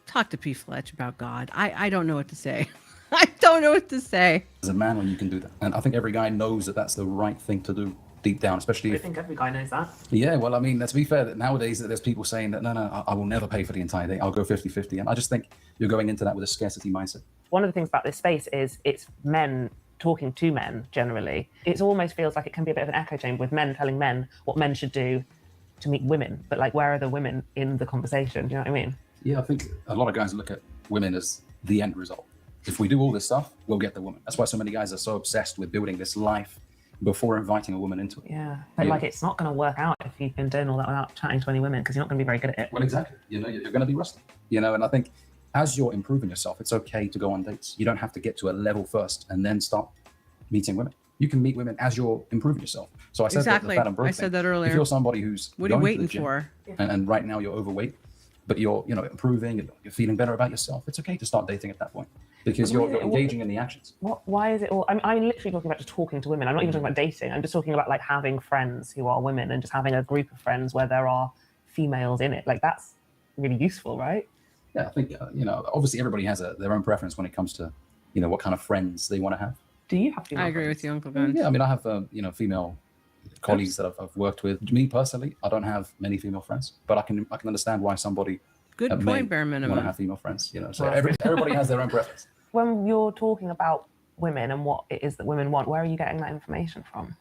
talk to P. Fletch about God. I don't know what to say. I don't know what to say. As a man, when you can do that. And I think every guy knows that that's the right thing to do deep down, especially I think every guy knows that. Yeah, well, I mean, to be fair, that nowadays there's people saying that, no, I will never pay for the entire day. I'll go 50-50. And I just think you're going into that with a scarcity mindset. One of the things about this space is it's men talking to men generally. It almost feels like it can be a bit of an echo chamber with men telling men what men should do to meet women. But like, where are the women in the conversation? Do you know what I mean? Yeah, I think a lot of guys look at women as the end result. If we do all this stuff, we'll get the woman. That's why so many guys are so obsessed with building this life before inviting a woman into it. Yeah, but like it's not going to work out if you've been doing all that without chatting to any women, because you're not going to be very good at it. Well, exactly. You know, you're going to be rusty. You know, and I think as you're improving yourself, it's okay to go on dates. You don't have to get to a level first and then start meeting women. You can meet women as you're improving yourself. So I said exactly. that the fat and broke I said that earlier. If you're somebody who's what are you going waiting to the gym for? And right now you're overweight, but you're improving and you're feeling better about yourself, it's okay to start dating at that point. because you're engaging in the actions. Why is it all? I'm literally talking about just talking to women. I'm not even talking about dating. I'm just talking about like having friends who are women and just having a group of friends where there are females in it. Like that's really useful, right? Yeah, I think obviously everybody has their own preference when it comes to what kind of friends they want to have. Do you have female I agree friends? with you, Uncle Ben. Yeah, I mean, I have female colleagues that I've worked with. Me personally, I don't have many female friends, but I can understand why somebody Good may point, bare minimum. want to have female friends. So Right. everybody has their own preference. When you're talking about women and what it is that women want, where are you getting that information from?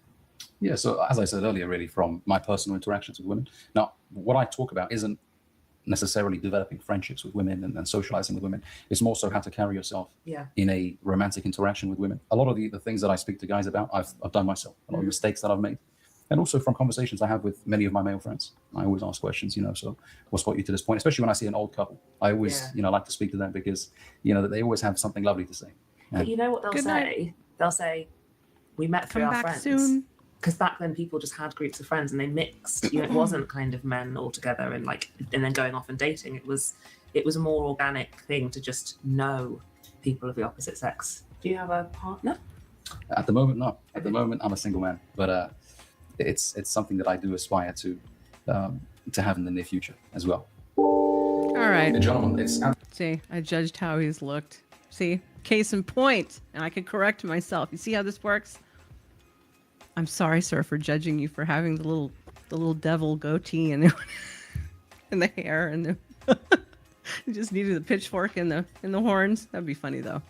Yeah, so as I said earlier, really from my personal interactions with women. Now, what I talk about isn't necessarily developing friendships with women and socializing with women. It's more so how to carry yourself in a romantic interaction with women. A lot of the things that I speak to guys about, I've done myself. A lot of mistakes that I've made. And also from conversations I have with many of my male friends. I always ask questions, so what's got you to this point? Especially when I see an old couple. I always, like to speak to them because, that they always have something lovely to say. But you know what they'll Good say? night. They'll say, we met through Come our back friends. soon. Because back then people just had groups of friends and they mixed. It wasn't kind of men all together and then going off and dating. It was a more organic thing to just know people of the opposite sex. Do you have a partner? At the moment, no. At the moment, I'm a single man. But it's something that I do aspire to have in the near future as well. All right. And gentlemen, See, I judged how he's looked. See, case in point, and I could correct myself. You see how this works? I'm sorry, sir, for judging you for having the little devil goatee and the hair and the. You just needed the pitchfork and the horns. That'd be funny though.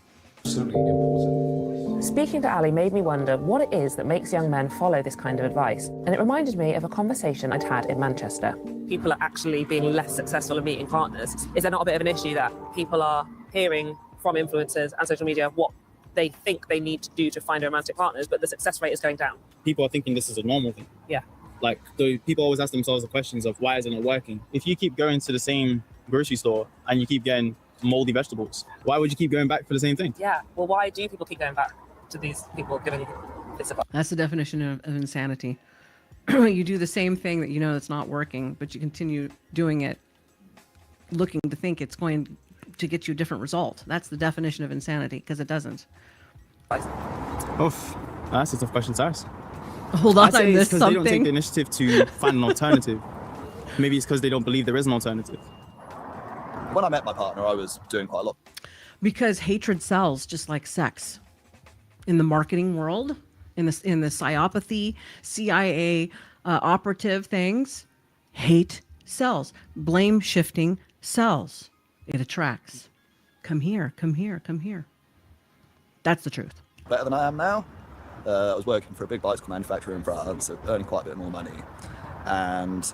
Speaking to Ali made me wonder what it is that makes young men follow this kind of advice. And it reminded me of a conversation I'd had in Manchester. People are actually being less successful at meeting partners. Is there not a bit of an issue that people are hearing from influencers and social media what they think they need to do to find romantic partners, but the success rate is going down? People are thinking this is a normal thing. Yeah. Like, people always ask themselves the questions of why isn't it working? If you keep going to the same grocery store and you keep getting moldy vegetables, why would you keep going back for the same thing? Yeah. Well, why do people keep going back to these people giving this advice? That's the definition of insanity. You do the same thing that you know that's not working, but you continue doing it, looking to think it's going to get you a different result. That's the definition of insanity, because it doesn't. Oof, that's a tough question to ask. Hold on, I'd say I it's missed 'cause something. they don't take the initiative to find an alternative. Maybe it's because they don't believe there is an alternative. When I met my partner, I was doing quite a lot. Because hatred sells, just like sex. In the marketing world, in the psyopathy, CIA operative things, hate sells. Blame shifting sells. It attracts. Come here, come here, come here. That's the truth. Better than I am now. I was working for a big bicycle manufacturer in France, so earning quite a bit more money. And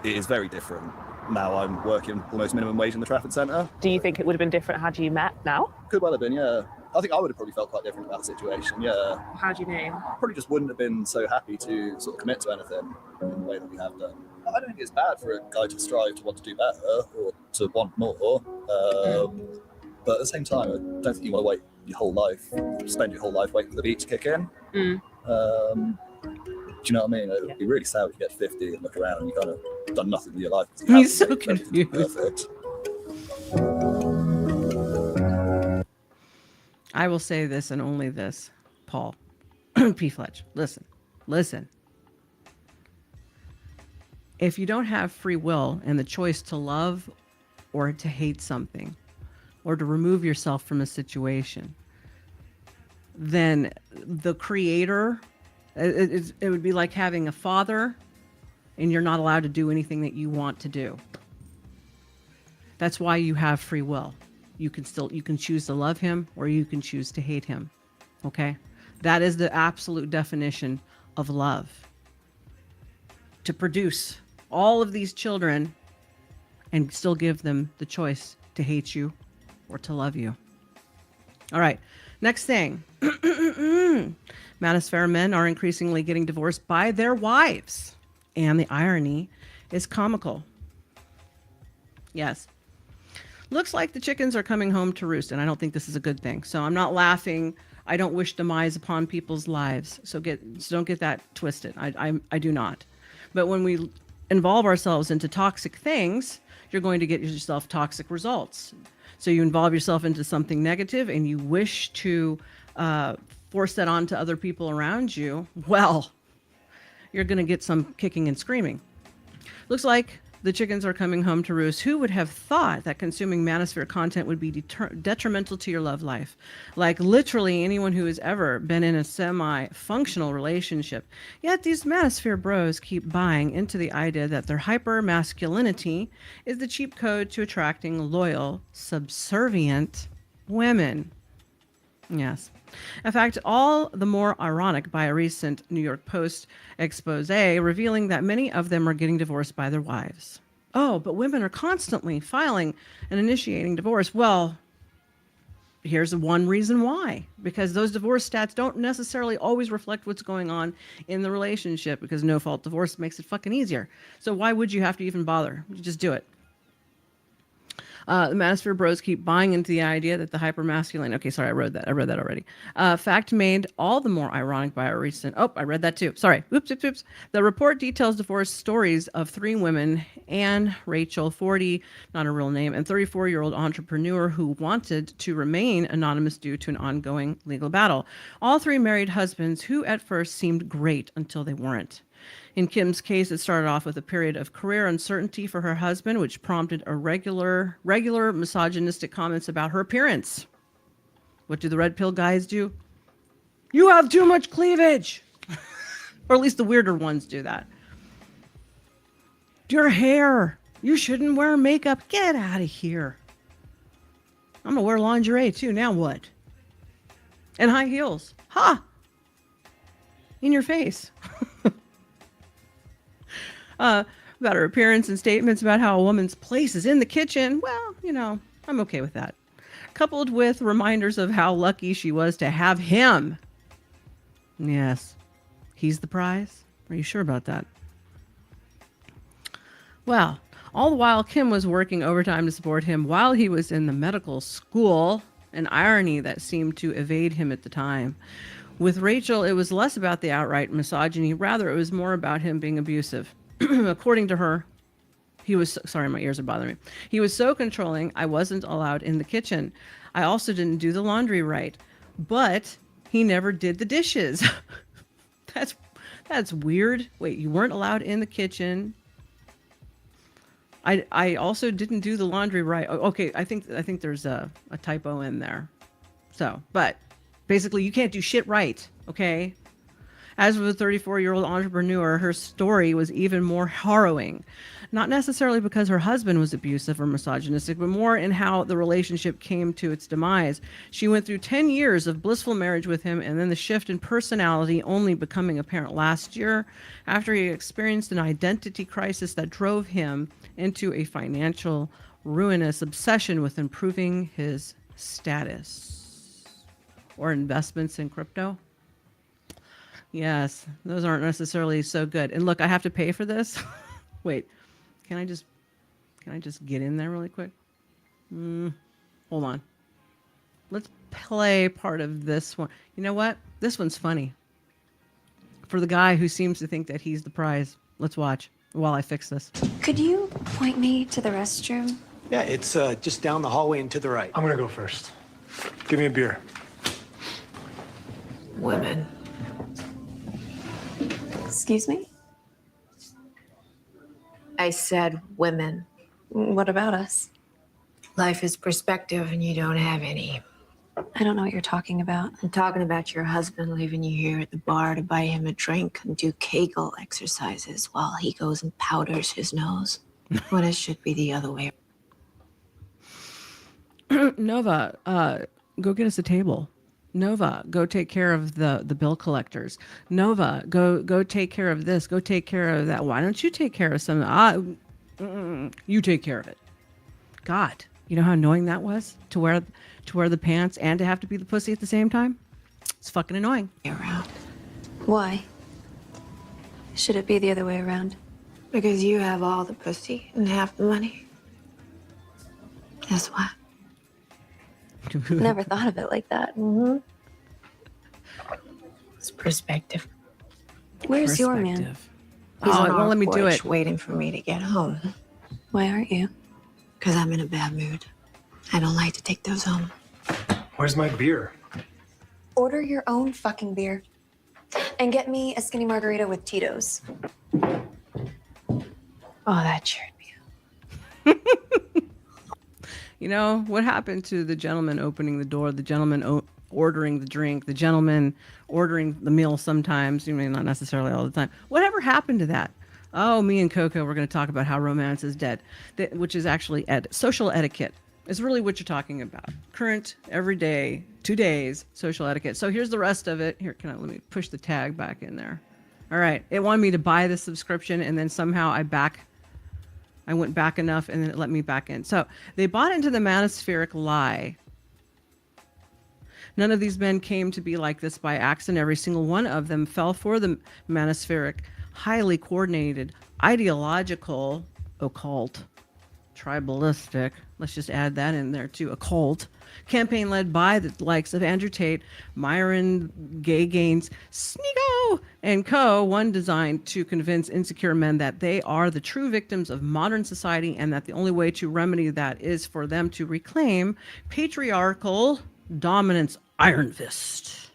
it is very different. Now I'm working almost minimum wage in the Trafford Centre. Do you think it would have been different had you met now? Could well have been, yeah. I think I would have probably felt quite different about the situation, yeah. How do you mean? Probably just wouldn't have been so happy to sort of commit to anything in the way that we have done. I don't think it's bad for a guy to strive to want to do better or to want more. But at the same time, I don't think you want to wait your whole life, spend your whole life waiting for the beat to kick in. Do you know what I mean? It would be really sad if you get 50 and look around and you kind of done nothing with your life. He's so confused. Perfect. I will say this and only this, Paul. P. Fletch, listen. If you don't have free will and the choice to love or to hate something or to remove yourself from a situation, then the creator, it would be like having a father and you're not allowed to do anything that you want to do. That's why you have free will. You can choose to love him or you can choose to hate him. Okay? That is the absolute definition of love. To produce all of these children and still give them the choice to hate you or to love you. All right. Next thing. Manosphere men are increasingly getting divorced by their wives. And the irony is comical. Yes. Looks like the chickens are coming home to roost, and I don't think this is a good thing. So I'm not laughing. I don't wish demise upon people's lives. So don't get that twisted. I do not. But when we involve ourselves into toxic things, you're going to get yourself toxic results. So you involve yourself into something negative and you wish to force that on to other people around you. Well, you're going to get some kicking and screaming. Looks like the chickens are coming home to roost. Who would have thought that consuming Manosphere content would be detrimental to your love life? Like literally anyone who has ever been in a semi-functional relationship. Yet these Manosphere bros keep buying into the idea that their hyper-masculinity is the cheap code to attracting loyal, subservient women. Yes. In fact, all the more ironic by a recent New York Post expose revealing that many of them are getting divorced by their wives. Oh, but women are constantly filing and initiating divorce. Well, here's one reason why. Because those divorce stats don't necessarily always reflect what's going on in the relationship, because no-fault divorce makes it fucking easier. So why would you have to even bother? You just do it. The Manosphere bros keep buying into the idea that the hypermasculine. Okay, sorry, I read that already. Fact made all the more ironic by a recent. Oh, I read that too. Sorry. Oops. The report details divorce stories of 3 women: Anne, Rachel, 40, not a real name, and 34-year-old entrepreneur who wanted to remain anonymous due to an ongoing legal battle. All 3 married husbands who at first seemed great until they weren't. In Kim's case, it started off with a period of career uncertainty for her husband, which prompted a regular misogynistic comments about her appearance. What do the red pill guys do? You have too much cleavage. Or at least the weirder ones do that. Your hair. You shouldn't wear makeup. Get out of here. I'm going to wear lingerie too. Now what? And high heels. Ha! In your face. About her appearance and statements about how a woman's place is in the kitchen. Well, I'm okay with that. Coupled with reminders of how lucky she was to have him. Yes. He's the prize? Are you sure about that? Well, all the while Kim was working overtime to support him while he was in the medical school, an irony that seemed to evade him at the time. With Rachel, it was less about the outright misogyny. Rather, it was more about him being abusive. According to her, he was, sorry, my ears are bothering me. He was so controlling, I wasn't allowed in the kitchen. I also didn't do the laundry right, but he never did the dishes. That's weird. Wait, you weren't allowed in the kitchen. I also didn't do the laundry right. Okay, I think there's a typo in there. So, but basically you can't do shit right, okay? As with the 34-year-old entrepreneur, her story was even more harrowing. Not necessarily because her husband was abusive or misogynistic, but more in how the relationship came to its demise. She went through 10 years of blissful marriage with him, and then the shift in personality only becoming apparent last year after he experienced an identity crisis that drove him into a financial ruinous obsession with improving his status. Or investments in crypto. Yes, those aren't necessarily so good. And look, I have to pay for this. Wait, can I just get in there really quick? Hold on. Let's play part of this one. You know what? This one's funny. For the guy who seems to think that he's the prize. Let's watch while I fix this. Could you point me to the restroom? Yeah, it's just down the hallway and to the right. I'm gonna go first. Give me a beer. Women. Excuse me? I said women. What about us? Life is perspective and you don't have any. I don't know what you're talking about. I'm talking about your husband leaving you here at the bar to buy him a drink and do Kegel exercises while he goes and powders his nose. When it should be the other way. Nova, go get us a table. Nova, go take care of the bill collectors. Nova, go take care of this. Go take care of that. Why don't you take care of some? You take care of it. God, you know how annoying that was to wear the pants and to have to be the pussy at the same time. It's fucking annoying. Around. Why? Should it be the other way around? Because you have all the pussy and half the money. That's why. Never thought of it like that. Mm-hmm. It's perspective. Where's your man? He's Oh, on it won't our let me do porch it. waiting for me to get home. Why aren't you? Because I'm in a bad mood. I don't like to take those home. Where's my beer? Order your own fucking beer. And get me a skinny margarita with Tito's. Oh, that cheered me. You know, what happened to the gentleman opening the door, the gentleman ordering the drink, the gentleman ordering the meal sometimes, you mean not necessarily all the time. Whatever happened to that? Oh, me and Coco, we're going to talk about how romance is dead, which is actually social etiquette. Is really what you're talking about. Current, everyday, today's social etiquette. So here's the rest of it. Here, let me push the tag back in there. All right. It wanted me to buy the subscription, and then somehow I went back enough, and then it let me back in. So they bought into the manospheric lie. None of these men came to be like this by accident. Every single one of them fell for the manospheric, highly coordinated, ideological, occult, tribalistic, let's just add that in there too, occult campaign led by the likes of Andrew Tate, Myron Gay Gaines, Sneeko, and co. One designed to convince insecure men that they are the true victims of modern society and that the only way to remedy that is for them to reclaim patriarchal dominance iron fist.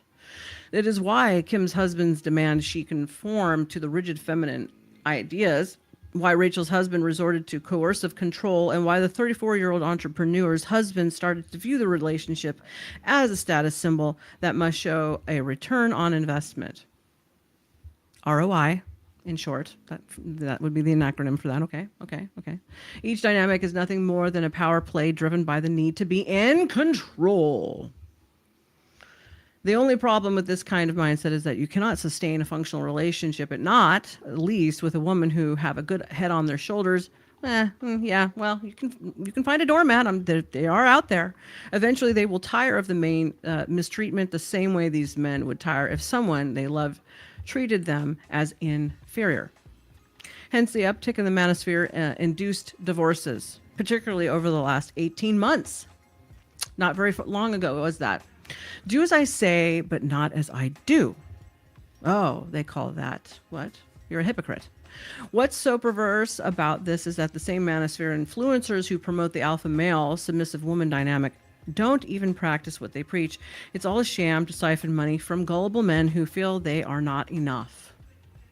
It is why Kim's husbands demand she conform to the rigid feminine ideas, why Rachel's husband resorted to coercive control, and why the 34-year-old entrepreneur's husband started to view the relationship as a status symbol that must show a return on investment. ROI, in short. That would be the acronym for that. Okay. Each dynamic is nothing more than a power play driven by the need to be in control. The only problem with this kind of mindset is that you cannot sustain a functional relationship, at least with a woman who have a good head on their shoulders. Yeah, well, you can find a doormat. They are out there. Eventually, they will tire of the main mistreatment the same way these men would tire if someone they loved treated them as inferior. Hence, the uptick in the manosphere induced divorces, particularly over the last 18 months. Not very long ago was that. Do as I say, but not as I do. Oh, they call that, what? You're a hypocrite. What's so perverse about this is that the same manosphere influencers who promote the alpha male, submissive woman dynamic don't even practice what they preach. It's all a sham to siphon money from gullible men who feel they are not enough.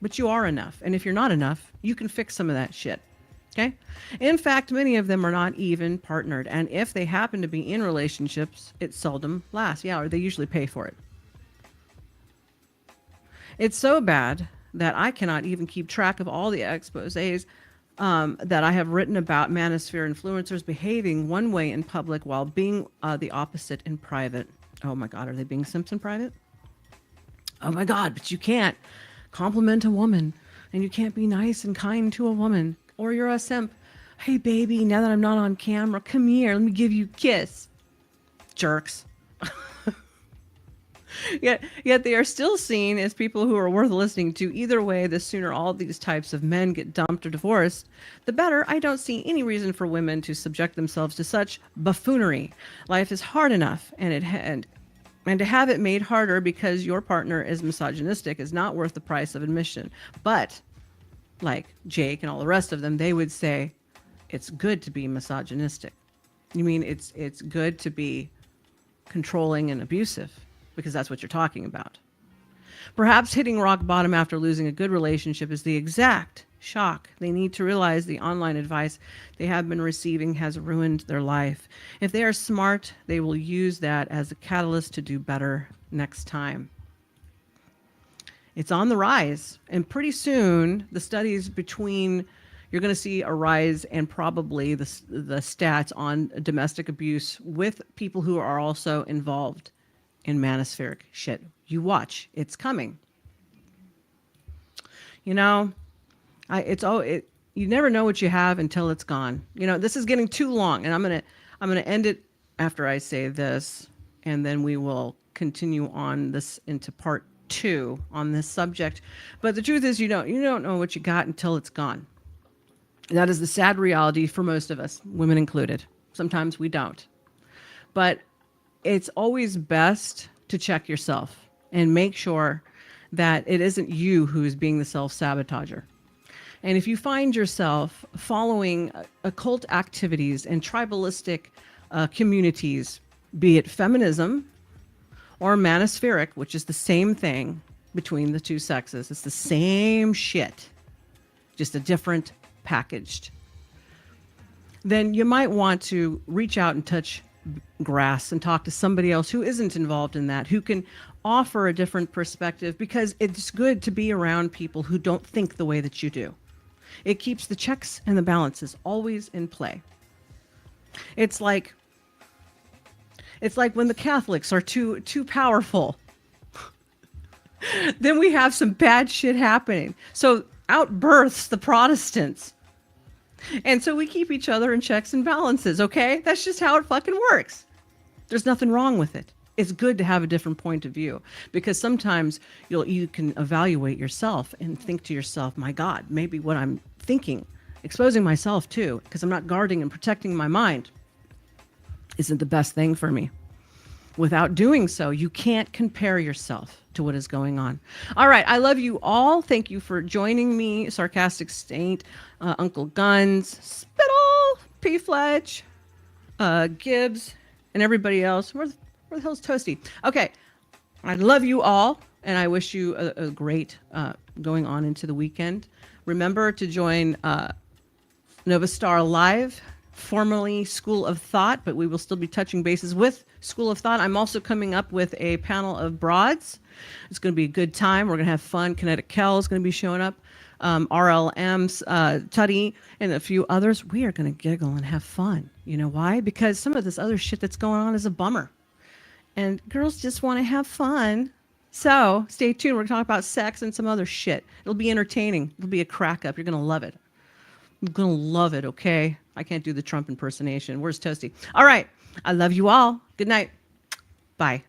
But you are enough. And if you're not enough, you can fix some of that shit. Okay? In fact, many of them are not even partnered. And if they happen to be in relationships, it seldom lasts. Yeah, or they usually pay for it. It's so bad that I cannot even keep track of all the exposés that I have written about manosphere influencers behaving one way in public while being the opposite in private. Oh my God, are they being simps in private? Oh my God, but you can't compliment a woman and you can't be nice and kind to a woman. Or you're a simp. Hey, baby, now that I'm not on camera, come here. Let me give you a kiss. Jerks. Yet they are still seen as people who are worth listening to. Either way, the sooner all these types of men get dumped or divorced, the better. I don't see any reason for women to subject themselves to such buffoonery. Life is hard enough, and to have it made harder because your partner is misogynistic is not worth the price of admission. But like Jake and all the rest of them, they would say it's good to be misogynistic. You mean it's good to be controlling and abusive because that's what you're talking about. Perhaps hitting rock bottom after losing a good relationship is the exact shock they need to realize the online advice they have been receiving has ruined their life. If they are smart, they will use that as a catalyst to do better next time. It's on the rise, and pretty soon the studies you're going to see a rise and probably the stats on domestic abuse with people who are also involved in manospheric shit. You watch, it's coming. You know, you never know what you have until it's gone. You know, this is getting too long, and I'm gonna end it after I say this, and then we will continue on this into part 2 on this subject. But the truth is, you don't know what you got until it's gone. That is the sad reality for most of us, women included. Sometimes we don't. But it's always best to check yourself and make sure that it isn't you who is being the self-sabotager. And if you find yourself following occult activities and tribalistic communities, be it feminism or manospheric, which is the same thing between the two sexes. It's the same shit, just a different packaged. Then you might want to reach out and touch grass and talk to somebody else who isn't involved in that, who can offer a different perspective, because it's good to be around people who don't think the way that you do. It keeps the checks and the balances always in play. It's like when the Catholics are too powerful. Then we have some bad shit happening. So out births the Protestants. And so we keep each other in checks and balances, okay? That's just how it fucking works. There's nothing wrong with it. It's good to have a different point of view, because sometimes you can evaluate yourself and think to yourself, my God, maybe what I'm thinking, exposing myself to, because I'm not guarding and protecting my mind, isn't the best thing for me. Without doing so, you can't compare yourself to what is going on. All right. I love you all. Thank you for joining me. Sarcastic Saint, Uncle Guns, Spittle, P. Fletch, Gibbs, and everybody else. Where the hell's Toasty? Okay. I love you all, and I wish you a great going on into the weekend. Remember to join NovaStar Live, formerly School of Thought, but we will still be touching bases with School of Thought. I'm also coming up with a panel of broads. It's going to be a good time. We're going to have fun. Kinetic Kel is going to be showing up. RLM's Tutty and a few others. We are going to giggle and have fun. You know why? Because some of this other shit that's going on is a bummer. And girls just want to have fun. So stay tuned. We're going to talk about sex and some other shit. It'll be entertaining. It'll be a crack up. You're going to love it. You're going to love it, okay? I can't do the Trump impersonation. Where's Toasty? All right. I love you all. Good night. Bye.